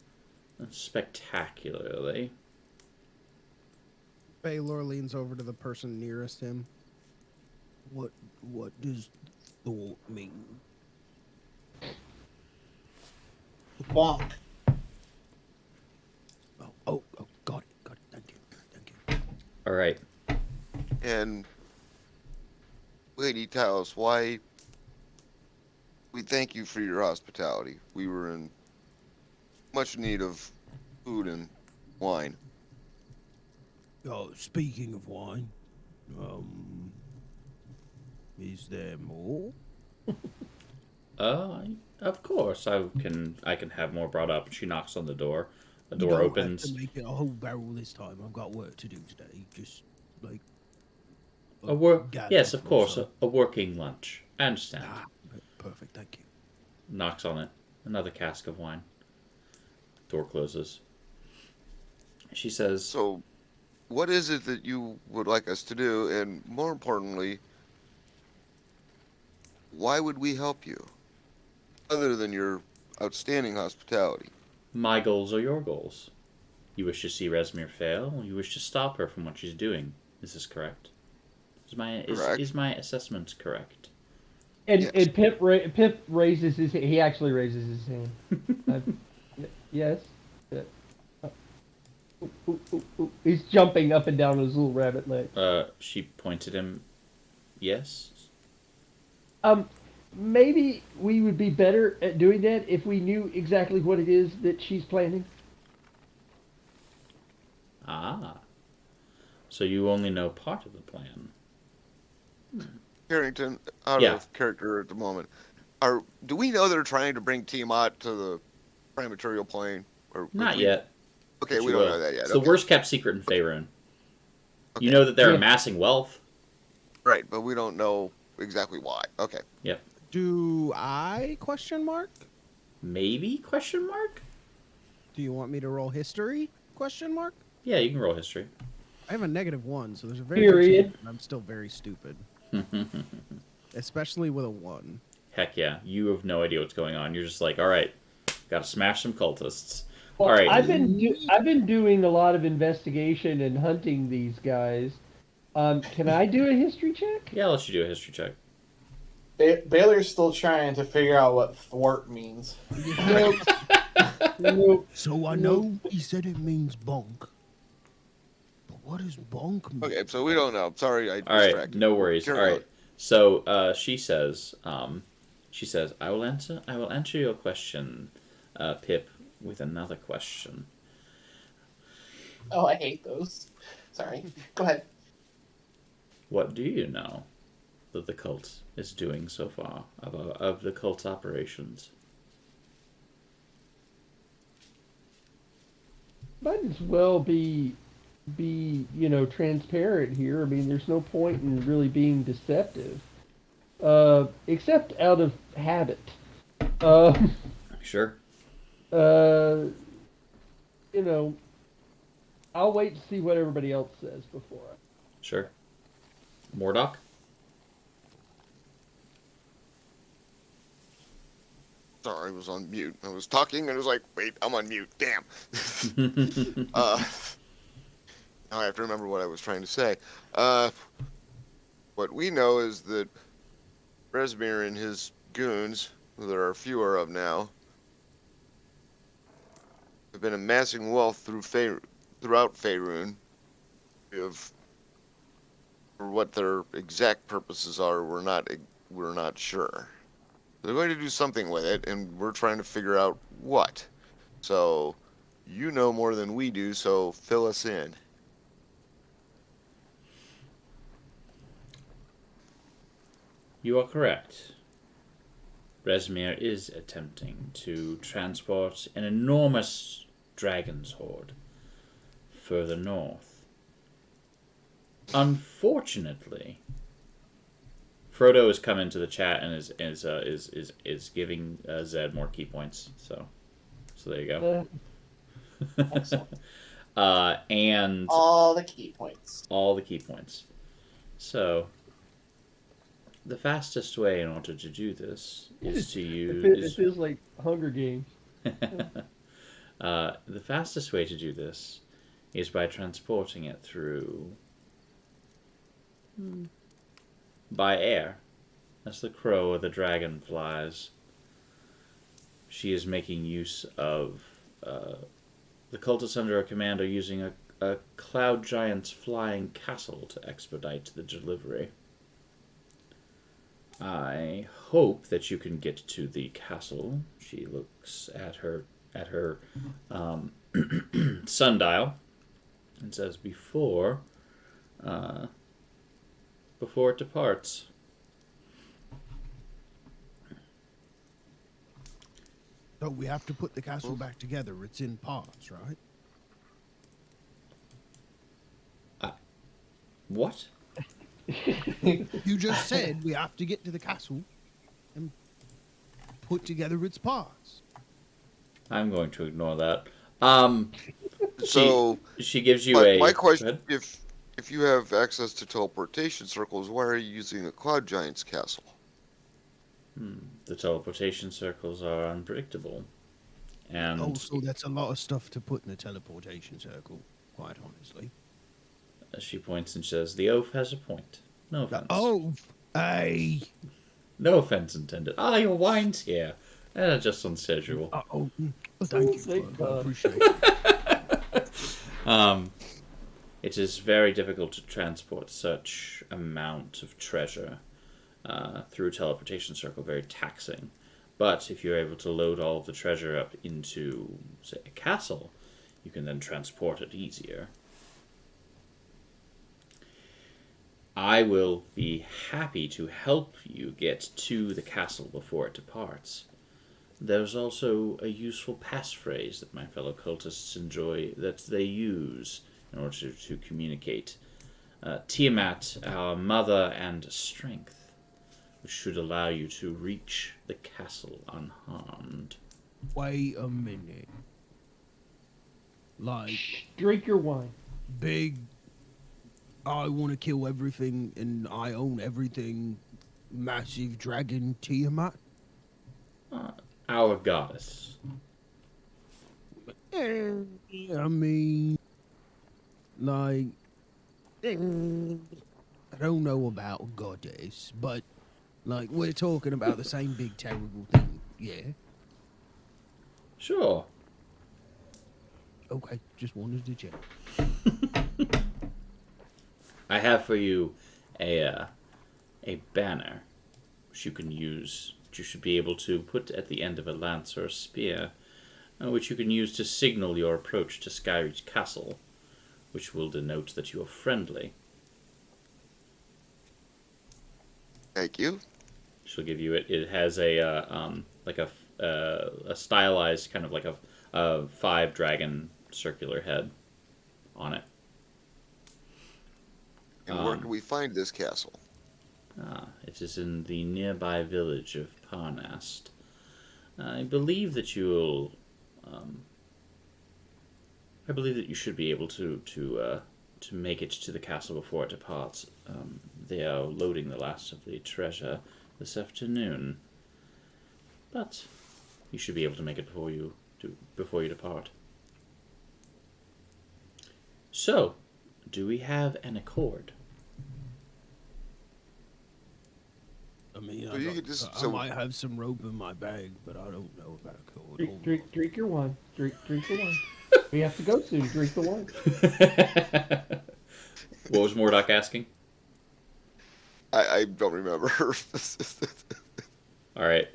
spectacularly. Baylor leans over to the person nearest him. What does thought mean? Bonk. Oh, got it. Thank you. All right. And Lady Taos, why? We thank you for your hospitality. We were in much need of food and wine. Oh, speaking of wine, is there more? Of course I can have more brought up. She knocks on the door. The You door don't opens. have to make it a whole barrel this time. I've got work to do today. Just like A work. gather Yes, of course. also. A working lunch. I understand. Perfect. Thank you. Knocks on it. Another cask of wine. Door closes. She says, So, what is it that you would like us to do? And more importantly, why would we help you? Other than your outstanding hospitality. my goals are your goals. You wish to see Resmir fail. You wish to stop her from what she's doing. Is this correct? Correct. Is my assessment correct? And Yes. and Pip raises his. He actually raises his hand. Yes. Ooh. He's jumping up and down his little rabbit leg. She points at him. Yes. Maybe we would be better at doing that if we knew exactly what it is that she's planning. Ah. So you only know part of the plan. Carrington, out Yeah. of character at the moment. Do we know they're trying to bring Tiamat to the prime material plane? Or Not yet. Okay, but we you don't will. know that yet. It's Okay. the worst kept secret in Faerun. Okay. You know that they're Yeah. amassing wealth. Right, but we don't know exactly why. Okay. Yep. Do I question mark? Maybe? Question mark? Do you want me to roll history? Question mark. Yeah, you can roll history. I have a -1, so there's a very Period. good chance that I'm still very stupid, especially with a 1. Heck yeah. You have no idea what's going on. You're just like, all right, gotta smash some cultists. Well, All right. I've been doing a lot of investigation and hunting these guys. Can I do a history check? Yeah, I'll let you do a history check. Baylor's still trying to figure out what thwart means. Nope. So I know he said it means bonk, but what does bonk mean? Okay, so we don't know. Sorry, I All right, distracted. no worries. Carry All on. right. So she says, I will answer your question, Pip, with another question. Oh, I hate those. Sorry. Go ahead. What do you know that the cult is doing so far of the cult's operations? Might as well be transparent here. I mean, there's no point in really being deceptive, except out of habit. Sure. I'll wait to see what everybody else says before. Sure. Mordock? Sorry, I was on mute. I was talking and I was like, wait, I'm on mute. Damn. Now I have to remember what I was trying to say. What we know is that Resmir and his goons, who there are fewer of now, have been amassing wealth throughout Faerun. For what their exact purposes are, we're not sure. They're going to do something with it, and we're trying to figure out what. So, you know more than we do, so fill us in. You are correct. Resmir is attempting to transport an enormous dragon's horde further north. Unfortunately, Frodo has come into the chat and is giving Zed more key points. So there you go. Excellent. And All the key points. all the key points. So the fastest way in order to do this is to It use. feels like Hunger Games. The fastest way to do this is by transporting it through by air, as the crow or the dragon flies. She is making use of the cultists under her command are using a cloud giant's flying castle to expedite the delivery. I hope that you can get to the castle. She looks at her sundial and says, before it departs. So we have to put the castle back together. It's in parts, right? What? You just said we have to get to the castle and put together its parts. I'm going to ignore that. So she gives you my go question: ahead. if you have access to teleportation circles, why are you using a cloud giant's castle? The teleportation circles are unpredictable. And Also, that's a lot of stuff to put in a teleportation circle, quite honestly. she points and says, the oaf has a point. No offense. Oh, hey. No offense intended. Your wine's here. Just on schedule. Thank you. Thank Flo. I God. appreciate it. It is very difficult to transport such amount of treasure through a teleportation circle, very taxing. But if you're able to load all of the treasure up into, say, a castle, you can then transport it easier. I will be happy to help you get to the castle before it departs. There's also a useful passphrase that my fellow cultists enjoy that they use in order to communicate. Tiamat, our mother and strength, which should allow you to reach the castle unharmed. Wait a minute. Like, Drink your wine. big, I want to kill everything and I own everything, massive dragon Tiamat? Our goddess. I mean, like, I don't know about a goddess, but, like, we're talking about the same big terrible thing, yeah? Sure. Okay, just wanted to check. I have for you a banner which you can use, which you should be able to put at the end of a lance or a spear, which you can use to signal your approach to Skyreach Castle, which will denote that you are friendly. Thank you. She'll give you it. It has a stylized kind of like a 5 dragon circular head on it. And where can we find this castle? It is in the nearby village of Parnast. I believe that you'll. I believe that you should be able to make it to the castle before it departs. They are loading the last of the treasure this afternoon, but you should be able to make it before you depart. So, do we have an accord? I mean, So you could just- I so- might have some rope in my bag, but I don't know about a code. Drink your wine. Drink your wine. We have to go soon. Drink the wine. What was Mordok asking? I don't remember. All right.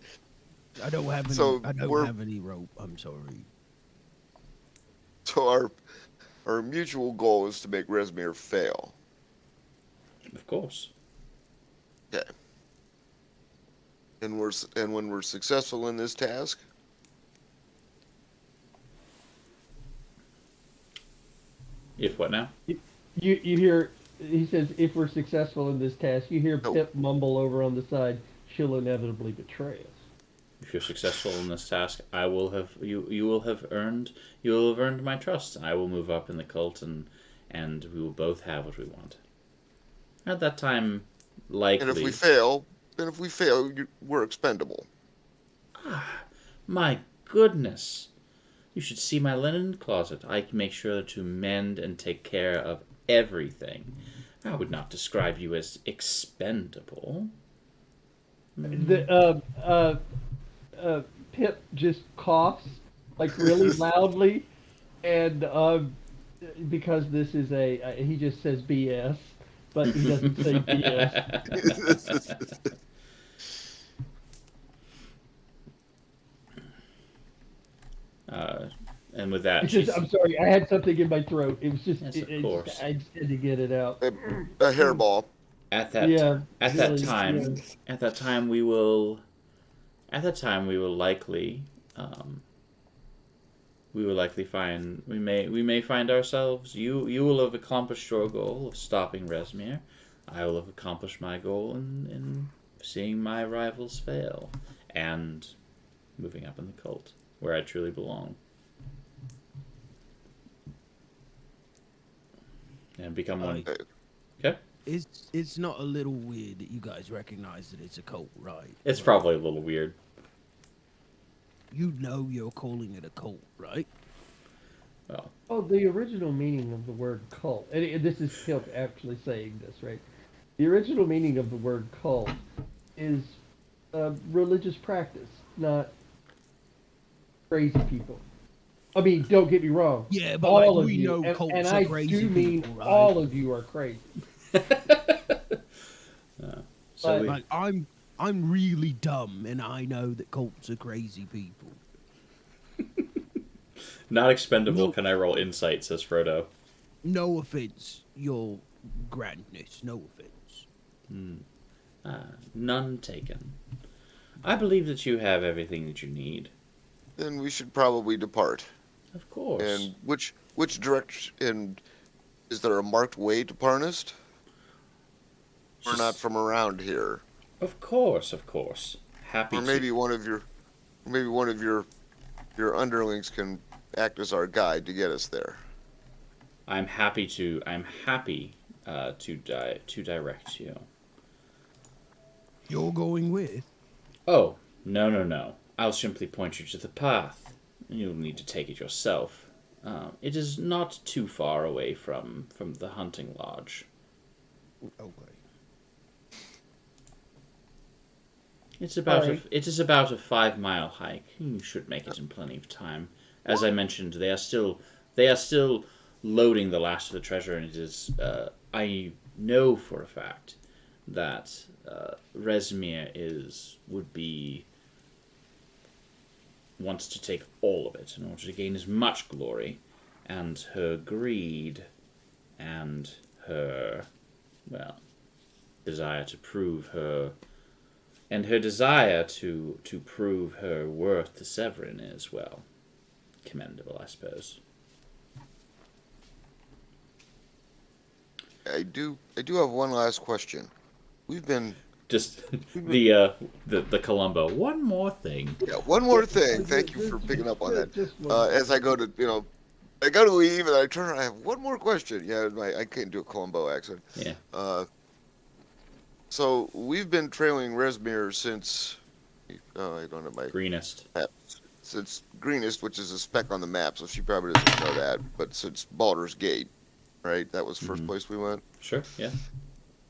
I don't have any. So I don't we're- have any rope. I'm sorry. So our mutual goal is to make Resmir fail. Of course. Okay. And when we're successful in this task, If what now? You hear he says, if we're successful in this task, you hear No. Pip mumble over on the side, she'll inevitably betray us. If you're successful in this task, I will have you will have earned my trust, and I will move up in the cult, and we will both have what we want. At that time, likely. And if we fail, we're expendable. My goodness, you should see my linen closet. I can make sure to mend and take care of everything. I would not describe you as expendable. Pip just coughs like really loudly, and because this is he just says BS, but he doesn't say BS. And with that, It's just, I'm sorry, I had something in my throat. It was just, Yes, of course. I just had to get it out. A hairball. at that Yeah, at that really, time yeah. at that time we will likely find we may find ourselves, you will have accomplished your goal of stopping Resmir. I will have accomplished my goal in seeing my rivals fail and moving up in the cult where I truly belong and become one. Okay. It's not a little weird that you guys recognize that it's a cult, right? It's probably a little weird. You know you're calling it a cult, right? Well, Oh, the original meaning of the word cult, and this is Pip actually saying this, right? The original meaning of the word cult is religious practice, not crazy people. I mean, don't get me wrong. Yeah, but all like, of we you, know and, cults and are I crazy do mean people, right? all of you are crazy. so But- we, Like I'm really dumb, and I know that cults are crazy people. not expendable. No. Can I roll insight? Says Frodo. No offense, your grandness. No offense. None taken. I believe that you have everything that you need. Then we should probably depart. Of course. And which direction? And is there a marked way to Parnist? We're not from around here. Of course. Happy Or maybe one of your underlings can act as our guide to get us there. I'm happy to direct you. You're going with? Oh, no. I'll simply point you to the path. You'll need to take it yourself. It is not too far away from the hunting lodge. Okay. It is about Alright. a 5-mile hike. You should make it in plenty of time. As I mentioned, they are still loading the last of the treasure, and it is I know for a fact that Resmir wants to take all of it in order to gain as much glory, and her greed and her desire to prove her worth to Severin is commendable, I suppose. I do have one last question. We've been Just the Columbo. One more thing. one more thing. Thank you for picking up on that. Just one. As I go to leave and I turn around, I have one more question. Yeah, I can't do a Columbo accent. Yeah. So we've been trailing Resmir since I don't have my Greenest. map. Since Greenest, which is a speck on the map, so she probably doesn't know that. But since Baldur's Gate, right? That was the first place we went. Sure. Yeah.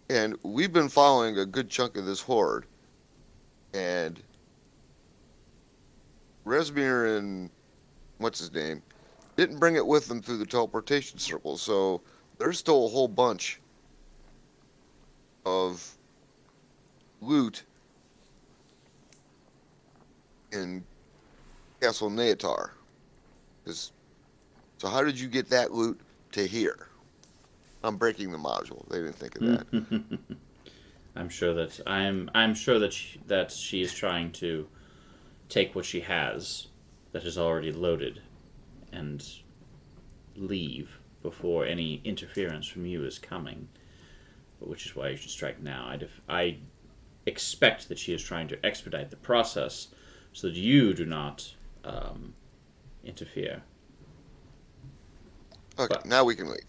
And we've been following a good chunk of this horde. And Resmir and what's his name didn't bring it with them through the teleportation circle, so there's still a whole bunch of loot in Castle Neatar. So how did you get that loot to here? I'm breaking the module. They didn't think of that. I'm sure that that she is trying to take what she has that is already loaded and leave before any interference from you is coming. which is why you should strike now. I expect that she is trying to expedite the process so that you do not interfere. Okay, But now we can wait.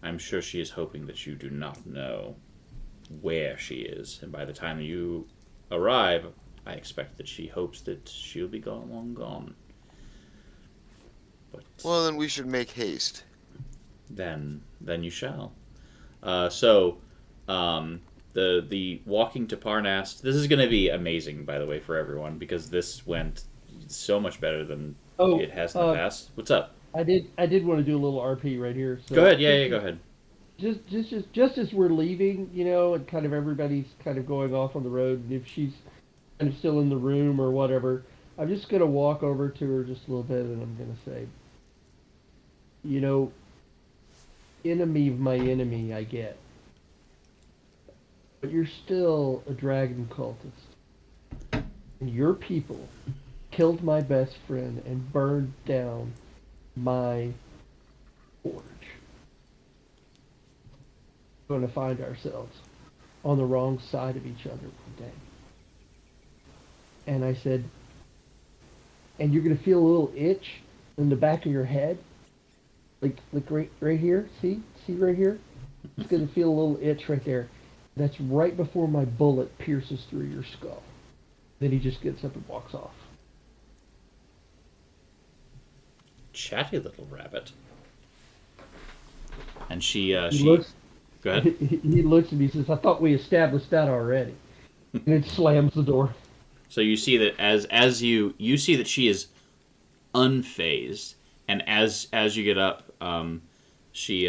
I'm sure she is hoping that you do not know where she is, and by the time you arrive, I expect that she hopes that she'll be gone, long gone. But Well, then we should make haste. then you shall. So, the walking to Parnast. This is going to be amazing, by the way, for everyone because this went so much better than it has in the past. What's up? I did want to do a little RP right here. So Go ahead. Yeah, go ahead. Just as we're leaving, and kind of everybody's kind of going off on the road, and if she's kind of still in the room or whatever, I'm just gonna walk over to her just a little bit, and I'm gonna say, enemy of my enemy, I get, but you're still a dragon cultist, and your people killed my best friend and burned down my forge. We're going to find ourselves on the wrong side of each other one day. And I said, and you're going to feel a little itch in the back of your head, like right here. See right here. It's going to feel a little itch right there. That's right before my bullet pierces through your skull. Then he just gets up and walks off. Chatty little rabbit. And she looks. Go ahead. He looks at me and says, "I thought we established that already." And it slams the door. So you see that as you see that she is unfazed, and as you get up, she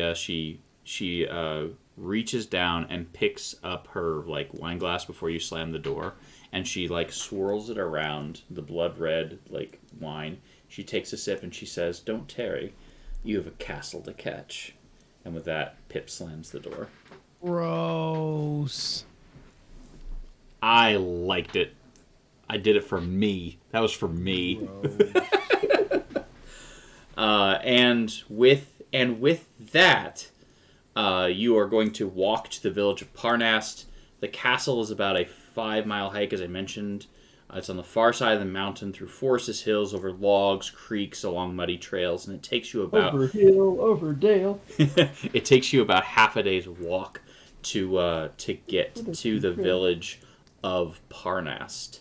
reaches down and picks up her like wine glass before you slam the door, and she like swirls it around the blood red like wine. She takes a sip and she says, "Don't tarry, you have a castle to catch." And with that, Pip slams the door. Gross. I liked it. I did it for me. That was for me. And with that, you are going to walk to the village of Parnast. The castle is about a 5-mile hike, as I mentioned. It's on the far side of the mountain, through forested hills, over logs, creeks, along muddy trails, and it takes you about over hill, over dale. It takes you about half a day's walk to get to the village of Parnast.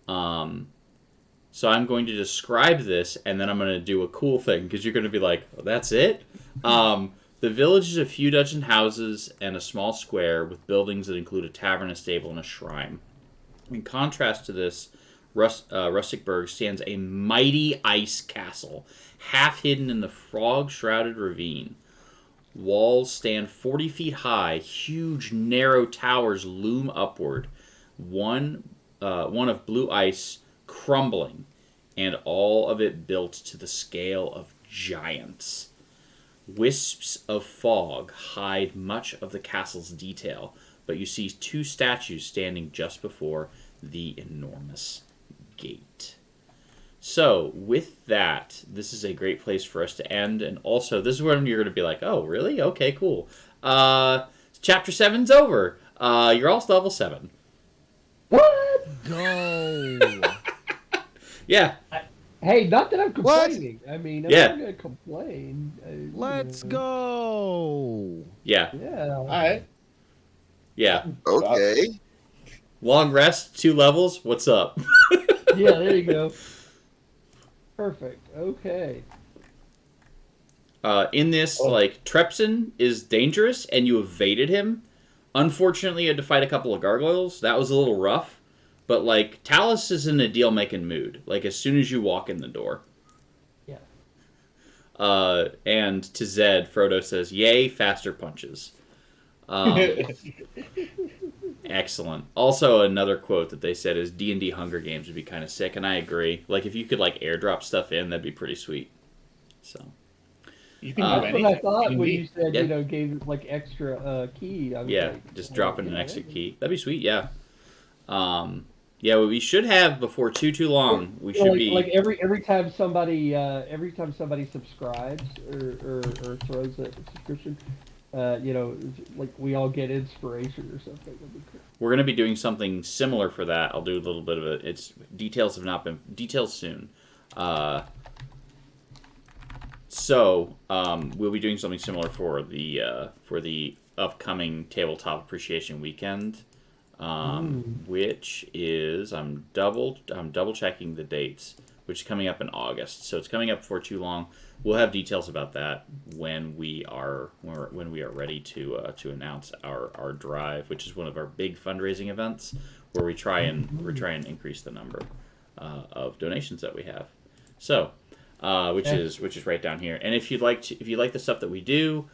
So I'm going to describe this, and then I'm going to do a cool thing, because you're going to be like, oh, that's it? The village is a few dozen houses and a small square with buildings that include a tavern, a stable, and a shrine. In contrast to this, rustic burg stands a mighty ice castle, half hidden in the frog-shrouded ravine. Walls stand 40 feet high, huge narrow towers loom upward, one of blue ice crumbling, and all of it built to the scale of giants. Wisps of fog hide much of the castle's detail, but you see 2 statues standing just before the enormous gate. So, with that, this is a great place for us to end, and also, this is when you're going to be like, oh, really? Okay, cool. Chapter 7's over. You're all level 7. What? Go. Yeah. Hey, not that I'm complaining. I mean, I'm Yeah. not going to complain. Let's go. Yeah. Yeah. All right. Yeah. Okay. Long rest, 2 levels. What's up? Yeah, there you go. Perfect. Okay. In this, Trepson is dangerous, and you evaded him. Unfortunately, you had to fight a couple of gargoyles. That was a little rough. But, Talus is in a deal-making mood, as soon as you walk in the door. Yeah. And to Zed, Frodo says, "Yay, faster punches." Excellent. Also, another quote that they said is D&D Hunger Games would be kind of sick, and I agree. If you could, airdrop stuff in, that'd be pretty sweet. So... You can That's do what anything. I thought when you said, Yeah. Gave it extra key. I was Yeah, like, just oh, dropping an yeah, extra key. That'd be sweet, yeah. Yeah, well, we should have, before too long, we should be... every time somebody subscribes or throws a subscription, like we all get inspiration or something. That'd be cool. We're going to be doing something similar for that. I'll do a little bit of it. It's details have not been details soon. We'll be doing something similar for the upcoming tabletop appreciation weekend, which is I'm double checking the dates, which is coming up in August. So it's coming up before too long. We'll have details about that when we are ready to announce our drive, which is one of our big fundraising events where we try and increase the number of donations that we have. So, which is right down here. And if you like the stuff that we do,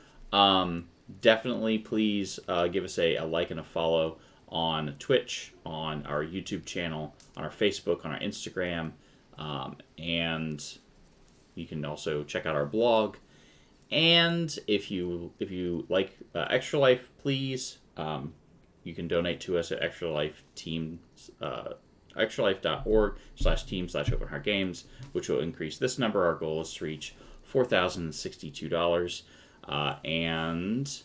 definitely please give us a like and a follow on Twitch, on our YouTube channel, on our Facebook, on our Instagram, and you can also check out our blog. And if you like Extra Life, please, you can donate to us at extralife.org/team/openheartgames, which will increase this number. Our goal is to reach $4,062. And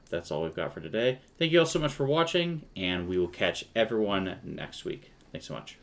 that's all we've got for today. Thank you all so much for watching, and we will catch everyone next week. Thanks so much.